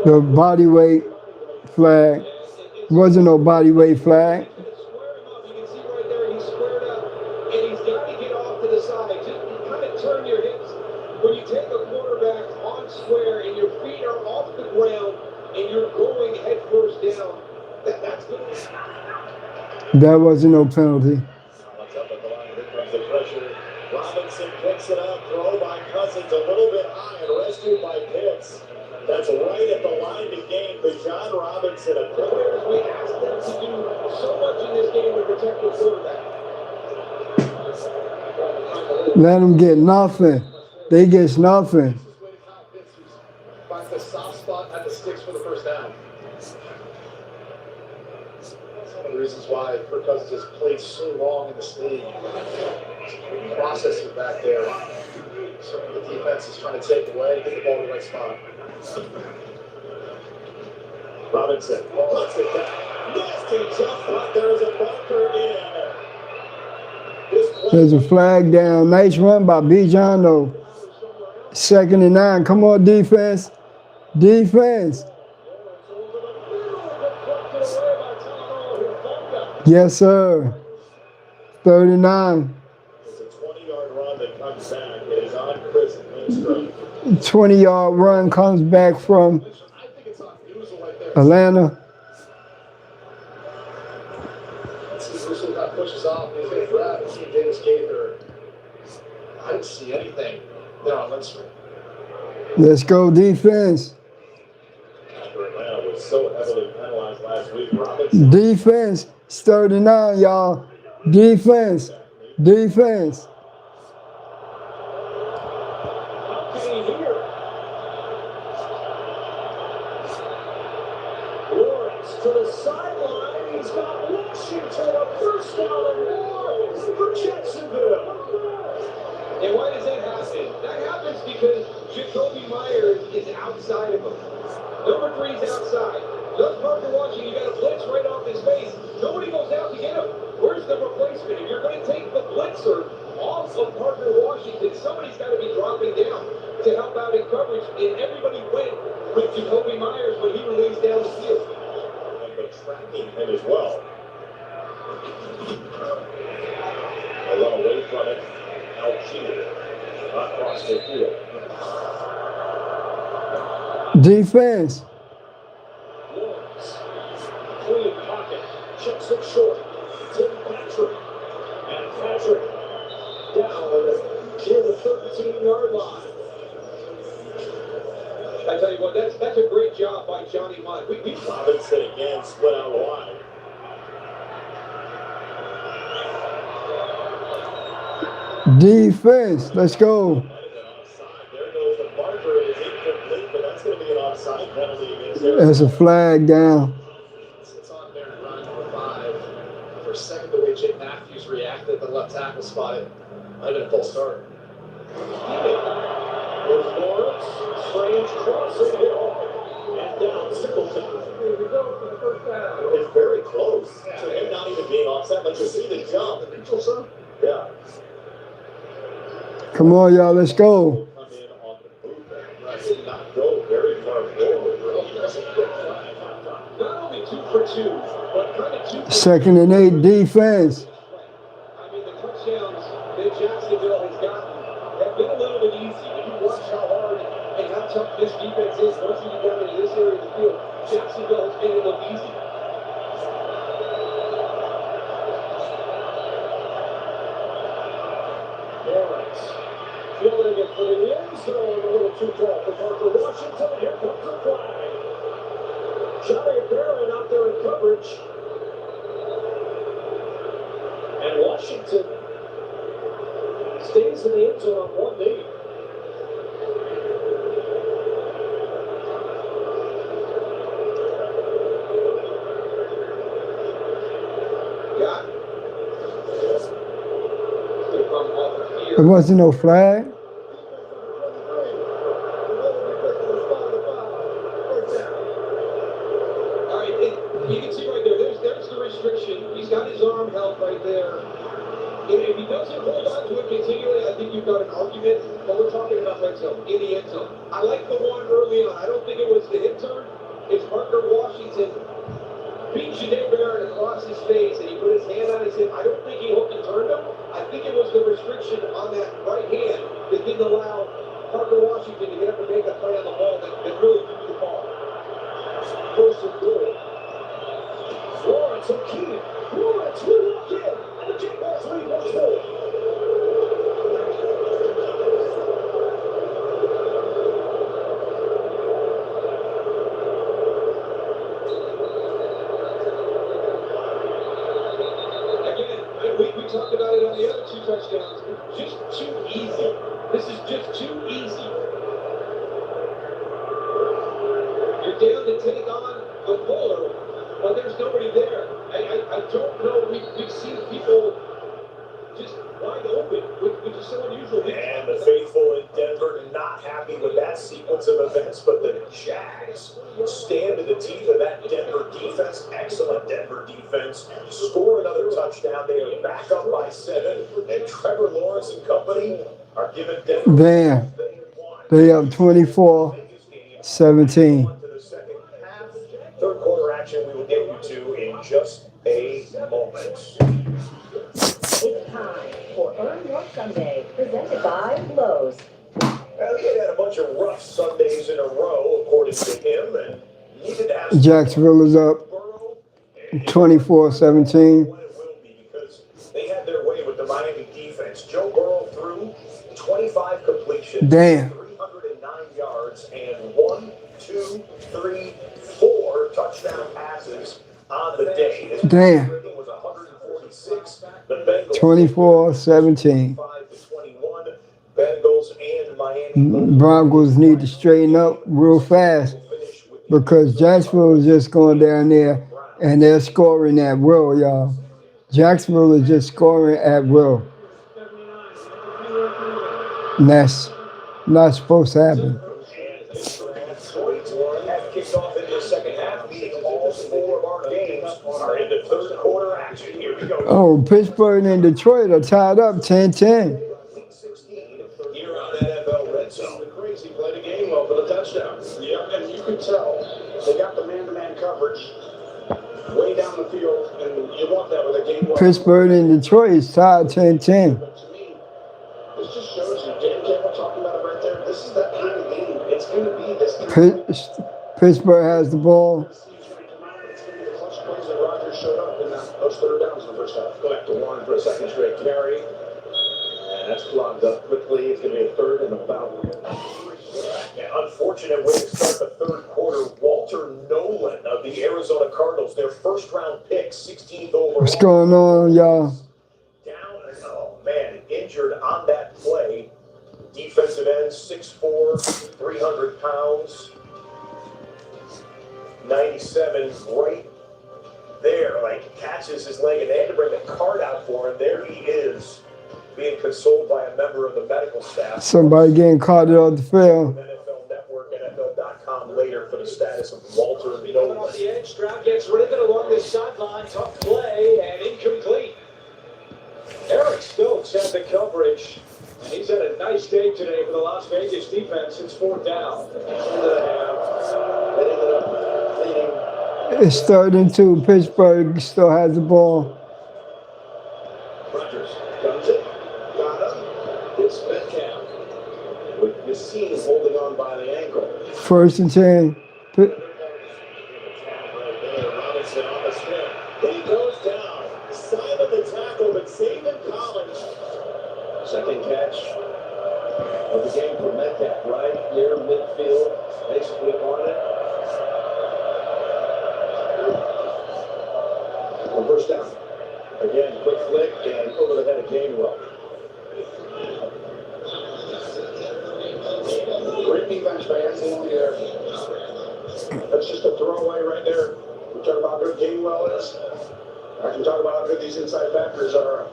The body weight flag. Wasn't no body weight flag. You can see right there, he's squared up, and he's got to get off to the side. Just kind of turn your hips. When you take a quarterback on square and your feet are off the ground and you're going head first down, that's good. That wasn't no penalty. What's up at the line? Here comes the pressure. Robinson picks it up. Throw by Cousins a little bit high and rescued by Pitts. That's right at the line to gain for John Robinson. A player We asked them to do so much in this game to protect the quarterback. Let them get nothing. They get nothing. Finds the soft spot at the sticks for the first down. That's one of the reasons why Kirk Cousins has played so long in this league. Processing back there. Something the defense is trying to take away, get the ball in the right spot. Robinson puts it down. Nasty jump right there is a bunker in. There's a flag down. Nice run by Bijan though. 2nd and 9. Come on, defense. Defense. Yes, sir. 3rd and 9. It's a 20-yard run that comes back. It is on Chris Lindstrom. 20-yard run comes back from Atlanta. Russell got pushes off. He's going to grab and see Davis Gaither. I didn't see anything there on Lindstrom. Let's go, defense. Atlanta was so heavily penalized last week. Robinson. Defense. It's 3rd and 9, y'all. Defense. Defense. To the sideline, he's got Washington a first down and more for Jacksonville. And why does that happen? That happens because Jacoby Myers is outside of him. Number 3 is outside. Doug Parker watching, you got a blitz right off his face. Nobody goes out to get him. Where's the replacement? If you're going to take the blitzer off of Parker Washington, somebody's got to be dropping down to help out in coverage. And everybody went with Jacoby Myers when he released down the field. But tracking him as well. A run away from it. Out cheated. Across the field. Defense. Lawrence. Clean pocket. Checks it short. Tim Patrick. And Patrick down near the 13-yard line. I tell you what, that's a great job by Johnny Mott. Robinson again split out wide. Defense. Let's go. There goes the marker. It is incomplete, but that's going to be an offside penalty against There's a flag down. It's on there to run number 5. For a second, the way Jake Matthews reacted at the left tackle spot, it might have been a full start. With Lawrence, strange crossing hill, and down Singleton. Here we go for the first down. It's very close to him not even being offside, but you see the jump. The neutral zone? Yeah. Come on, y'all. Let's go. Come in on the move there. Right. Did not go very far forward. Not only 2 for 2, but kind of 2 for 2nd and 8 defense. I mean, the touchdowns that Jacksonville has gotten have been a little bit easy. When you watch how hard and how tough this defense is once you get down into this area of the field, Jacksonville has made it look easy. Lawrence fielding it for the end zone, a little too tall for Parker Washington. Here comes the flag. Johnny Barron out there in coverage. And Washington stays in the end zone on 1 knee. There wasn't no flag. You can see right there, there's the restriction. He's got his arm held right there. And if he doesn't hold on to it continually, I think you've got an argument. But we're talking about offense zone, in the end zone. I like the one early on. I don't think it was the hip turn. It's Parker Washington beat Janae Barrett across his face, and he put his hand on his hip. I don't think he hooked and turned him. I think it was the restriction on that right hand that didn't allow Parker Washington to get up and make a play on the ball that really threw the ball. First and goal. Lawrence O'Keefe. Lawrence will walk in, and the Jaguars lead 1-4. We talked about it on the other two touchdowns. Just too easy. This is just too easy. You're down to take on the puller, but there's nobody there. I don't know. We've seen people just wide open, which is so unusual. And the faithful in Denver not happy with that sequence of events, but the Jags stand in the teeth of that Denver defense. Excellent Denver defense. Score another touchdown. They are back up by 7, and Trevor Lawrence and company are giving Denver. Damn. They up 24-17. Third quarter action we will get you to in just a moment. It's time for Earn Your Sunday, presented by Lowe's. Well, he had a bunch of rough Sundays in a row, according to him, and needed to have Jacksonville is up 24-17. What it will be, because they had their way with the Miami defense. Joe Burrow threw 25 completions, Damn. 309 yards, and 1, 2, 3, 4 touchdown passes on the day. His Damn. rating was 146. The Bengals 24-17. 5-21. Bengals and Miami. Broncos need to straighten up real fast because Jacksonville is just going down there and they're scoring at will, y'all. Jacksonville is just scoring at will. And that's not supposed to happen. Have kicked off in the second half, meaning all 4 of our games are in the third quarter action. Here we go. Oh, Pittsburgh and Detroit are tied up 10-10. Week 16 here on NFL Red Zone. The crazy played a game well for the touchdown. Yeah, and you could tell they got the man-to-man coverage way down the field, and you want that with a game well. Pittsburgh and Detroit is tied 10-10. But to me, this just shows you, Dan Campbell talking about it right there, this is that kind of game. It's going to be this kind of game. Pittsburgh has the ball. It's going to come out, it's going to be the clutch plays that Rodgers showed up in those third downs in the first half. Go back to Warren for a second straight carry. And that's clogged up quickly. It's going to be a third and about. An unfortunate way to start the third quarter. Walter Nolan of the Arizona Cardinals, their first round pick, 16th overall. What's going on, y'all? Down, oh man, injured on that play. Defensive end, 6'4", 300 pounds, 97, right there, like catches his leg, and they had to bring the card out for him. There he is, being consoled by a member of the medical staff. Somebody getting caught off the field. NFL Network, NFL.com later for the status of Walter Coming Nolan. off the edge, Stroud gets rid of it along the sideline. Tough play and incomplete. Eric Stokes had the coverage, and he's had a nice day today for the Las Vegas defense. It's 4th down. End of the half. They ended up leading. It's 3rd and 2. Pittsburgh still has the ball. Rodgers comes it, got him. It's Metcalf with Yassine holding on by the ankle. 1st and 10. Right there, Robinson on the strip. He goes down. Simon the tackle, but saving Collins. Second catch of the game for Metcalf, right near midfield, basically on it. First down. Again, quick flick and over the head of Gainwell. Great defense by Anthony there. That's just a throwaway right there. We talk about how good Gainwell is. I can talk about how good these inside backers are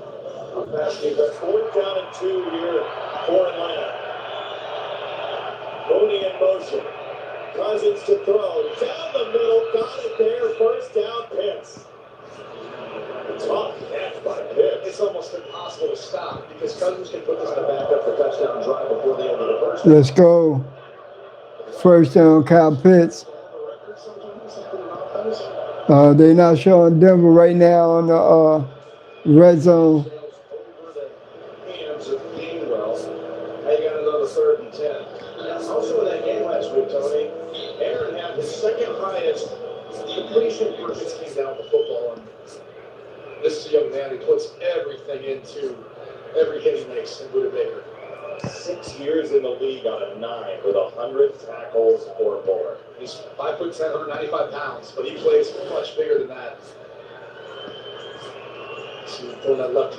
on pass defense. 4th down and 2 here for Atlanta. Mooney in motion. Cousins to throw. Down the middle. Got it there. First down, Pitts. Tough catch by Pitts. it's almost impossible to stop because Cousins can put this in the back up the touchdown drive before the end of the first. Let's go. First down, Kyle Pitts. They're not showing Denver right now on the red zone. They got another 3rd and 10. Also in that game last week, Tony, Aaron had his second highest completion percentage down the football. And This is a young man who puts everything into every hit he makes in Buda Baker. 6 years in the league on a 9 with 100 tackles or more. He's 5'10", 195 pounds, but he plays much bigger than that. So he's pulling that left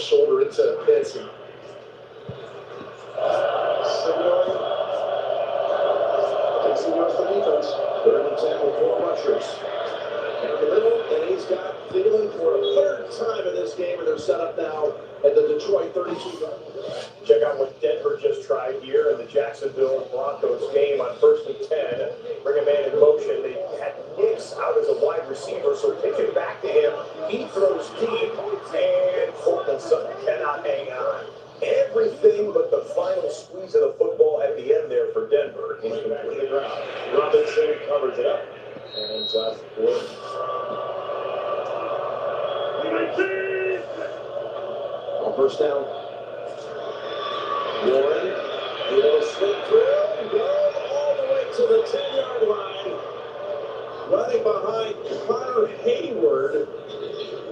shoulder into Pitts. Signor's the defense. 3rd and 10 with 4 rushers. In the middle, and he's got Thielen for a 3rd time in this game, and they're set up now at the Detroit 32. Check out what Denver just tried here in the Jacksonville and Broncos game on 1st and 10. Bring a man in motion. They had Nix out as a wide receiver, so pitch it back to him. He throws deep, and Cortland Sutton cannot hang on. Everything but the final squeeze of the football at the end there for Denver. He's complete the ground. Robinson covers it up. And Josh Gordon. On 1st down, Warren, he will slip through and go all the way to the 10-yard line. Running behind Connor Hayward.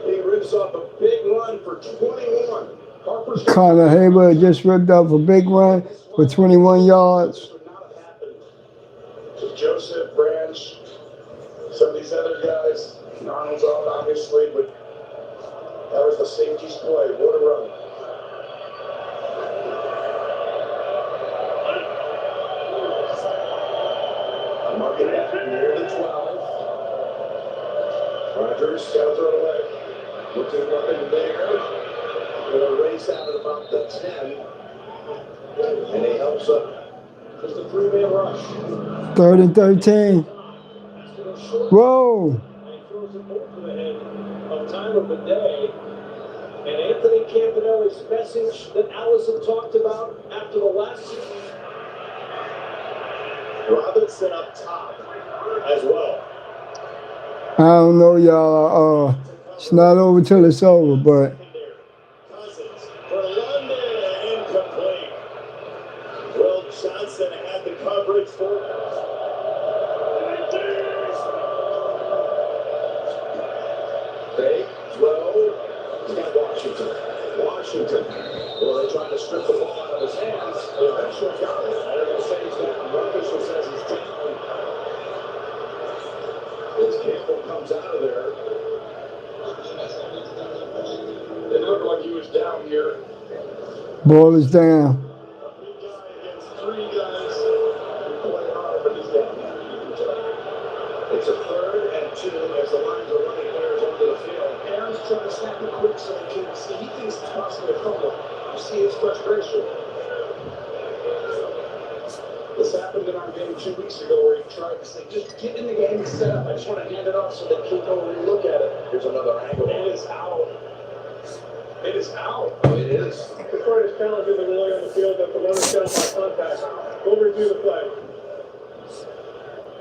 He rips off a big run for 21. Connor Hayward just ripped up a big run for 21 yards. Joseph, Branch, some of these other guys, Arnold's out obviously, but that was the safety's play. What a run. Marking it near the 12. Rodgers got to throw it away. Looking up in there. Going to race out at about the 10. And he helps up. Just a 3-man rush. 3rd and 13. Whoa. And throws it over the head of time of the day. And Anthony Campanelli's message that Allison talked about after the last season. Robinson up top as well. I don't know, y'all. It's not over till it's over, but. Cousins for London, incomplete. Will Johnson had the coverage for. Fake, throw. He's got Washington. Well, they tried to strip the ball out of his hands. They eventually got it. I don't know if he's down. Marcus says he's down. As Campbell comes out of there. It looked like he was down here. Ball is down. A big guy against 3 guys who play hard, but he's down. It's a 3rd and 2 as the Lions are running players onto the field. Aaron's trying to snap it quick so he can see. He thinks it's possible to fumble. You see his frustration. This happened in our game 2 weeks ago where he tried to say, just get in the game and set up. I just want to hand it off so they can go and look at it. Here's another angle. It is out. It is out. It is. The shortest challenge isn't really on the field that the runner's down by contact. Go review the play.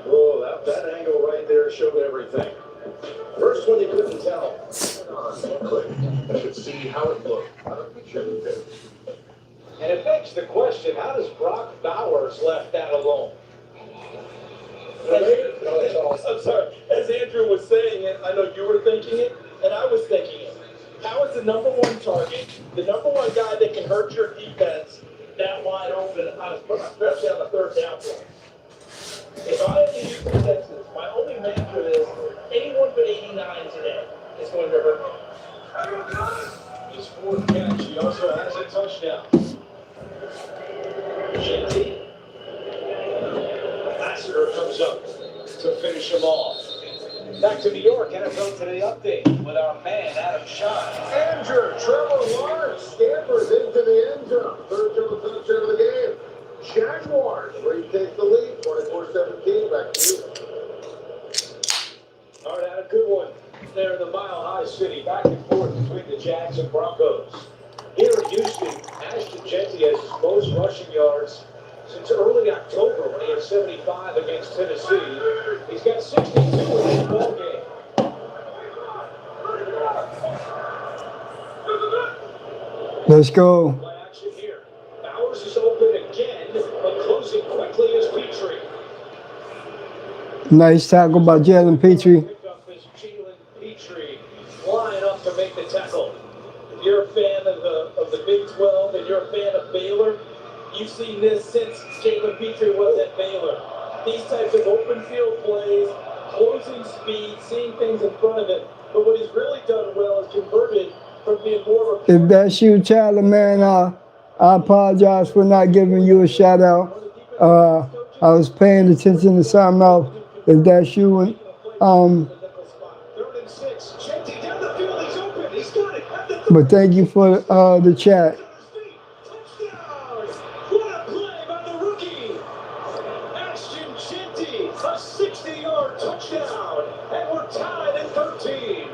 Oh, that angle right there showed everything. First one you couldn't tell. I should see how it looked. And it begs the question, how does Brock Bowers left that alone? I'm sorry. As Andrew was saying it, I know you were thinking it, and I was thinking it. How is the #1 target, the #1 guy that can hurt your defense, that wide open, especially on the 3rd down play? If I had to use the Texans, my only mantra is anyone but 89 today is going to hurt me. His 4th catch, he also has a touchdown. JT. Lassiter comes up to finish him off. Back to New York, NFL Today update with our man, Adam Schein. Andrew, Trevor Lawrence scampers into the end zone. 3rd touchdown of the game. Jaguars retake the lead, 24-17. Back to you. All right, Adam, good one. There in the Mile High City, back and forth between the Jags and Broncos. Here in Houston, Ashton Jeanty has his most rushing yards since early October when he had 75 against Tennessee. He's got 62 in this ball game. Let's go. Play action here. Bowers is open again, but closing quickly is Petrie. Nice tackle by Jalen Petrie. Pickup is Jalen Petrie flying up to make the tackle. If you're a fan of the Big 12 and you're a fan of Baylor, you've seen this since Jalen Petrie was at Baylor. These types of open field plays, closing speed, seeing things in front of it. But what he's really done well is converted from being more of a... If that's you, Chandler, man, I apologize for not giving you a shout out. I was paying attention to something else. If that's you, Third and 6. Jeanty down the field. He's open. He's got it. At the 30. but thank you for the chat. Touchdown! What a play by the rookie! Ashton Jeanty, a 60-yard touchdown, and we're tied at 13.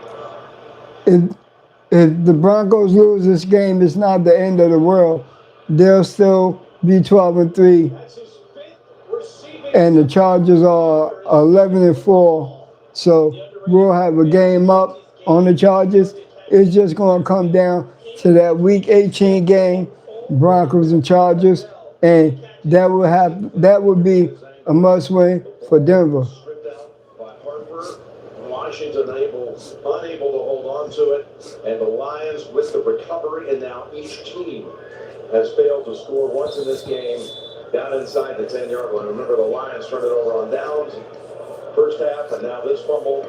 If the Broncos lose this game, it's not the end of the world. They'll still be 12-3, That's his 5th receiving. and the Chargers are 11-4. So we'll have a game up on the Chargers. It's just going to come down to that Week 18 game, Broncos and Chargers, and that would be a must-win for Denver. Stripped out by Harper. Washington unable to hold on to it. And the Lions with the recovery, and now each team has failed to score once in this game down inside the 10-yard line. Remember, the Lions turned it over on downs first half, and now this fumble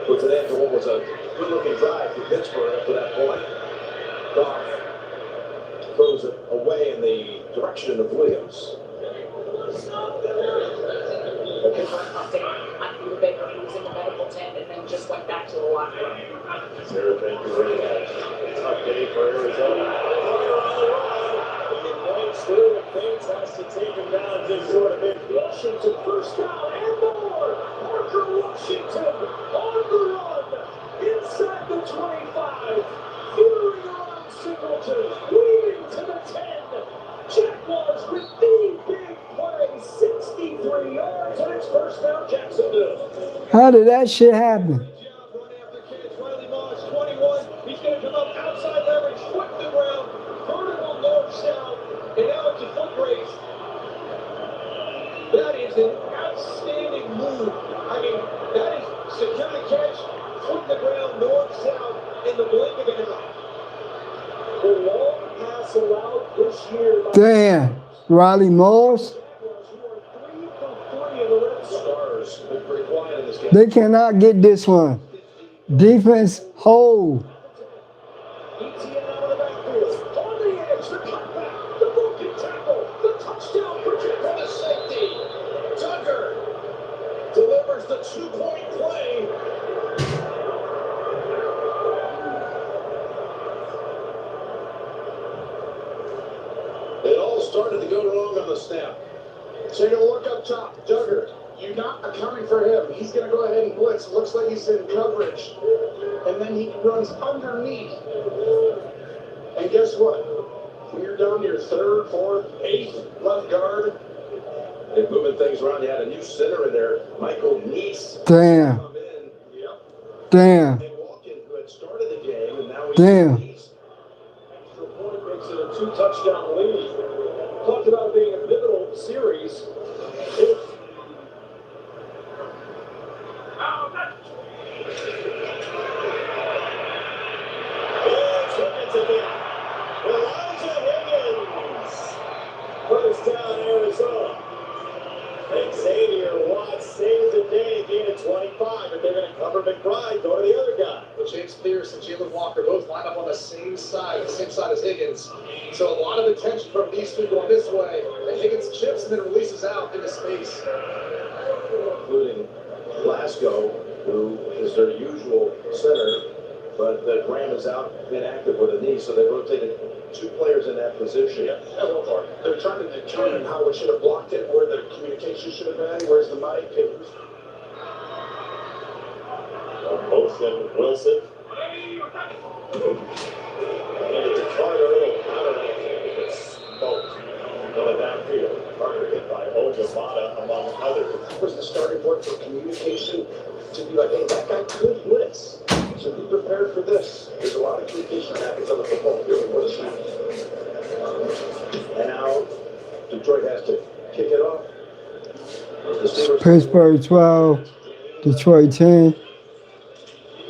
puts an end to what was a good-looking drive for Pittsburgh up to that point. Goff throws it away in the direction of Williams. Baker, he was in the medical tent and then just went back to the locker room. Sarah, thank you very much. Tough day for Arizona. Still, Bates has to take him down just short of it. Washington first down and more. Parker Washington on the run inside the 25. Fury around Singleton, weaving to the 10. Jaguars with the big play, 63 yards, and it's first down Jacksonville. How did that shit happen? Riley Moss, 21. He's going to come up outside leverage, foot to the ground, vertical north-south, and now it's a foot race. That is an outstanding move. I mean, that is security catch, foot to the ground, north-south, in the blink of an eye. The long pass allowed this year by Damn, Riley Moss. They cannot get this one. Defense hold. ETN out of the backfield. On the edge, the cutback, the broken tackle, the touchdown for the safety. Tucker delivers the 2-point play. It all started to go wrong on the snap. Take a look up top. Duggar, you're not accounting for him. He's going to go ahead and blitz. Looks like he's in coverage. And then he runs underneath. And guess what? You're down to your 3rd, 4th, 8th left guard. They're moving things around. You had a new center in there, Michael Neese. Damn. Come in. Yep. Damn. And Walken, who had started the game, and now he's Damn. Neese. Extra point makes it a 2-touchdown lead. Talked about being a pivotal series. First down, Arizona. Xavier Watts saves the day, gain of 25, but they're going to cover McBride, go to the other guy. Well, James Pierce and Jalen Walker both line up on the same side as Higgins. So a lot of attention from these two going this way. And Higgins chips and then releases out into space. Including Glasgow, who is their usual center, but Graham is out inactive with a knee, so they rotated 2 players in that position. Yeah, they're trying to determine how we should have blocked it, where the communication should have been, where's the mic. Motion Wilson. And it's a Carter, a little counter. It's smoked on the downfield. Carter hit by Ojamata, among others. That was the starting point for communication to be like, hey, that guy could blitz. So be prepared for this. There's a lot of communication that happens on the football field before the snap. And now Detroit has to kick it off. Pittsburgh 12, Detroit 10.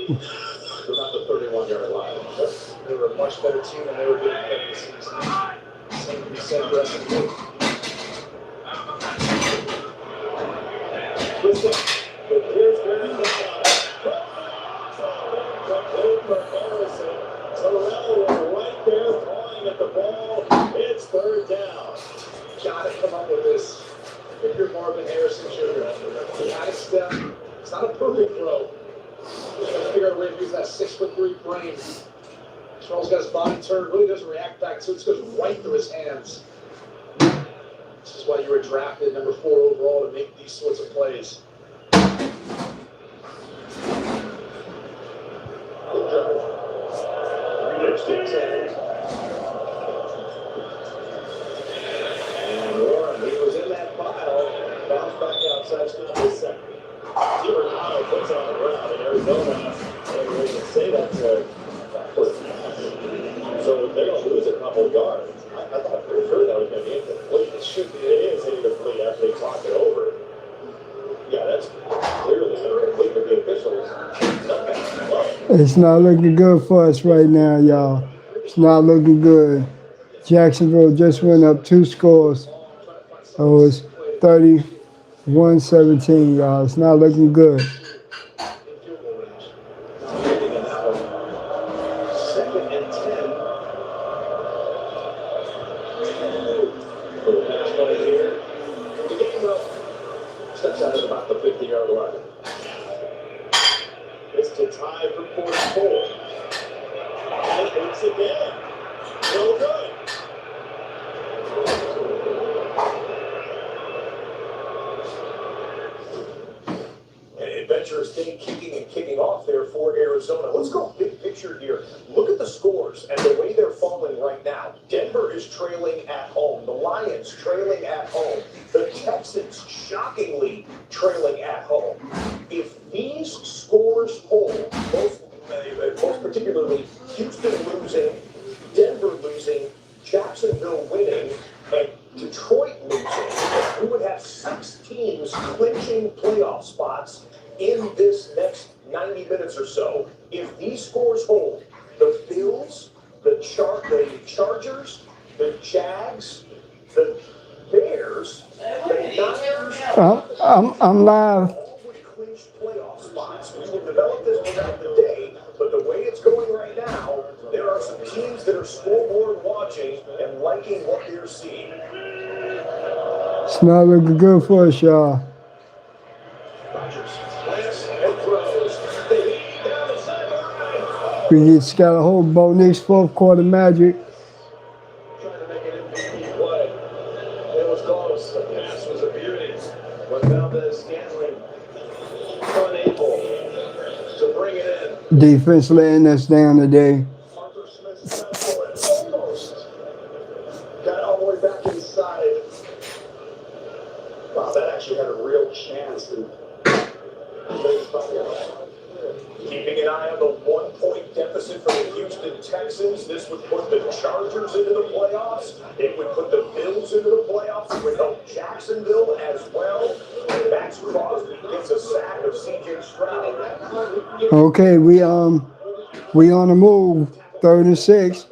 About the 31-yard line. They were a much better team than they were doing in the season. Same we said the rest of the week. Listen, but here's where he's for Harrison. Terrell was right there pawing at the ball. It's third down. Gotta come up with this. If you're Marvin Harrison Jr., he had a step. It's not a perfect throw. He's got to figure out a way to use that 6'3" frame. Terrell's got his body turned, really doesn't react back to it. It goes right through his hands. This is why you were drafted number 4 overall, to make these sorts of plays. Next to 10. And Warren, he was in that pile. Bounced back outside, still his second. Giordano puts on the ground in Arizona. And we can say that's so they're going to lose a couple yards. I thought for sure that was going to be incomplete. It should be. It is incomplete after they talk it over. Yeah, that's clearly incomplete with the officials. It's not looking good for us right now, y'all. It's not looking good. Jacksonville just went up 2 scores. It was 31-17, y'all. It's not looking good. Steps out at about the 50-yard line. It's to tie for 44. And it hits again. No good. An adventurous day kicking and kicking off there for Arizona. Let's go big picture here. Look at the scores and the way they're falling right now. Denver is trailing at home. The Lions trailing at home. The Texans shockingly trailing at home. If these scores hold, most particularly Houston losing, Denver losing, Jacksonville winning, and Detroit losing, we would have 6 teams clinching playoff spots in this next 90 minutes or so. If these scores hold, the Bills, the Chargers, the Jags, the Bears, the Niners, I'm live. all would clinch playoff spots. We will develop this throughout the day, but the way it's going right now, there are some teams that are scoreboard watching and liking what they're seeing. It's not looking good for us, y'all. Rodgers plants and throws. They lead down the sideline. We just got a whole Bo Nix 4th quarter magic. Trying to make an MVP play. It was close. The pass was a beauty. But Valdez-Scantling unable to bring it in. Defense letting us down today. Arthur Smith almost got all the way back inside. Wow, that actually had a real chance. Keeping an eye on the 1-point deficit for the Houston Texans. This would put the Chargers into the playoffs. It would put the Bills into the playoffs. It would help Jacksonville as well. And Max Crosby gets a sack of C.J. Stroud. Okay, we on the move. 3rd and 6.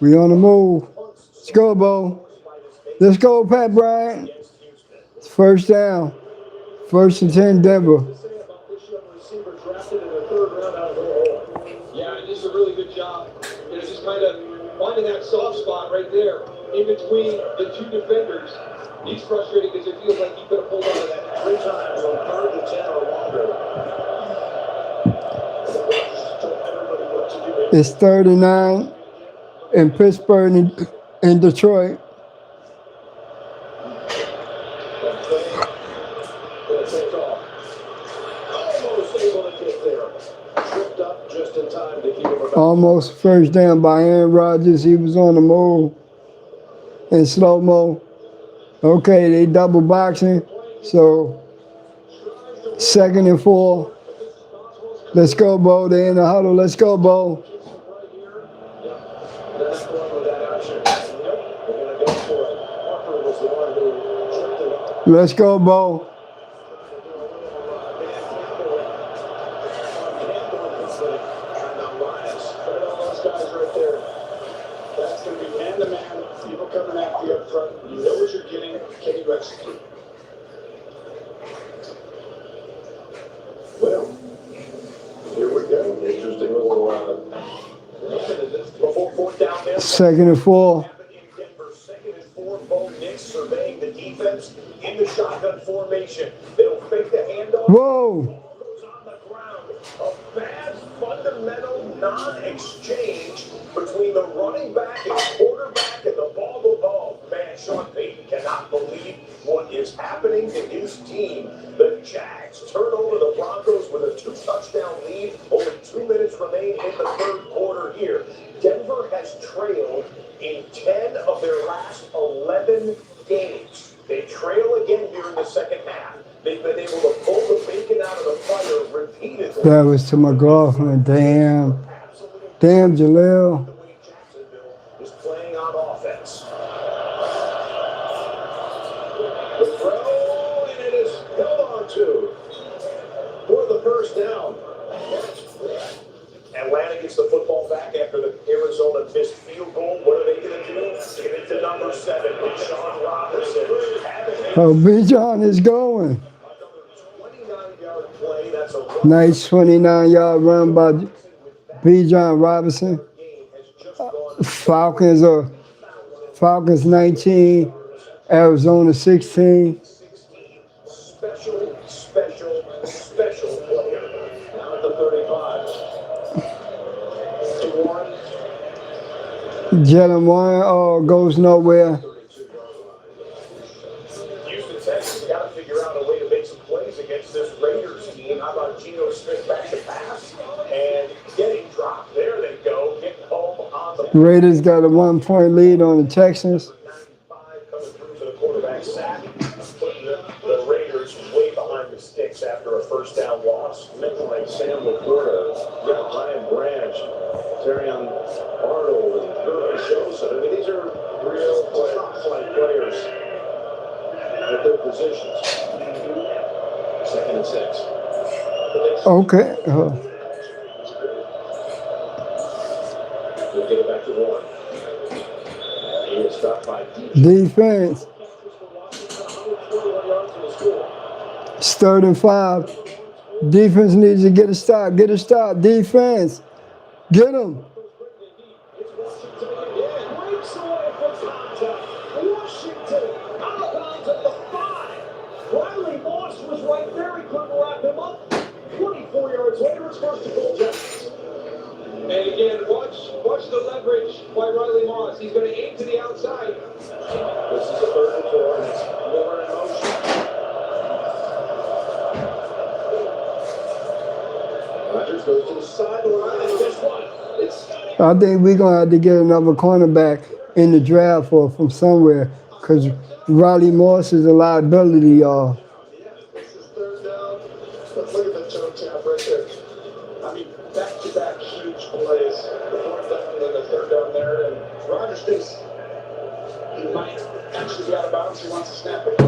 We on the move. Let's go, Bo. Let's go, Pat Bryant. It's 1st down. 1st and 10, Denver. Yeah, just a really good job. It's just kind of finding that soft spot right there in between the 2 defenders. He's frustrated because it feels like he could have pulled out of that 3 times on 3rd and 10 or longer. It's 3rd and 9 in Pittsburgh and Detroit. Almost able to get there. time to keep him about. Almost first down by Aaron Rodgers. He was on the move in slow-mo. Okay, they double boxing. So 2nd and 4. Let's go, Bo. They in the huddle. Let's go, Bo. They're not going with that option. Nope. They're going to go for it. Parker was the one who tripped it up. Let's go, Bo. That's going to be man-to-man. People coming after you up front. You know what you're getting. Can you execute? Well, here we go. Interesting little before 4th down there. 2nd and 4. In Denver, 2nd and 4. Bo Nix surveying the defense in the shotgun formation. They'll fake the handoff. Whoa. Goes on the ground. A bad fundamental non-exchange between the running back and quarterback and the ball to ball. Man, Sean Payton cannot believe what is happening to his team. The Jags turn over the Broncos with a 2-touchdown lead. Only 2 minutes remain in the 3rd quarter here. Denver has trailed in 10 of their last 11 games. They trail again here in the 2nd half. They've been able to pull the bacon out of the fire repeatedly. That was to McLaughlin. Damn. Damn, Jaleel. The way Jacksonville is playing on offense. The throw, and it is held on to for the 1st down. Atlanta gets the football back after the Arizona missed field goal. What are they going to do? Give it to number 7, Sean Robinson. Oh, Bijan is going. Another 29-yard play. That's a Nice 29-yard run by Bijan Robinson. Falcons 19, Arizona 16. Special player. Now at the 35. Jalen Warren goes nowhere. Houston Texans got to figure out a way to make some plays against this Raiders team. How about Geno Smith back to pass and getting dropped? There they go, getting home on the Raiders got a 1-point lead on the Texans. 95 coming through to the quarterback sack, putting the Raiders way behind the sticks after a 1st down loss. Men like Sam Laporta, you got Ryan Branch, Terrion Arnold, and Curry Joseph. I mean, these are real top-flight players at their positions. 2nd and 6. Okay. We'll get it back to 1. He is stopped by Defense. It's 3rd and 5. Defense needs to get a stop. Get a stop. Defense. Get him. Breaks away from contact. Washington out of bounds at the 5. Riley Moss was right there. He couldn't wrap him up. 24 yards later, it's first and goal. And again, watch the leverage by Riley Moss. He's going to aim to the outside. This is a 3rd and 4. It's Miller in motion. Rodgers goes to the sideline, and guess what? I think we're going to have to get another cornerback in the draft from somewhere because Riley Moss is a liability, y'all. Yeah, this is 3rd down. But look at the toe tap right there. I mean, back-to-back huge plays. The 4th down and then the 3rd down there. And Rodgers thinks he might actually be out of bounds. He wants to snap it. Back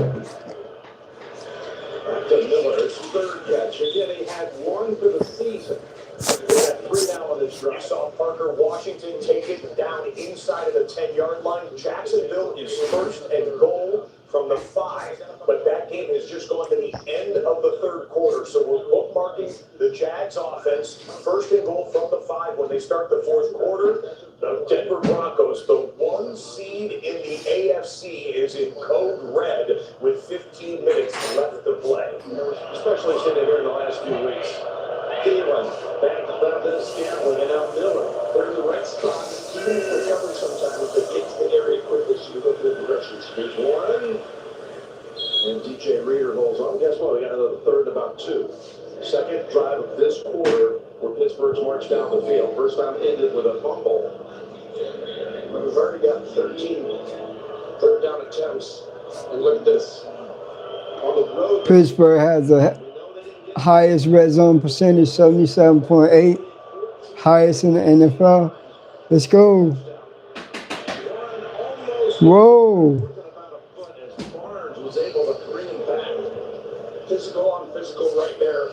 to Miller. It's 3rd catch. Again, he had 1 for the season. He had 3 now on this drive. Saw Parker Washington take it down inside of the 10-yard line. Jacksonville is 1st and goal from the 5, but that game has just gone to the end of the 3rd quarter. So we're bookmarking the Jags offense. 1st and goal from the 5 when they start the 4th quarter. The Denver Broncos, the 1 seed in the AFC, is in code red with 15 minutes left to play. Especially sitting here in the last few weeks. Thielen, back to Valdez Scantling, and now Miller. They're in the right spot. Even if they're covered sometimes, they get to the area quickly, so you go through the direction. Speed 1. And DJ Reader rolls on. Guess what? We got another 3rd, about 2. Second drive of this quarter. We're Pittsburgh's march down the field. First time ended with a fumble. We've already got 13 third down attempts. And look at this. On the road, Pittsburgh has the highest red zone percentage, 77.8, highest in the NFL. Let's go. Whoa. as Barnes was able to bring him back. Physical on physical right there.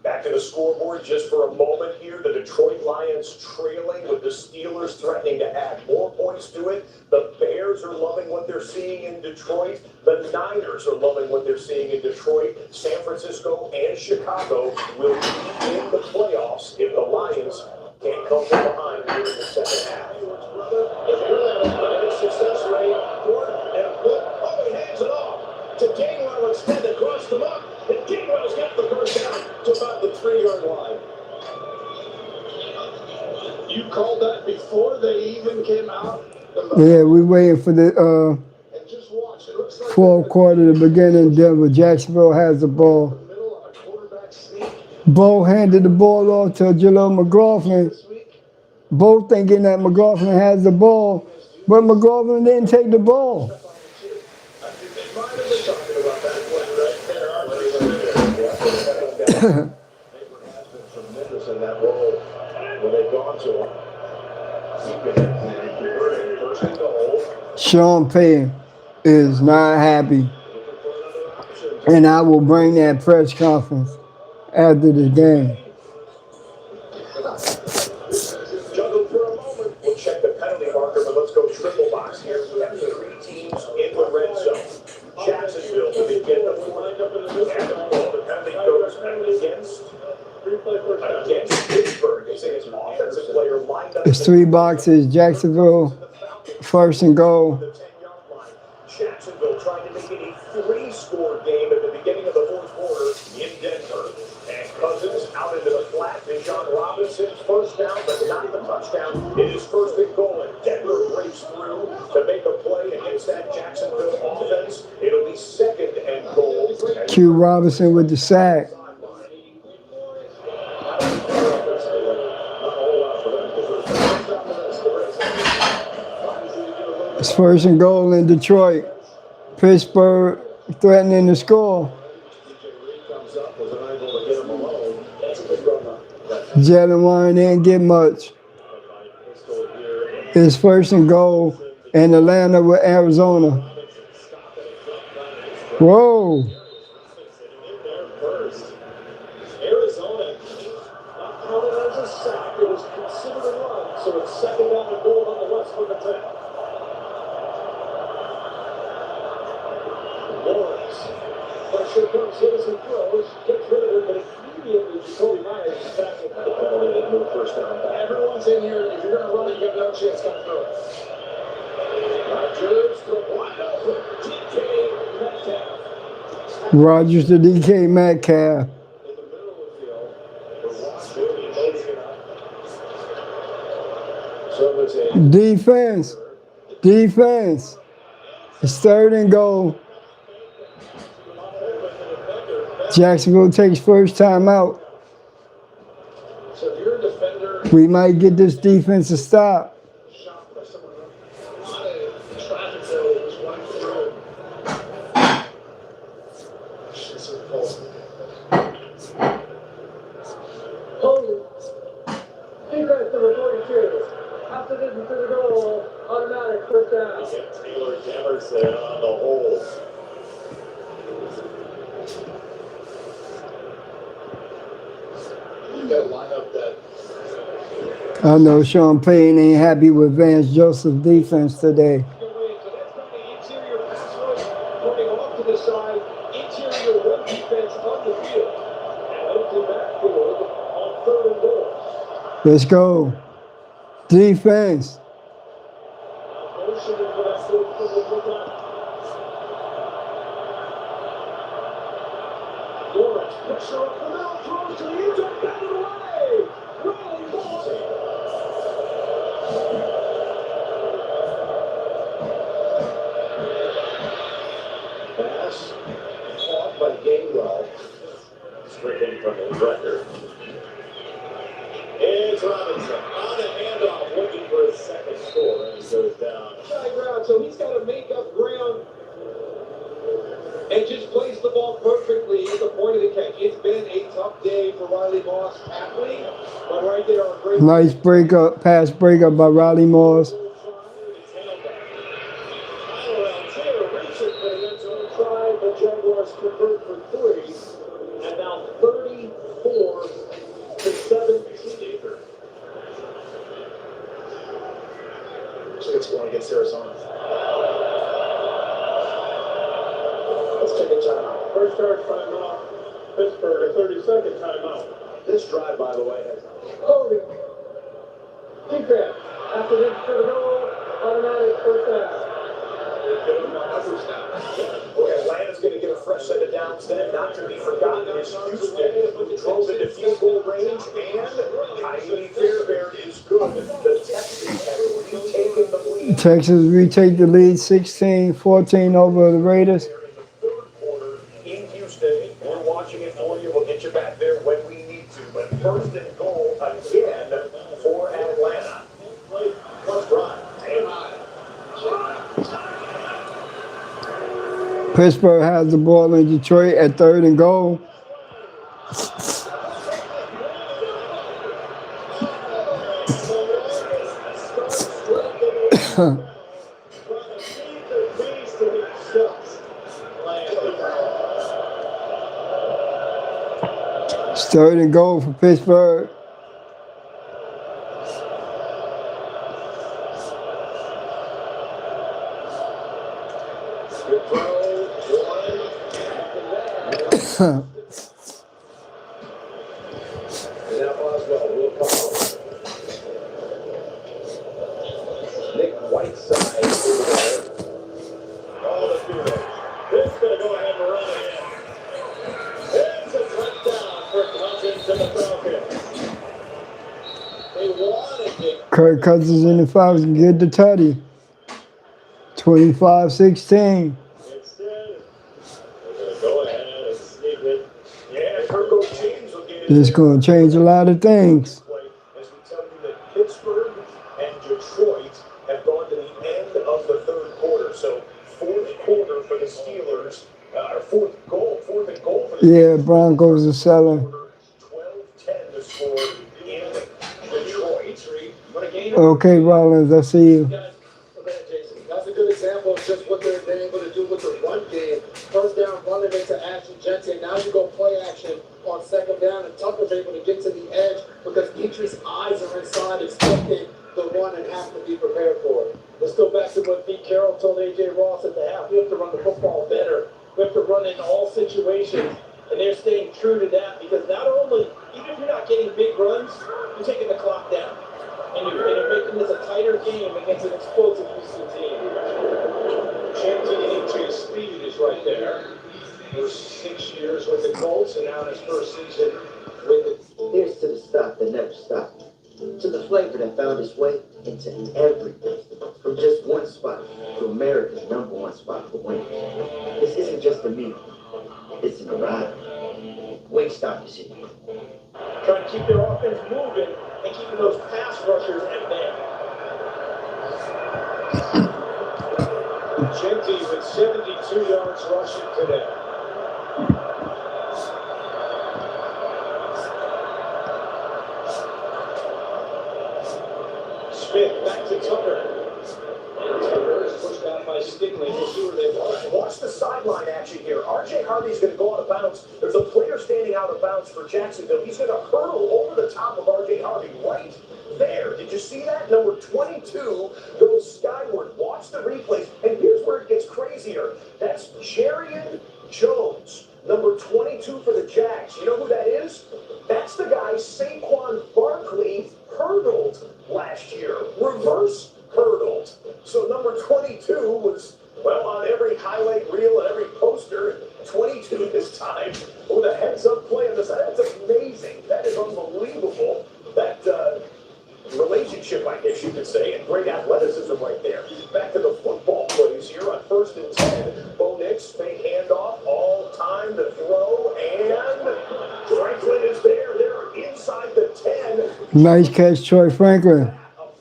Back to the scoreboard just for a moment here. The Detroit Lions trailing with the Steelers threatening to add more points to it. The Bears are loving what they're seeing in Detroit. The Niners are loving what they're seeing in Detroit. San Francisco and Chicago will be in the playoffs if the Lions can't come from behind here in the second half. If you're at a success rate, and a foot, oh, he hands it off to Gainwell instead, that crossed him up. And Gainwell's got the first down to about the 3-yard line. You called that before they even came out? Yeah, we're waiting for the And just watch. It looks like fourth quarter to begin in Denver. Jacksonville has the ball. middle on a quarterback sneak Bo handed the ball off to Jaleel McLaughlin. this week. Both thinking that McLaughlin has the ball, but McLaughlin didn't take the ball. I think they might have been talking about that play right there, aren't they? Hayward has been tremendous in that role when they've gone to him. Keeping it and converting first and goal. Sean Payton is not happy, and I will bring that press conference after the game. Juggled for a moment. We'll check the penalty marker, but let's go triple box here. We have 3 teams in the red zone. Jacksonville to begin the fourth. And the penalty goes against Pittsburgh. They say it's an offensive player lined up. It's 3 boxes. Jacksonville, first and goal. The 10-yard line. Jacksonville trying to make it a 3-score game at the beginning of the fourth quarter in Denver. And Cousins out into the flat. Bijan Robinson first down, but not the touchdown. It is first and goal, and Denver breaks through to make a play against that Jacksonville offense. It'll be second and goal. Q Robinson with the sack. It's first and goal in Detroit. Pittsburgh threatening to score. Jalen Warren didn't get much. It's first and goal in Atlanta with Arizona. Whoa. Arizona not counted as a sack. It was considered a run, so it's second down and goal nonetheless for the 10. Lawrence. Pressure comes in as he throws. Gets rid of it, but immediately Jacoby Myers is back in the penalty and move first down back. Everyone's in here. If you're going to run it, you have no chance coming through. Rodgers to wide open. DK Metcalf. Rodgers to DK Metcalf. In the middle of the field, for Washington, motion up. So it's a Defense. Defense. It's third and goal. Jacksonville takes first time out. so if you're a defender, We might get this defense to stop. shot by someone, a lot of traffic that was running through. It's a fault. Holding. Defense number 42. After this is the goal, automatic first down. Taylor Emerson on the hole. You got to line up that. I know Sean Payton ain't happy with Vance Joseph's defense today. So that's not the interior pass rush coming off to the side. Interior run defense on the field. And empty backfield on third and goal. Let's go. Defense. Motioning for that field for the lookout. Lawrence, pressure up the middle, throws to the end zone, batted away. Rolling ball. Pass caught by Gainwell. Stricken from his record. On a handoff, looking for his second score, and he goes down. High ground, so he's got to make up ground and just plays the ball perfectly at the point of the catch. It's been a tough day for Riley Moss, athlete, but right there on a great Nice pass breakup by Riley Moss. The Jaguars convert for 3, and now 34-17. So it's going against Arizona. Let's take a timeout. First charge timeout. Pittsburgh, a 30-second timeout. This drive, by the way, has Holding. Defense. After this to the goal, automatic first down. Boy, Atlanta's going to get a fresh set of downs then. Not to be forgotten is Houston, who drove into field goal range, and Kylie Fairbairn is good. The Texans have retaken the lead. Texas retake the lead 16-14 over the Raiders. In the third quarter in Houston. We're watching it for you. We'll get you back there when we need to. But first and goal again for Atlanta. Let's drive. Pittsburgh has the ball in Detroit at 3rd and goal. It's 3rd and goal for Pittsburgh. Now Boswell will come out. Nick Whiteside over there. All the field. This is going to go ahead and run it in. It's a touchdown for Cousins and the Falcons. They wanted it. Kirk Cousins in the Falcons get the tutty. 25-16. Instead, they're going to go ahead and sneak it. Yeah, Kirko James will get it. It's going to change a lot of things. As we tell you that Pittsburgh and Detroit have gone to the end of the third quarter. So fourth quarter for the Steelers, or fourth and goal for the Yeah, Broncos are selling. 12-10 to score in Detroit. What a game. Okay, Rollins, I see you. That's a good example of just what they've been able to do with the run game. First down, running into Ashton Jensen. Now you go play action on second down, and Tucker's able to get to the edge because Dietrich's eyes are inside, expecting the run and have to be prepared for it. Let's go back to what Pete Carroll told A.J. Ross at the half. We have to run the football better. We have to run in all situations. And they're staying true to that because not only, even if you're not getting big runs, you're taking the clock down. And you're making this a tighter game against an explosive Houston team. Championship speed is right there. For 6 years with the Colts, and now in his first season with the. Here's to the stuff that never stopped. To the flavor that found its way into everything. From just one spot to America's #1 spot for winning. This isn't just a meal. It's an arrival. Wingstop, you see. Trying to keep their offense moving and keeping those pass rushers at bay. Genty with 72 yards rushing today. Smith back to Tucker. And Tucker is pushed out by Stingley. We'll see where they watch. Watch the sideline action here. R.J. Harvey's going to go out of bounds. There's a player standing out of bounds for Jacksonville. He's going to hurdle over the top of R.J. Harvey right there. Did you see that? Number 22 goes skyward. Watch the replays. And here's where it gets crazier. That's Jarian Jones, number 22 for the Jags. You know who that is? That's the guy Saquon Barkley hurdled last year. Reverse hurdled. So number 22 was, well, on every highlight reel and every poster. 22 this time with a heads-up play on the side. That's amazing. That is unbelievable. That relationship, I guess you could say, and great athleticism right there. Back to the football plays here on 1st and 10. Bo Nix, fake handoff, all time to throw, and Franklin is there. They're inside. inside the 10. Nice catch, Troy Franklin. A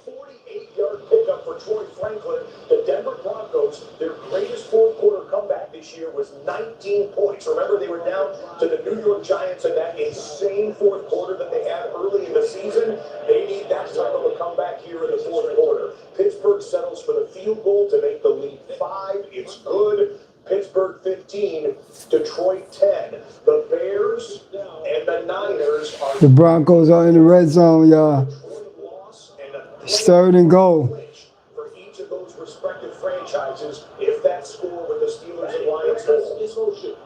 48-yard pickup for Troy Franklin. The Denver Broncos, their greatest fourth quarter comeback this year was 19 points. Remember, they were down to the New York Giants in that insane fourth quarter that they had early in the season. They need that type of a comeback here in the fourth quarter. Pittsburgh settles for the field goal to make the lead 5. It's good. Pittsburgh 15, Detroit 10. The Bears and the Niners are... The Broncos are in the red zone, y'all. It's 3rd and goal. For each of those respective franchises, if that score with the Steelers and Lions holds. In motion.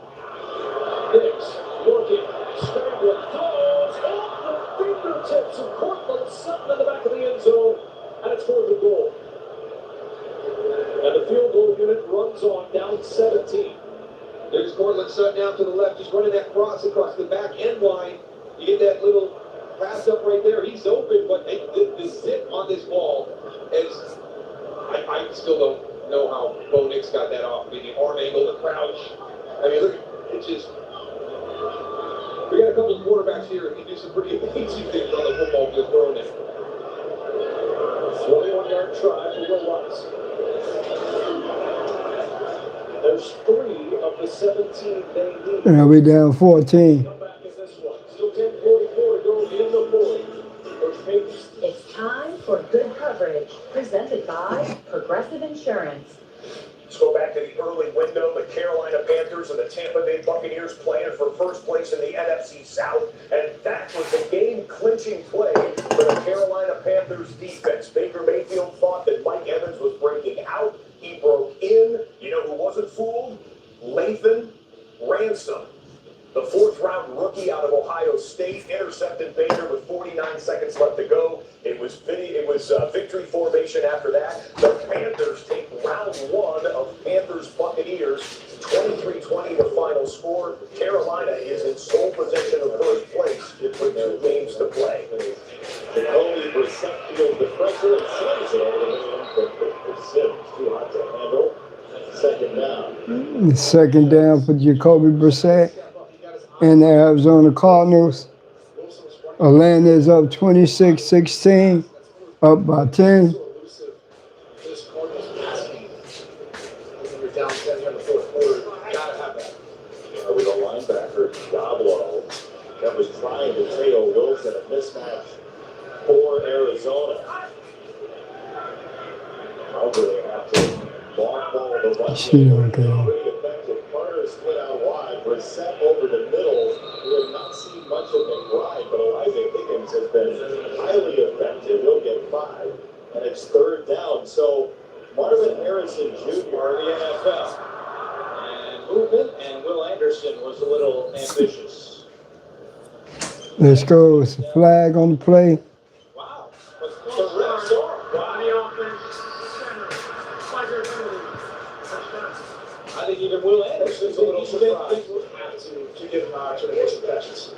Hicks working. Scrambling. Throws off the fingertips of Cortland Sutton in the back of the end zone. And it's 4th and goal. And the field goal unit runs on down 17. There's Cortland Sutton down to the left. He's running that cross across the back end line. You get that little pass up right there. He's open, but the zip on this ball is... I still don't know how Bo Nix got that off. I mean, the arm angle, the crouch. I mean, look, it's just... We got a couple of quarterbacks here who can do some pretty amazing things on the football field throwing it. 21-yard try for Will Lutz. There's 3 of the 17 they need. And we down 14. Come back in this one. Still 10:44 to go in the fourth. Coach Payton. It's time for Good Coverage, presented by Progressive Insurance. Let's go back to the early window. The Carolina Panthers and the Tampa Bay Buccaneers playing for first place in the NFC South. And that was the game-clinching play for the Carolina Panthers defense. Baker Mayfield thought that Mike Evans was breaking out. He broke in. You know who wasn't fooled? Lathan Ransom. The 4th-round rookie out of Ohio State intercepted Baker with 49 seconds left to go. It was victory formation after that. The Panthers take round 1 of Panthers-Buccaneers. 23-20 the final score. Carolina is in sole possession of first place with 2 games to play. Jacoby Brissett feels the pressure and sends it over the middle, but Sims too hot to handle. 2nd down. 2nd down for Jacoby Brissett and the Arizona Cardinals. Atlanta is up 26-16, up by 10. This Cardinals passing. When you're down 10 here in the fourth quarter, gotta have that. With a linebacker, Diablo, that was trying to tail Wilson, a mismatch for Arizona. Probably have to block ball the run. Pretty effective. Carter split out wide. Brissett over the middle. We have not seen much of McBride, but Elijah Higgins has been highly effective. He'll get 5, and it's 3rd down. So Marvin Harrison Jr. The NFL. And movement, and Will Anderson was a little ambitious. Let's go. It's a flag on the play. Wow. But the refs are. I think even Will Anderson's a little surprised. Have to give him some catches.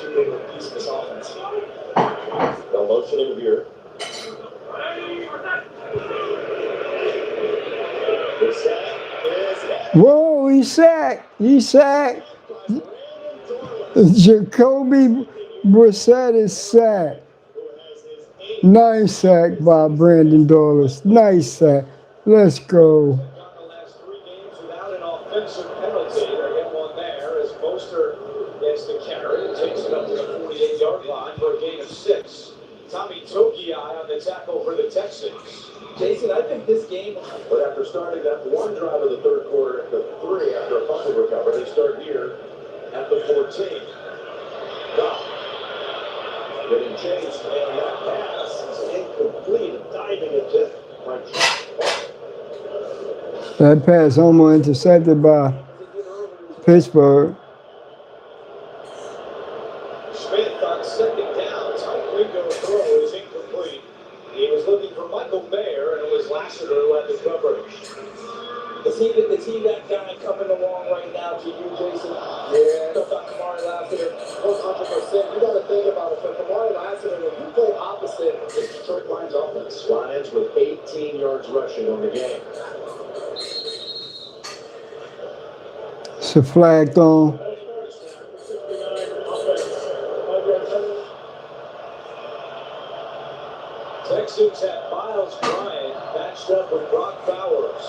Too big of a piece of this offense. They'll motion him here. Whoa, he sacked. He sacked. Jacoby Brissett is sacked. Nice sack by Brandon Douglas. Nice sack. Let's go. The last 3 games without an offensive penalty. They're getting one there as Boster gets the carry and takes it up to the 48-yard line for a gain of 6. Tommy Togiai on the tackle for the Texans. Jason, I think this game... But after starting that one drive of the 3rd quarter at the 3 after a fumble recovery, they start here at the 14. Getting chased, and that pass is incomplete. A diving attempt by That pass almost intercepted by Pittsburgh. Smith on 2nd down. Tight window throw is incomplete. He was looking for Michael Mayer, and it was Lassiter who had the coverage. Is he that guy coming along right now to you, Jason? Yeah. About Kamari Lassiter, 100%. You got to think about it. For Kamari Lassiter, if you play opposite the Detroit Lions offense. Lions with 18 yards rushing on the game. It's a flag thrown. Texans have Miles Bryant matched up with Brock Bowers.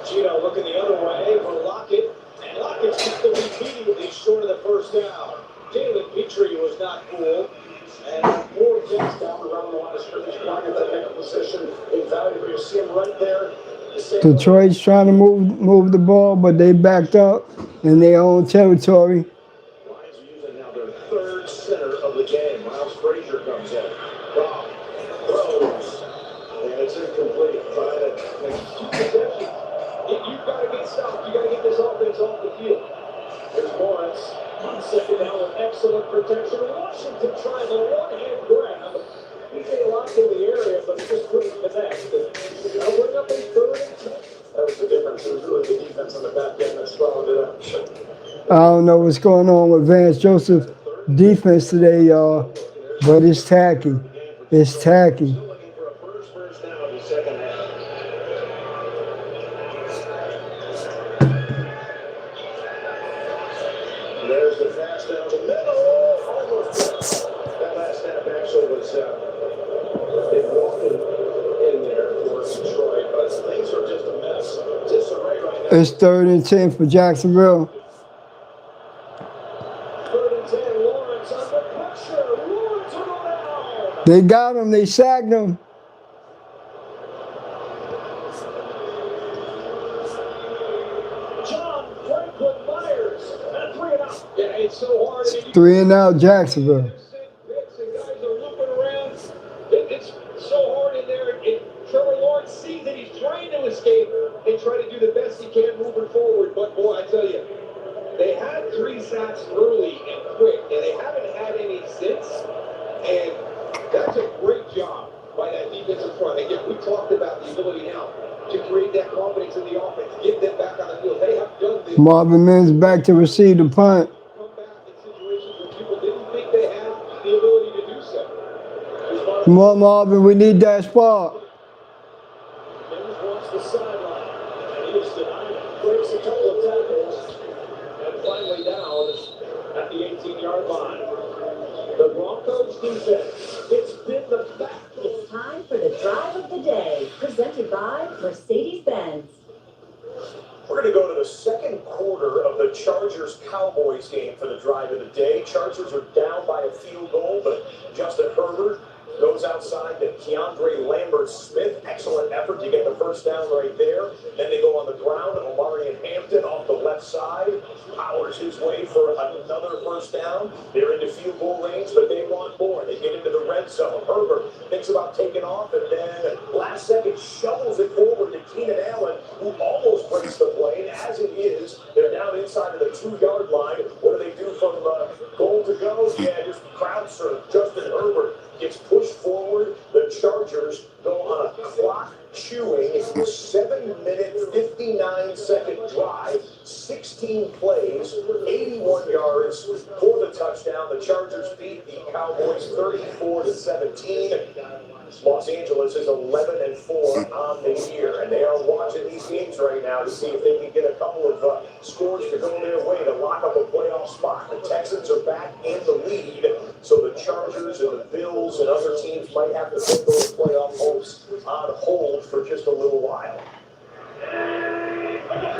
Gino looking the other way for Lockett, and Lockett's got them immediately short of the first down. Jalen Petrie was not fooled, and more things down around the line of scrimmage. Lockett that nickel position, invaluable. You see him right there. Detroit's trying to move the ball, but they backed up in their own territory. Lions are using now their third center of the game. Miles Frazier comes in. Wow. Throws. And it's incomplete. Trying to make two possessions. You've got to get stopped. You've got to get this offense off the field. There's Lawrence on second down with excellent protection. Washington trying the one-hand grab. He locked in the area, but he just couldn't connect. Now bring up a 3rd and 10. That was the difference. It was really the defense on the back end that swallowed it up. I don't know what's going on with Vance Joseph's defense today, y'all, but it's tacky. It's tacky. Looking for a first down in the second half. There's the pass down the middle. Almost there. That last snap actually was big walking in there for Detroit, but things are just a mess. Disarray right now. It's 3rd and 10 for Jacksonville. 3rd and 10. Lawrence under pressure. Lawrence on the down. They got him. They sacked him. John Franklin Myers. And 3 and out. Yeah, it's so hard. 3 and out, Jacksonville. Picks and guys are looping around. It's so hard in there. Trevor Lawrence sees that he's trying to escape and try to do the best he can moving forward. But boy, I tell you, they had 3 sacks early and quick, and they haven't had any since. And that's a great job by that defensive front. Again, we talked about the ability now to create that confidence in the offense, get them back on the field. They have done this. Marvin Mims back to receive the punt. Come back in situations where people didn't think they had the ability to do so. Come on, Marvin, we need that spot. Mims wants the sideline, and he is denied. Breaks a couple of tackles, and finally down at the 18-yard line. The Broncos defense, it's been the battle. It's time for the drive of the day, presented by Mercedes-Benz. We're going to go to the second quarter of the Chargers-Cowboys game for the drive of the day. Chargers are down by a field goal, but Justin Herbert goes outside to Keandre Lambert-Smith. Excellent effort to get the first down right there. Then they go on the ground, and Omarion Hampton off the left side powers his way for another first down. They're into field goal range, but they want more. They get into the red zone. Herbert thinks about taking off, and then last second shovels it forward to Keenan Allen, who almost breaks the play. And as it is, they're down inside of the 2-yard line. What do they do from goal to go? Yeah, just crowd surf. Justin Herbert gets pushed forward. The Chargers go on a clock-chewing 7-minute, 59-second drive, 16 plays, 81 yards for the touchdown. The Chargers beat the Cowboys 34-17. Los Angeles is 11-4 on the year, and they are watching these games right now to see if they can get a couple of scores to go their way to lock up a playoff spot. The Texans are back in the lead, so the Chargers and the Bills and other teams might have to put those playoff hopes on hold for just a little while.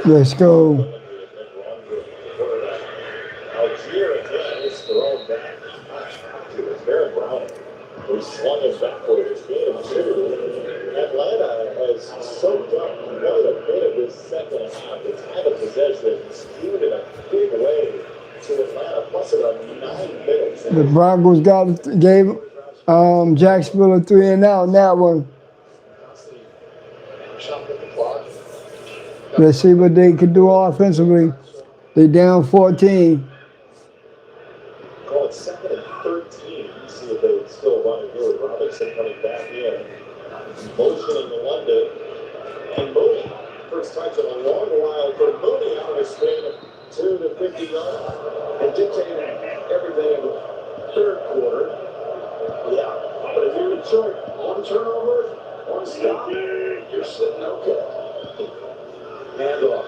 Let's go. Algier again is thrown back. It's Barrett Brown, who swung his back for his game too. Atlanta has soaked up quite a bit of this second half. The time of possession skewed in a big way to Atlanta, plus about 9 minutes. The Broncos gave Jacksonville a 3 and out in that one. Let's see what they can do offensively. They down 14. Call it 2nd and 13. See if they still want to do it. Robinson coming back in, motioning to London, and Mooney. First touch in a long while for Mooney out of his spin to the 50-yard line and dictating everything in the third quarter. Yeah, but if you're Detroit, one turnover, one stop, you're sitting okay. Hand off.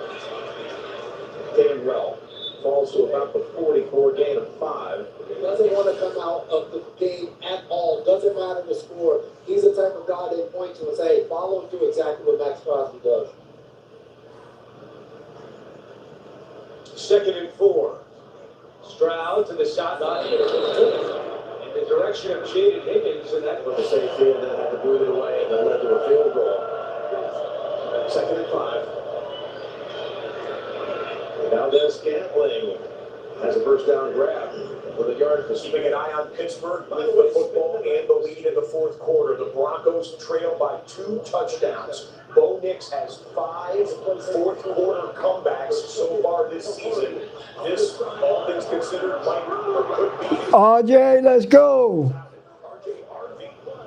Gainwell falls to about the 44, gain of 5. Doesn't want to come out of the game at all. Doesn't matter the score. He's the type of guy they point to and say, hey, follow and do exactly what Max Crosby does. 2nd and 4. Stroud to the sideline. In the direction of Jaden Higgins, and that With the safety, and then had to boot it away, and that led to a field goal. 2nd and 5. Valdez-Scantling has a first down grab with a yard. Keeping an eye on Pittsburgh with the football and the lead in the 4th quarter. The Broncos trail by 2 touchdowns. Bo Nix has 5 fourth quarter comebacks so far this season. This, all things considered, might or could be. RJ, let's go.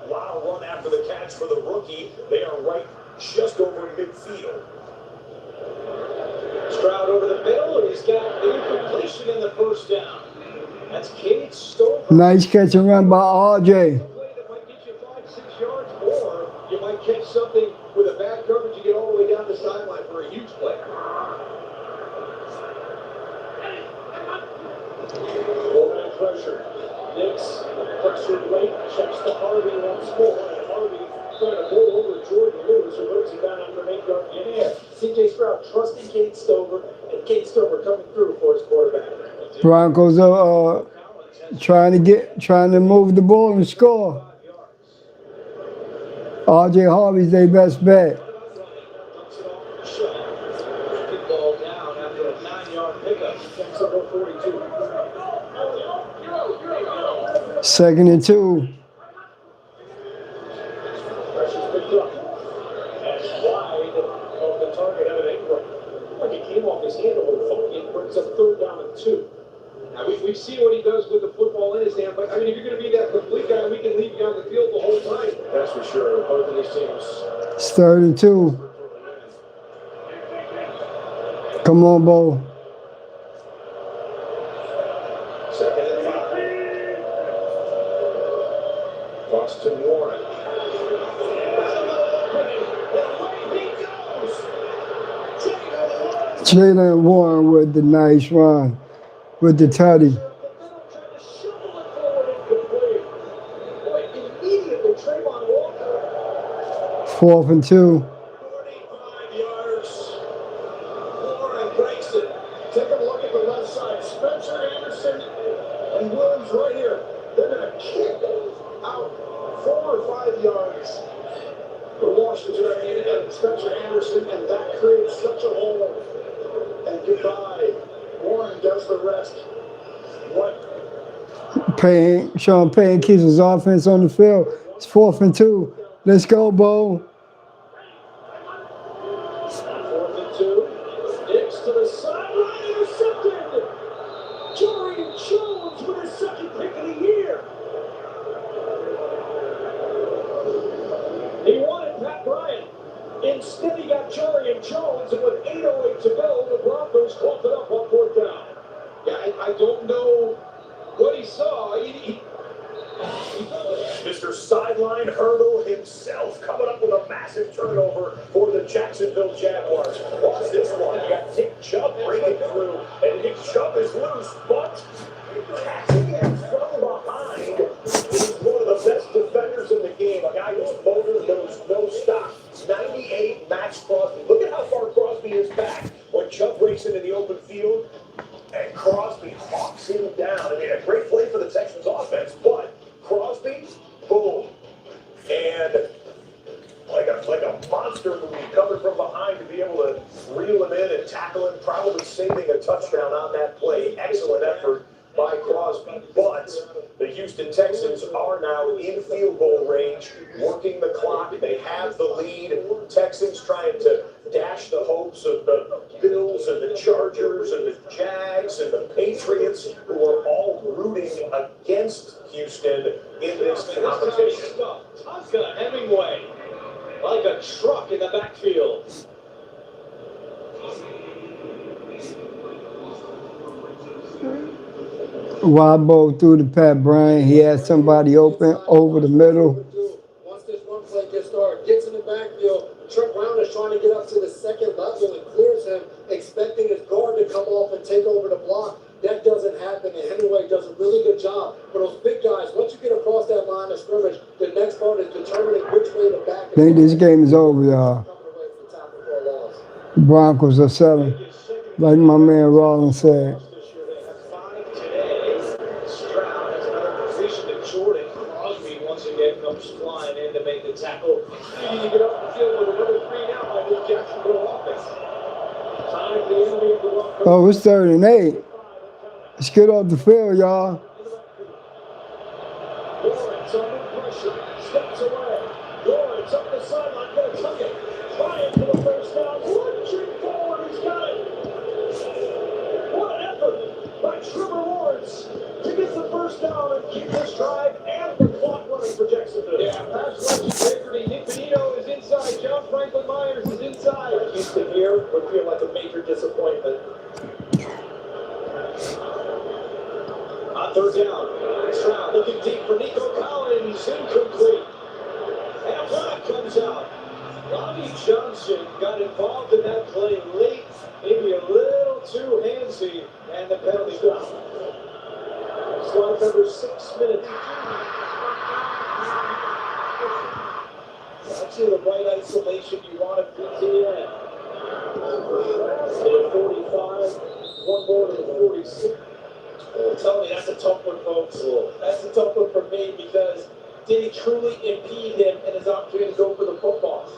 Wow, run after the catch for the rookie. They are right just over midfield. Stroud over the middle, and he's got the incompletion in the first down. That's Cade Stover. Nice catch and run by RJ. That might get you 5-6 yards more. You might catch something with a bad coverage. You get all the way down the sideline for a huge play. Full-man pressure. Nix pressured late, checks to Harvey once more, and Harvey trying to pull over Jordan Lewis, who moves him down under 8-yard in. C.J. Stroud trusting Cade Stover, and Cade Stover coming through for his quarterback. Broncos are trying to move the ball and score. RJ Harvey's their best bet. Ball down after a 9-yard pickup. Jacksonville 42. 2nd and 2. Pressure's picked up. And wide of the target of an Ingram. Like it came off his hand a little funky. It brings up 3rd down and 2. Now, we've seen what he does with the football in his hand, but I mean, if you're going to be that complete guy, we can leave you on the field the whole time. That's for sure. Both of these teams. It's 3rd and 2. Come on, Bo. 2nd and 5. Boston Warren. Jalen Warren with the nice run with the tutty. 4th and 2. 45 yards. Warren breaks it. Take a look at the left side. Spencer Anderson and Williams right here. They're going to kick out 4 or 5 yards for Washington and Spencer Anderson, and that creates such a hole. And goodbye. Warren does the rest. What? Sean Payton keeps his offense on the field. It's 4th and 2. Let's go, Bo. 4th and 2. Nix to the sideline, intercepted. Jarian Jones with his 2nd pick of the year. He wanted Pat Bryant. Instead, he got Jarian Jones, and with 8:08 to go, the Broncos coughed it up on 4th down. Yeah, I don't know what he saw. Mr. Sideline Hurdle himself coming up with a massive turnover for the Jacksonville Jaguars. Watch this one. You got Nick Chubb breaking through, and Nick Chubb is loose, but catching him from behind. He's one of the best defenders in the game. A guy whose motor knows no stop. 98, Max Crosby. Look at how far Crosby is back when Chubb breaks into the open field, and Crosby hawks him down. I mean, a great play for the Texans offense, but Crosby, boom, and like a monster movie coming from behind to be able to reel him in and tackle him, probably saving a touchdown on that play. Excellent effort by Crosby, but the Houston Texans are now in field goal range, working the clock. They have the lead. Texans trying to dash the hopes of the Bills and the Chargers and the Jags and the Patriots, who are all rooting against Houston in this competition. Tonka Hemingway, like a truck in the backfield. Wide Bo threw to Pat Bryant. He had somebody open over the middle. Once this one play gets started, gets in the backfield, Trent Brown is trying to get up to the 2nd level and clears him. expecting his guard to come off and take over the block. That doesn't happen, and Hemingway does a really good job. For those big guys, once you get across that line of scrimmage, the next part is determining which way to back. I think this game is over, y'all. Broncos are 7, like my man Rollins said. Stroud has another position to Jordan. Crosby once again comes flying in to make the tackle. You need to get up the field with another 3 now by the Jacksonville offense. Time the enemy of the run. Oh, it's 3rd and 8. Let's get off the field, y'all. Lawrence under pressure, steps away. Lawrence up the sideline, gonna tuck it. Trying for the first down, lunging forward, he's got it. What an effort by Trevor Lawrence to get the first down and keep this drive and the clock running for Jacksonville. Yeah, pass rush integrity. Nick Benito is inside. John Franklin Myers is inside. Houston here would feel like a major disappointment. On 3rd down, Stroud looking deep for Nico Collins, incomplete. And a flag comes out. Lonnie Johnson got involved in that play late, maybe a little too handsy, and the penalty goes. Slide number 6 minutes. Actually, the right isolation you want to put to the end. To the 45, one more to the 46. I'm telling you, that's a tough one, folks. That's a tough one for me because did he truly impede him and his opportunity to go for the football?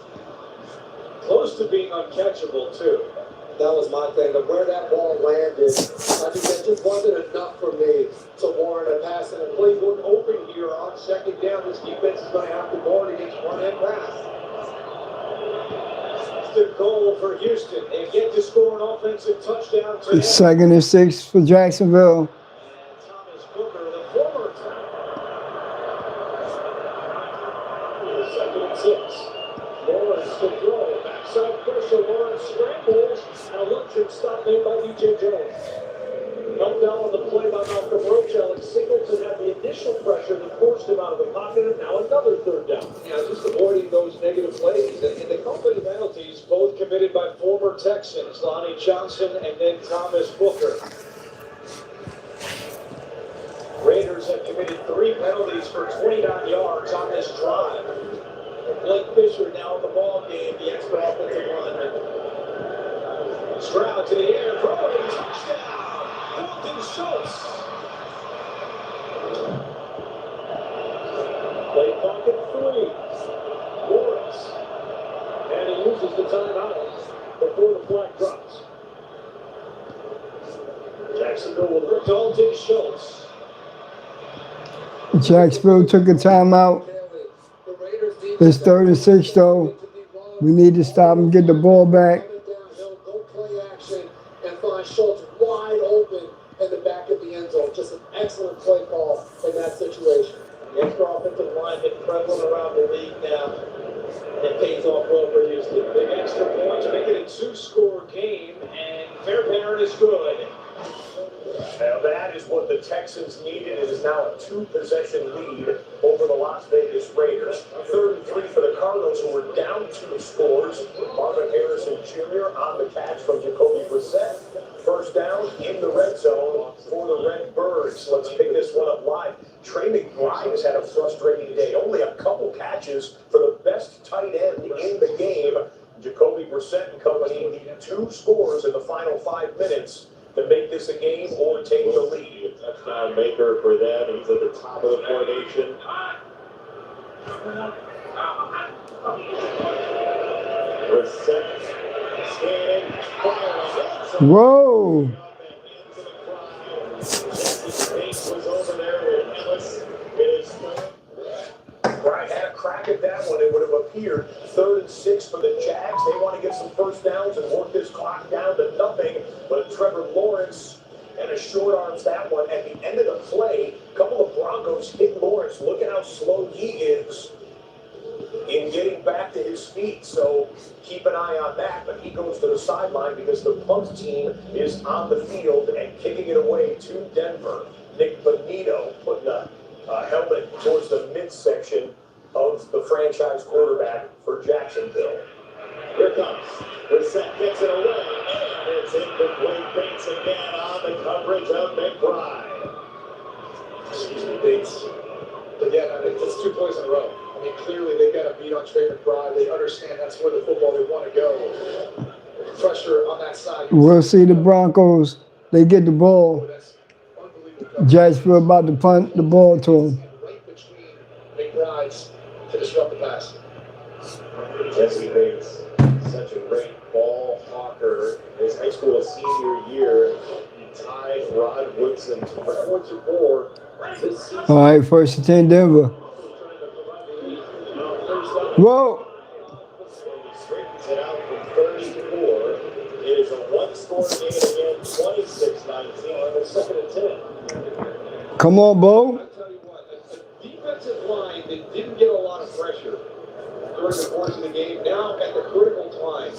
Close to being uncatchable, too. That was my thing. But where that ball landed, I think that just wasn't enough for me to warrant a pass. And the play looked open here on 2nd down. This defense is going to have to guard against run and pass. The goal for Houston. They get to score an offensive touchdown today. It's 2nd and 6 for Jacksonville. And Thomas Booker, the former time. 2nd and 6. Lawrence to throw. Backside pressure. Lawrence scrambles. And a luncheon stop made by DJ Jones. Helped out on the play by Malcolm Rochelle, and Singleton had the initial pressure that forced him out of the pocket, and now another 3rd down. Yeah, just avoiding those negative plays. And the company Penalties both committed by former Texans, Lonnie Johnson and then Thomas Booker. Raiders have committed 3 penalties for 29 yards on this drive. And Blake Fisher now in the ball game, the extra offensive lineman. Stroud to the air, throwing, touchdown! Dalton Schultz. Play pocket 3. Lawrence. And he uses the timeout before the flag drops. Jacksonville will look Dalton Schultz. Jacksonville took a timeout. It's 3rd and 6 though. We need to stop and get the ball back. Go play action and find Schultz wide open in the back of the end zone. Just an excellent play call in that situation. The extra offensive line been prevalent around the league now. And it pays off well for Houston. Big extra points, make it a 2-score game, and fair parent is good. Now that is what the Texans needed. It is now a 2-possession lead over the Las Vegas Raiders. 3rd and 3 for the Cardinals, who were down 2 scores. Marvin Harrison Jr. on the catch from Jacoby Brissett. First down in the red zone for the Redbirds. Let's pick this one up live. Trey McBride has had a frustrating day. Only a couple catches for the best tight end in the game. Jacoby Brissett and company need 2 scores in the final 5 minutes to make this a game or take the lead. Touchdown maker for them. He's at the top of the formation. Brissett scanning, firing. Whoa! Was over there with Ellis. Bryant had a crack at that one. It would have appeared 3rd and 6 for the Jags. They want to get some first downs and work this clock down to nothing. But Trevor Lawrence and a short arms that one. At the end of the play, a couple of Broncos hit Lawrence. Look at how slow he is in getting back to his feet. So keep an eye on that. But he goes to the sideline because the punt team is on the field and kicking it away to Denver. Nick Benito putting a helmet towards the midsection of the franchise quarterback for Jacksonville. Here comes. Brissett gets it away. And It's incomplete. Bates again on the coverage of McBride. Excuse me, Bates. But yeah, I mean, it's 2 plays in a row. I mean, clearly they've got to beat on Trey McBride. They understand that's where the football they want to go. Pressure on that side. We'll see the Broncos. They get the ball. Jacksonville about to punt the ball to them. Right between McBride's to disrupt the pass. Jesse Bates, such a great ball hawker. His high school senior year, he tied Rod Woodson's record to 4 this season. All right, 1st and 10 Denver. Whoa. Straightens it out from 30 to 4. It is a one-score game again, 26-19. And 2nd and 10. Come on, Bo. I'll tell you what, a defensive line that didn't get a lot of pressure during the course of the game, now at the critical time,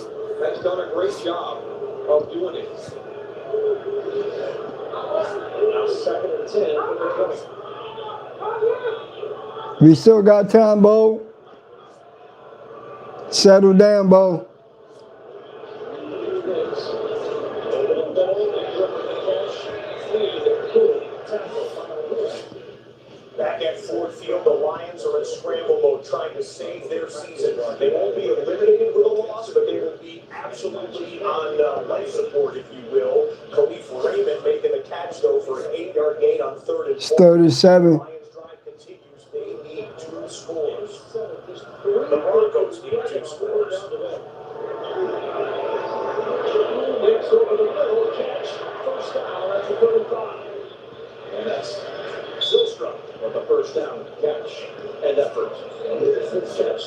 has done a great job of doing it. Now 2nd and 10 from the 20. We still got time, Bo. Settle down, Bo. Back at Ford Field, the Lions are in scramble mode, trying to save their season. They won't be eliminated with a loss, but they will be absolutely on life support, if you will. Khalif Raymond making the catch, though, for an 8-yard gain on 3rd and 4. 3rd and 7. Lions drive continues. They need 2 scores. The Broncos need 2 scores. Next over the middle, catch, 1st down at the 35. And that's Silstra with the 1st down catch and effort. And the 5th catch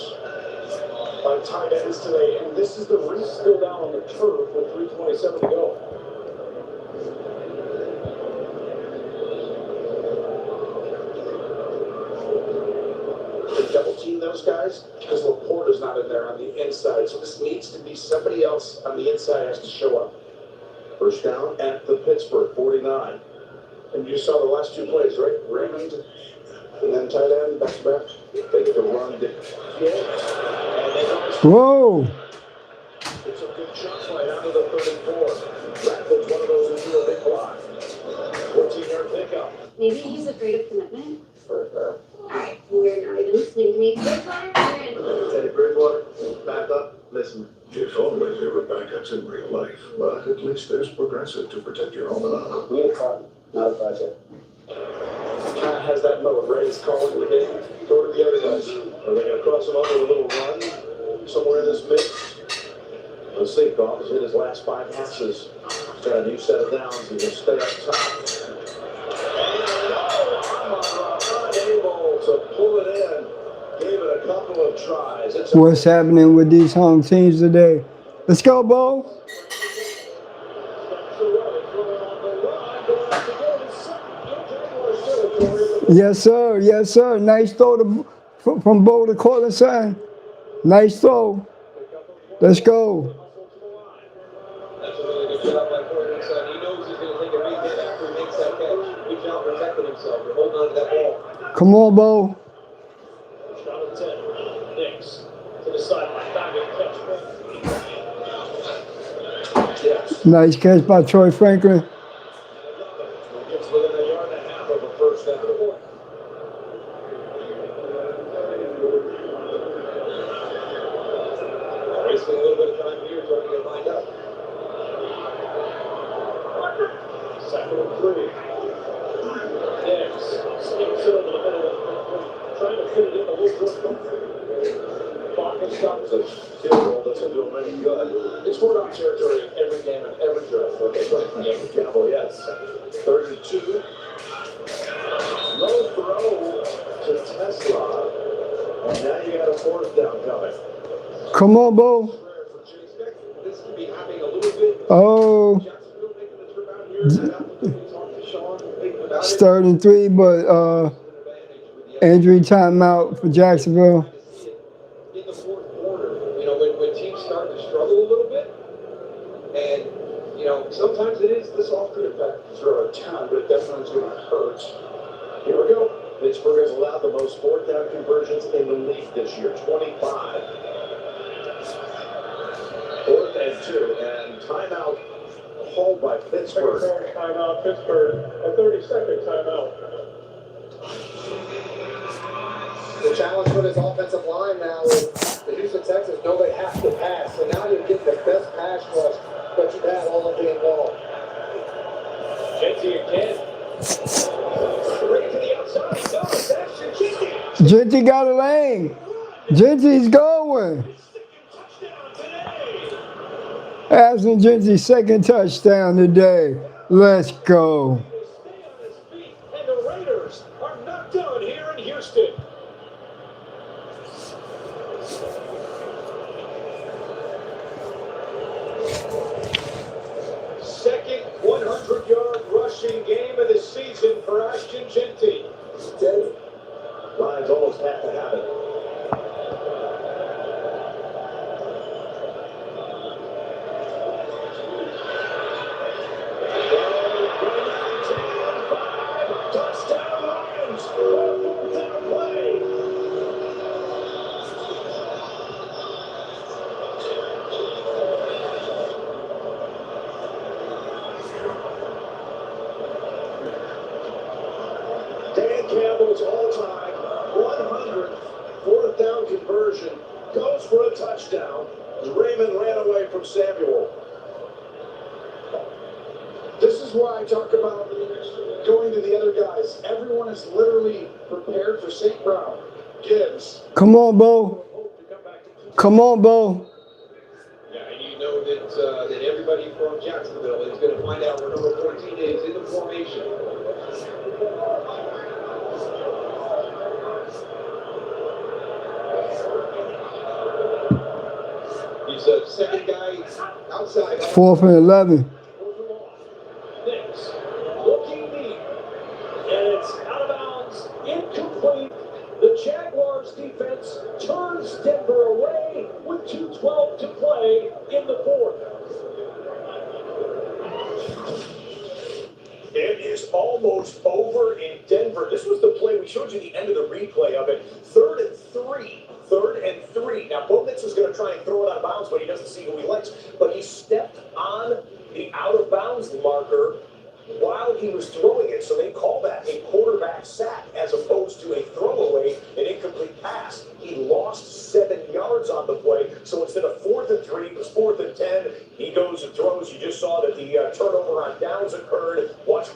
by tight ends today. And this is the Reese still down on the turf with 3:27 to go. To double team those guys because Laporta's not in there on the inside. So this needs to be somebody else on the inside has to show up. 1st down at the Pittsburgh 49. And you saw the last 2 plays, right? Raymond and then tight end, back to back. They get the run to Field. And they go. Whoa. It's a good shot right out of the 34. Radford's one of those who do a big block. 14-yard pickup. Maybe he's afraid of commitment. Alright, you're not even listening to me. Teddy Bridgewater, back up, listen. There's always favorite backups in real life, but at least there's Progressive to protect your home and auto. We a car, not a project. Kind of has that mode, right? He's calling the game. Go to the other guys. Are they going to cross him up with a little run somewhere in this mix? Let's see. Goff has hit his last 5 passes. He's got a new set of downs. He's going to stay up top. Unable to pull it in. Gave it a couple of tries. What's happening with these home teams today? Let's go, Bo. Yes, sir. Yes, sir. Nice throw from Bo to Cortland Sutton. Nice throw. Let's go. That's a really good job by Cortland Sutton. He knows he's going to take a big hit after he makes that catch. Good job protecting himself. You're holding on to that ball. Come on, Bo. Shot of 10. Nix to the sideline. Yes. Nice catch by Troy Franklin. Gets within 1.5 yards of a 1st down. Wasting a little bit of time here trying to get lined up. 2nd and 3. Nix sneaks it over the middle, trying to fit it in a little bit. Pocket stops it. Field goal doesn't do him any good. It's 4-down territory every game and every drive. Okay, Campbell, yes. 3rd and 2. Low throw to Tesla. And now you got a 4th down coming. Come on, Bo. This could be happening a little bit. Oh. Jacksonville making the trip out here. That opportunity to talk to Sean about It's it. 3rd and 3, but injury timeout for Jacksonville. In the 4th quarter, you know, when teams start to struggle a little bit, and you know, sometimes it is the softer impact Throw a ton, but it definitely is going to hurt. Here we go. Pittsburgh has allowed the most 4th down conversions in the league this year, 25. 4th and 2, and timeout called by Pittsburgh. Second timeout, Pittsburgh. A 30-second timeout. The challenge for this offensive line now is the Houston Texans know they have to pass. So now you're getting the best pass rush that you've had all of game long. Genty again. Straight to the outside. No, that's Genty. Genty got a lane. Genty's going. Ashton Genty's second touchdown today. Let's go. And the Raiders are not done here in Houston. Second 100-yard rushing game of the season for Ashton Genty. Lions almost have to have it. Touchdown Lions! Fourth down play. Dan Campbell's all-time 100th fourth down conversion goes for a touchdown. Raymond ran away from Samuel. This is why I talk about going to the other guys. Everyone is literally prepared for St. Brown. Gibbs. Come on, Bo. Come on, Bo. Yeah, and you know that everybody from Jacksonville is going to find out where number 14 is in the formation. He's a second guy outside. 4th and 11. Next, looking deep, and it's out of bounds, incomplete. The Jaguars defense turns Denver away with 2:12 to play in the fourth. It is almost over in Denver. This was the play. We showed you the end of the replay of it. 3rd and 3. 3rd and 3. Now, Bo Nix is going to try and throw it out of bounds, but he doesn't see who he likes. But he stepped on the out-of-bounds marker while he was throwing it. So they call that a quarterback sack as opposed to a throwaway, an incomplete pass. He lost 7 yards on the play. So instead of 4th and 3, it was 4th and 10. He goes and throws. You just saw that the turnover on downs occurred. Watch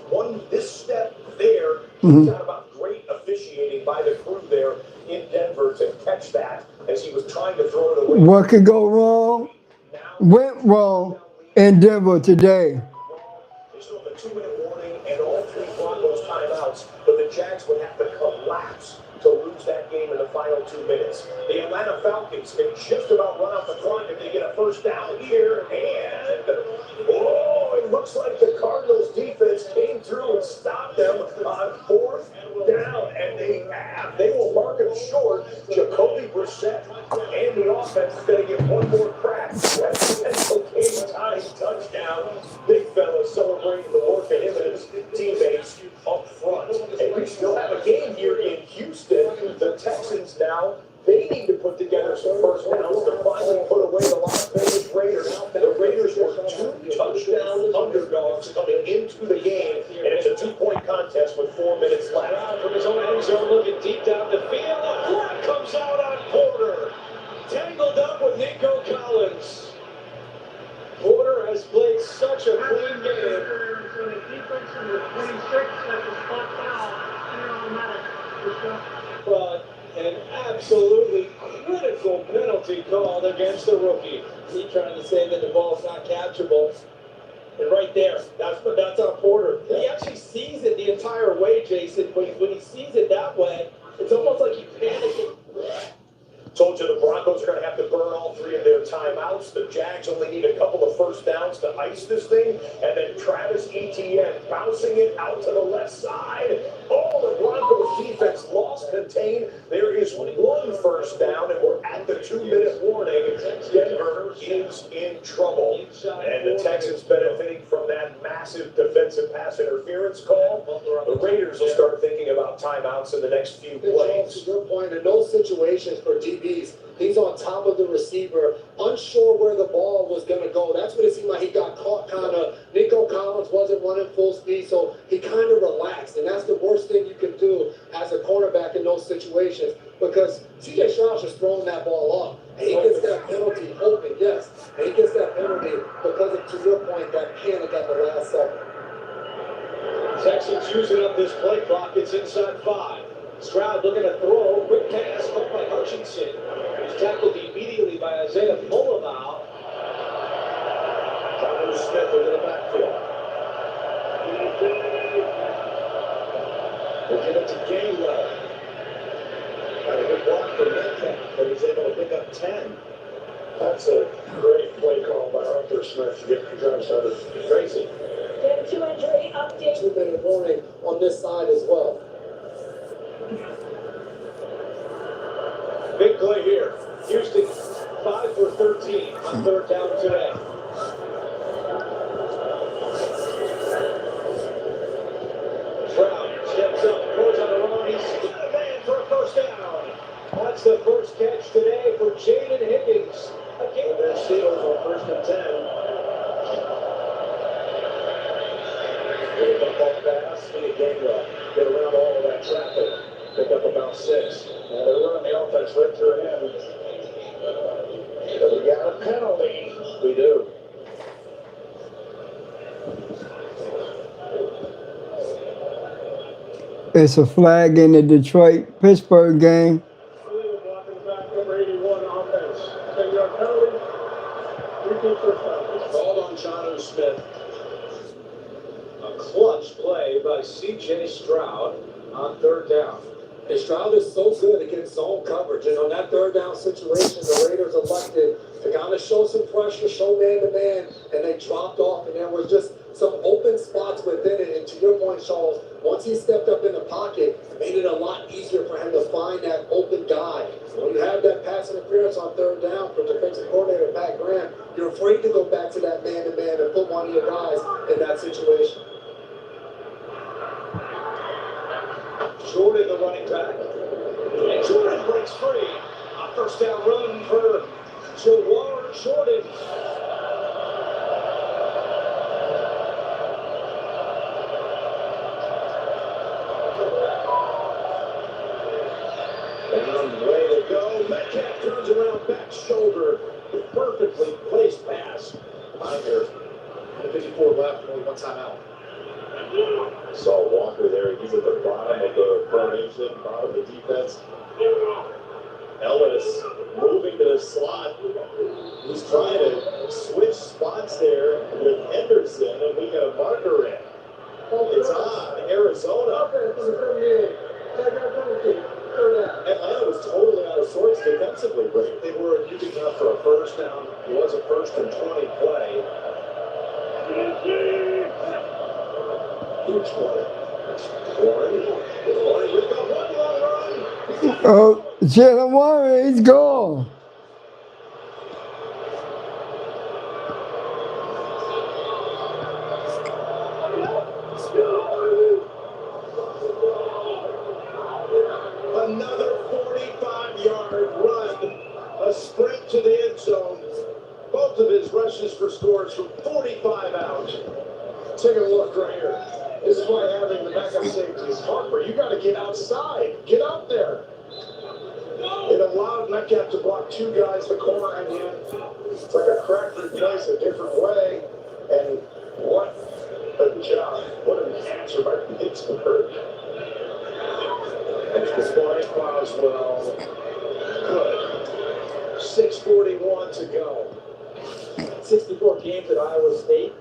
this step there. Talk about great officiating by the crew there in Denver to catch that as he was trying to throw it away. What could go wrong? Went wrong in Denver today. They still have a 2-minute warning and all 3 Broncos timeouts, but the Jags would have to collapse to lose that game in the final 2 minutes. The Atlanta Falcons can just about run out the clock if they get a first down here, and it looks like the Cardinals defense came through and stopped them on 4th down, and they have. They will mark it short. Jacoby Brissett and the offense is going to get one more crack. That's a game-time touchdown. Big fella celebrating the work of him and his teammates up front. And we still have a game here in Houston. The Texans now, they need to put together some first downs to finally put away the Las Vegas Raiders. The Raiders were 2 touchdown underdogs coming into the game, and it's a 2-point contest with 4 minutes left. From his own end zone, looking deep down the field, the flag comes out on Porter. Tangled up with Nico Collins. Porter has played such a clean game. So the defense number 26 at the spot foul. But an absolutely critical penalty called against the rookie. He trying to say that the ball's not catchable. And right there, that's on Porter. He actually sees it the entire way, Jason. When he sees it that way, it's almost like he panicking. Told you the Broncos are going to have to burn all 3 of their timeouts. The Jags only need a couple of first downs to ice this thing. And then Travis Etienne bouncing it out to the left side. Oh, the Broncos defense lost contain. There is 1 first down, and we're at the 2-minute warning. Denver is in trouble. And the Texans benefiting from that massive defensive pass interference call. The Raiders will start thinking about timeouts in the next few plays. To your point, in those situations for DBs, He's on top of the receiver, unsure where the ball was going to go. That's what it seemed like. He got caught kind of. Nico Collins wasn't running full speed, so he kind of relaxed. And that's the worst thing you can do as a cornerback in those situations, because C.J. Stroud's just throwing that ball off. And he gets that penalty open, yes. And he gets that penalty because of, to your point, that panic at the last second. Texans using up this play clock. It's inside 5. Stroud looking to throw. Quick pass caught by Hutchinson. He's tackled immediately by Isaiah Mullenau. Jonathan Smith into the backfield. We'll give it to Gainwell. Got a good block for Metcalf, but he's able to pick up 10. That's a great play call by Arthur Smith to get the drive started. Crazy. Game 2 injury update. 2-minute warning on this side as well. Big play here. Houston 5 for 13 on third down today. Stroud steps up, goes on the run. He's got a man for a first down. That's the first catch today for Jaden Higgins. Again, their Steelers on 1st and 10. With a dump off pass, Kenny Gainwell. Get around all of that traffic. Pick up about 6. They're running the offense right through him. But we got a penalty. We do. It's a flag in the Detroit-Pittsburgh game. Illegal blocking the back, number 81 offense. 10-yard penalty. Repeat first down. Called on Jonathan Smith. A clutch play by C.J. Stroud on third down. And Stroud is so good against zone coverage. And on that third down situation, the Raiders elected to kind of show some pressure, show man-to-man, and they dropped off. And there was just some open spots within it. And to your point, Charles, once he stepped up in the pocket, it made it a lot easier for him to find that open guy. When you have that pass interference on third down from defensive coordinator Pat Graham, you're afraid to go back to that man-to-man and put one of your guys in that situation. Jordan, the running back. And Jordan breaks free. A first down run for Jawar Jordan. And way to go. Metcalf turns around, back shoulder. Perfectly placed pass. Here. 54 left, only one timeout. Saw Walker there. He's at the bottom of the formation, bottom of the defense. Ellis moving to the slot. He's trying to switch spots there with Henderson, and we got a marker in. It's on Arizona. Atlanta was totally out of sorts defensively, but they were using up for a first down. It was a 1st and 20 play. Huge play. Warren, we've got one long run. Oh, Jalen Warren, he's gone. Another 45-yard run. A sprint to the end zone. Both of his rushes for scores from 45 out. Take a look right here. This is why having the backup safety is smart, but you got to get outside. Get out there. It allowed Metcalf to block 2 guys, the corner and the end. It's like a crack replace a different way. And what a job. What an answer by Pittsburgh. Extra point, Boswell. Good. 6:41 to go. 64 games at Iowa State,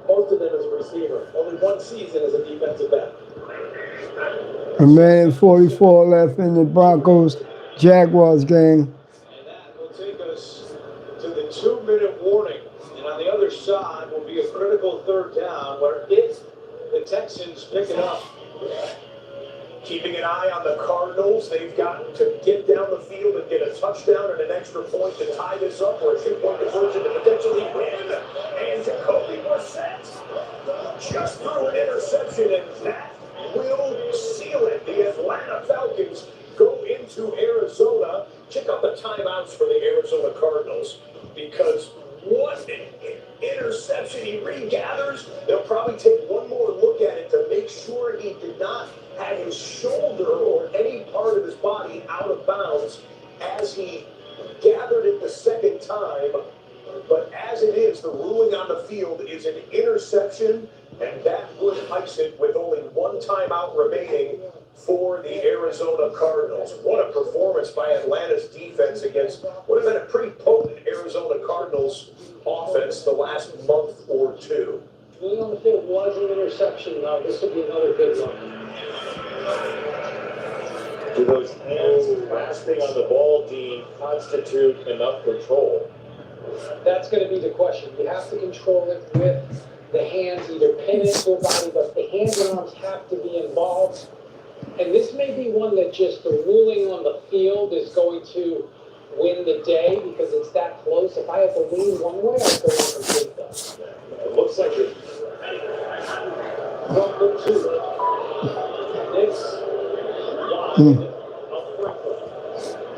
most of them as a receiver. Only one season as a defensive back. A minute 44 left in the Broncos Jaguars game. And that will take us to the 2-minute warning. And on the other side will be a critical third down where if the Texans pick it up. Keeping an eye on the Cardinals. They've got to get down the field and get a touchdown and an extra point to tie this up, or a 2-point conversion to potentially win. And Jacoby Brissett just threw an interception, and that will seal it. The Atlanta Falcons go into Arizona. Check out the timeouts for the make sure he did not have his shoulder or any part of his body out of bounds as he gathered it the second time. But as it is, the ruling on the field is an interception, and that would ice it with only one timeout remaining for the Arizona Cardinals. What a performance by Atlanta's defense against what have been a pretty potent Arizona Cardinals offense the last month or two. Being on the field was an interception. This will be another good one. Do those hands grasping on the ball, Dean, constitute enough control? That's going to be the question. You have to control it with the hands, either pin it to a body, but the hands and arms have to be involved. And this may be one that just the ruling on the field is going to win the day because it's that close. If I have to lean one way, I'll go on complete though. It looks like it. Number 2. Next.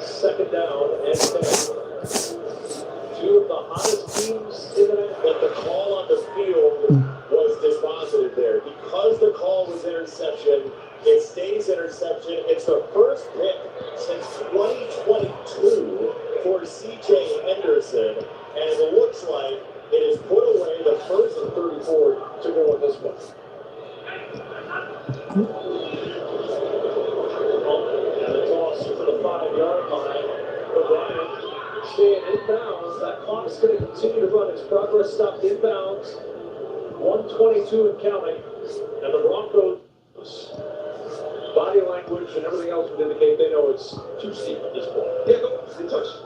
Second down and 10. Two of the hottest teams in the NFL. But the call on the field was dispositive there. Because the call was interception, it stays interception. It's the first pick since 2022 for C.J. Henderson. And it looks like it is put away, the first and 34 to go in this one. And the toss for the 5-yard line. But Ryan staying inbounds. That clock's going to continue to run. Its progress stopped inbounds. 1:22 and counting. And the Broncos, body language and everything else would indicate they know it's too steep at this point. Yeah,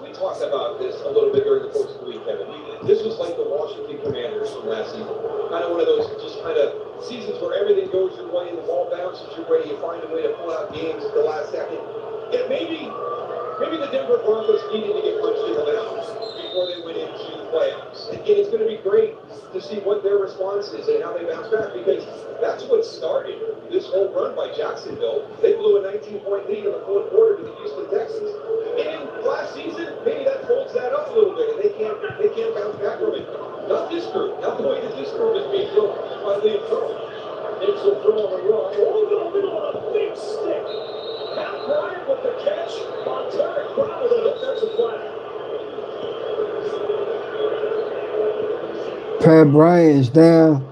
we talked about this a little bit during the course of the week, Kevin. This was like the Washington Commanders from last season. Kind of one of those just kind of seasons where everything goes your way and the ball bounces your way. You find a way to pull out games at the last second. And maybe the Denver Broncos needed to get punched in the mouth before they went into the playoffs. And it's going to be great to see what their response is and how they bounce back, because that's what started this whole run by Jacksonville. They blew a 19-point lead in the fourth quarter to the Houston Texans. And last season, maybe that folds that up a little bit, and they can't bounce back from it. Not this group. Not the way that this group is being built by Liam Curl. It's a throw on the run. On a big stick. Matt Bryant with the catch on Tarek Brown with a defensive flag. Pat Bryant is down.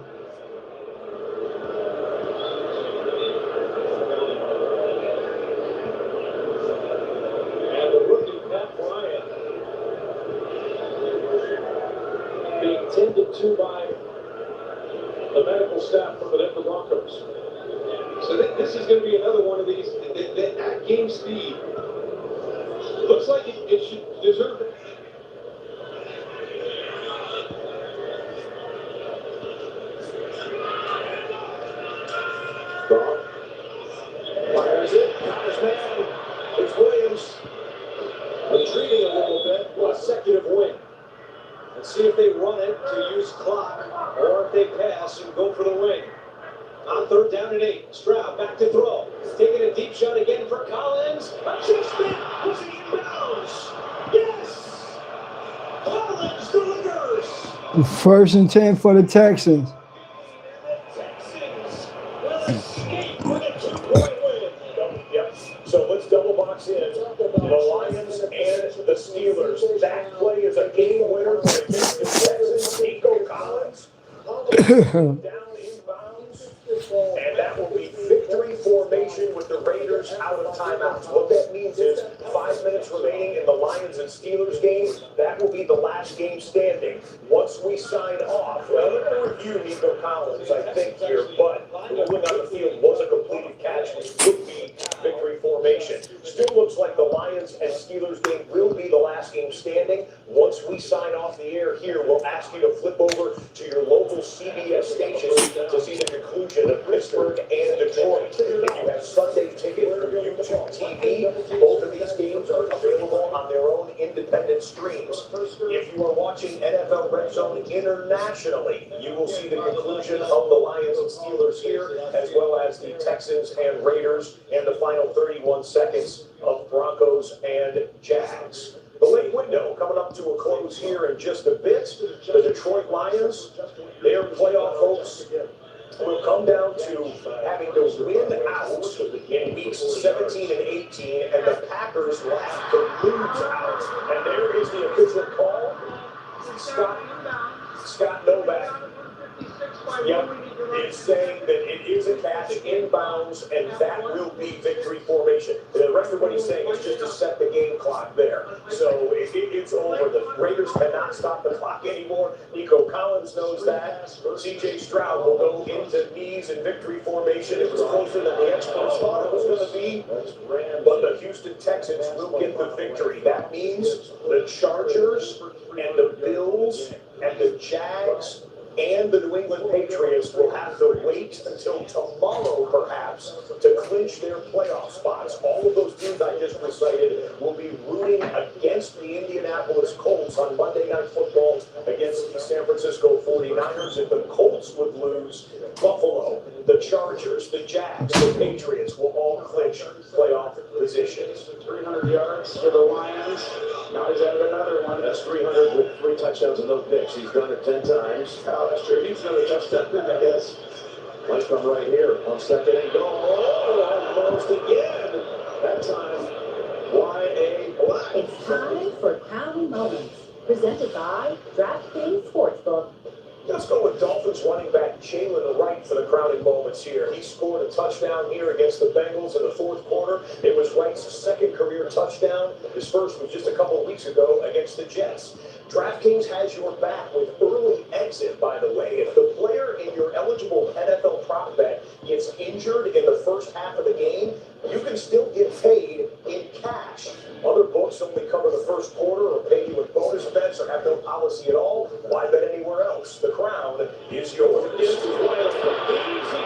And the rookie, Pat Bryant, being tended to by the medical staff from the Denver Broncos. So this is going to be another one of these at game speed. Looks like it should deserve it. Fires it. Connors man. It's Williams. Retreating a little bit. Consecutive win. Let's see if they run it to use clock or if they pass and go for the win. On third down and 8. Stroud back to throw. Taking a deep shot again for Collins. Adjustment. Was he inbounds? Yes! Collins delivers. First and 10 for the Texans. Texans will escape with a 2-point win. Yep. So let's double box in the Lions and the Steelers. That play is a game winner against the Texans. Nico Collins down inbounds, and that will be victory formation with the Raiders out of timeouts. What that means is 5 minutes remaining in the Lions and Steelers game. That will be the last game standing. Once we sign off, well, they're going to review Nico Collins, I think, here, but the ruling on the field was a completed catch, which would be victory formation. Still looks like the Lions and Steelers game will be the last game standing. Once we sign off the air here, we'll ask you to flip over to your local CBS station to see the conclusion of Pittsburgh and Detroit. If you have Sunday tickets for YouTube TV, both of these games are available on their own independent streams. If you are watching NFL Red Zone internationally, you will see the conclusion of the Lions and Steelers here, as well as the Texans and Raiders, and the final 31 seconds of Broncos and Jags. The late window coming up to a close here in just a bit. The Detroit Lions, their playoff hopes will come down to having to win out in weeks 17 and 18, and the Packers will have to lose out. And there is the official call. Scott Novak. Yep, is saying that it is a catch inbounds, and that will be victory formation. The rest of what he's saying is just to set the game clock there. So it's over. The Raiders cannot stop the clock anymore. Nico Collins knows that. C.J. Stroud will go into knees in victory formation. It was closer than the experts thought it was going to be, but the Houston Texans will get the victory. That means the Chargers and the Bills and the Jags and the New England Patriots will have to wait until tomorrow, perhaps, to clinch their playoff spots. All of those teams I just recited will be rooting against the Indianapolis Colts on Monday Night Football against the San Francisco 49ers. If the Colts would lose, Buffalo, the Chargers, the Jags, the Patriots will all clinch playoff positions. 300 yards for the Lions. Now he's added another one. That's 300 with 3 touchdowns and no picks. He's done it 10 times. Oh, that's true. He's another touchdown, I guess. Might come right here on second and goal. Oh, almost again. That time, Y.A. Black. It's time for Crowning Moments, presented by DraftKings Sportsbook. Let's go with Dolphins running back Jalen Wright for the crowning moments here. He scored a touchdown here against the Bengals in the fourth quarter. It was Wright's second career touchdown. His first was just a couple of weeks ago against the Jets. DraftKings has your back with early exit, by the way. If the player in your eligible NFL prop bet gets injured in the first half of the game, you can still get paid in cash. Other books only cover the first quarter or pay you in bonus bets or have no policy at all. Why bet anywhere else? The crown is yours. Easy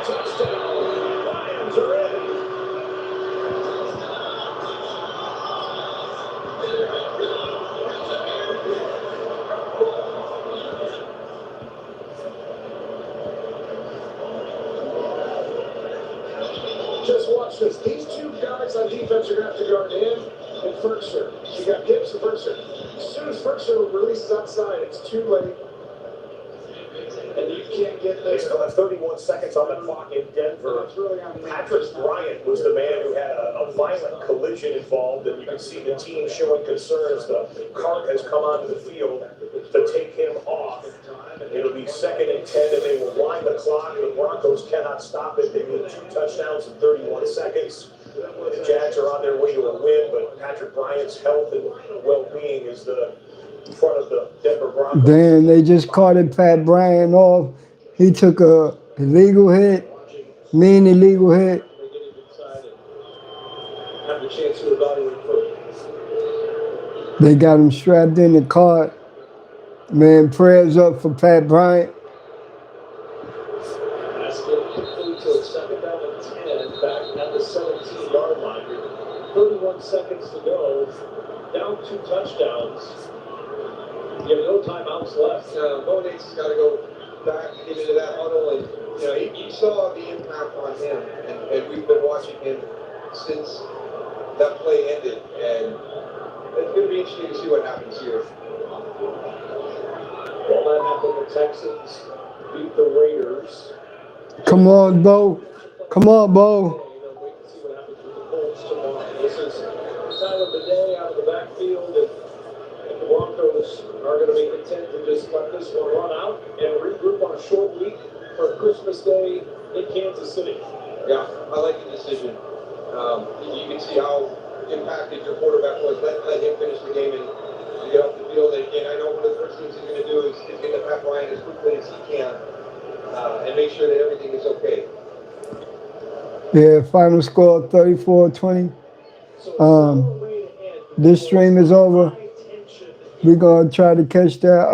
touchdown. Lions are in. Just watch this. These two guys on defense are going to have to guard him and Ferguson. You got Gibbs and Ferguson. As soon as Ferguson releases outside, it's too late. And you can't get there. They still have 31 seconds on the clock in Denver. Patrick Bryant was the man who had a violent collision involved, and you can see the team showing concerns. The cart has come onto the field to take him off. It'll be second and 10, and they will wind the clock. The Broncos cannot stop it. They need 2 touchdowns in 31 seconds. The Jags are on their way to a win, but Patrick Bryant's health and well-being is the front of the Denver Broncos. Damn, they just carted Pat Bryant off. He took a illegal hit, mean illegal hit. Have the chance to evaluate further. They got him strapped in the cart. Man, prayers up for Pat Bryant. That's going to conclude to second down and 10 back at the 17-yard line. 31 seconds to go. Down 2 touchdowns. You have no timeouts left. Bo Nix has got to go back into that huddle, and you saw the impact on him, and we've been watching him since that play ended, and it's going to be interesting to see what happens here. Well, that happened. The Texans beat the Raiders. Come on, Bo. Come on, Bo. Wait to see what happens with the Colts tomorrow. This is time of the day out of the backfield, and the Broncos are going to be content to just let this one run out and regroup on a short week for Christmas Day in Kansas City. Yeah, I like the decision. You can see how impacted your quarterback was. Let him finish the game and get off the field. And I know one of the first things he's going to do is get to Pat Bryant as quickly as he can and make sure that everything is okay. Yeah, final score 34-20. This stream is over. We're going to try to catch that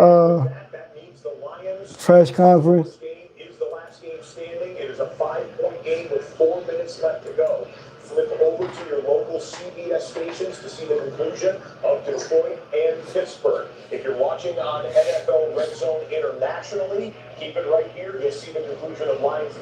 press conference. Game is the last game standing. It is a 5-point game with 4 minutes left to go. Flip over to your local CBS stations to see the conclusion of Detroit and Pittsburgh. If you're watching on NFL Red Zone internationally, keep it right here. You'll see the conclusion of Lions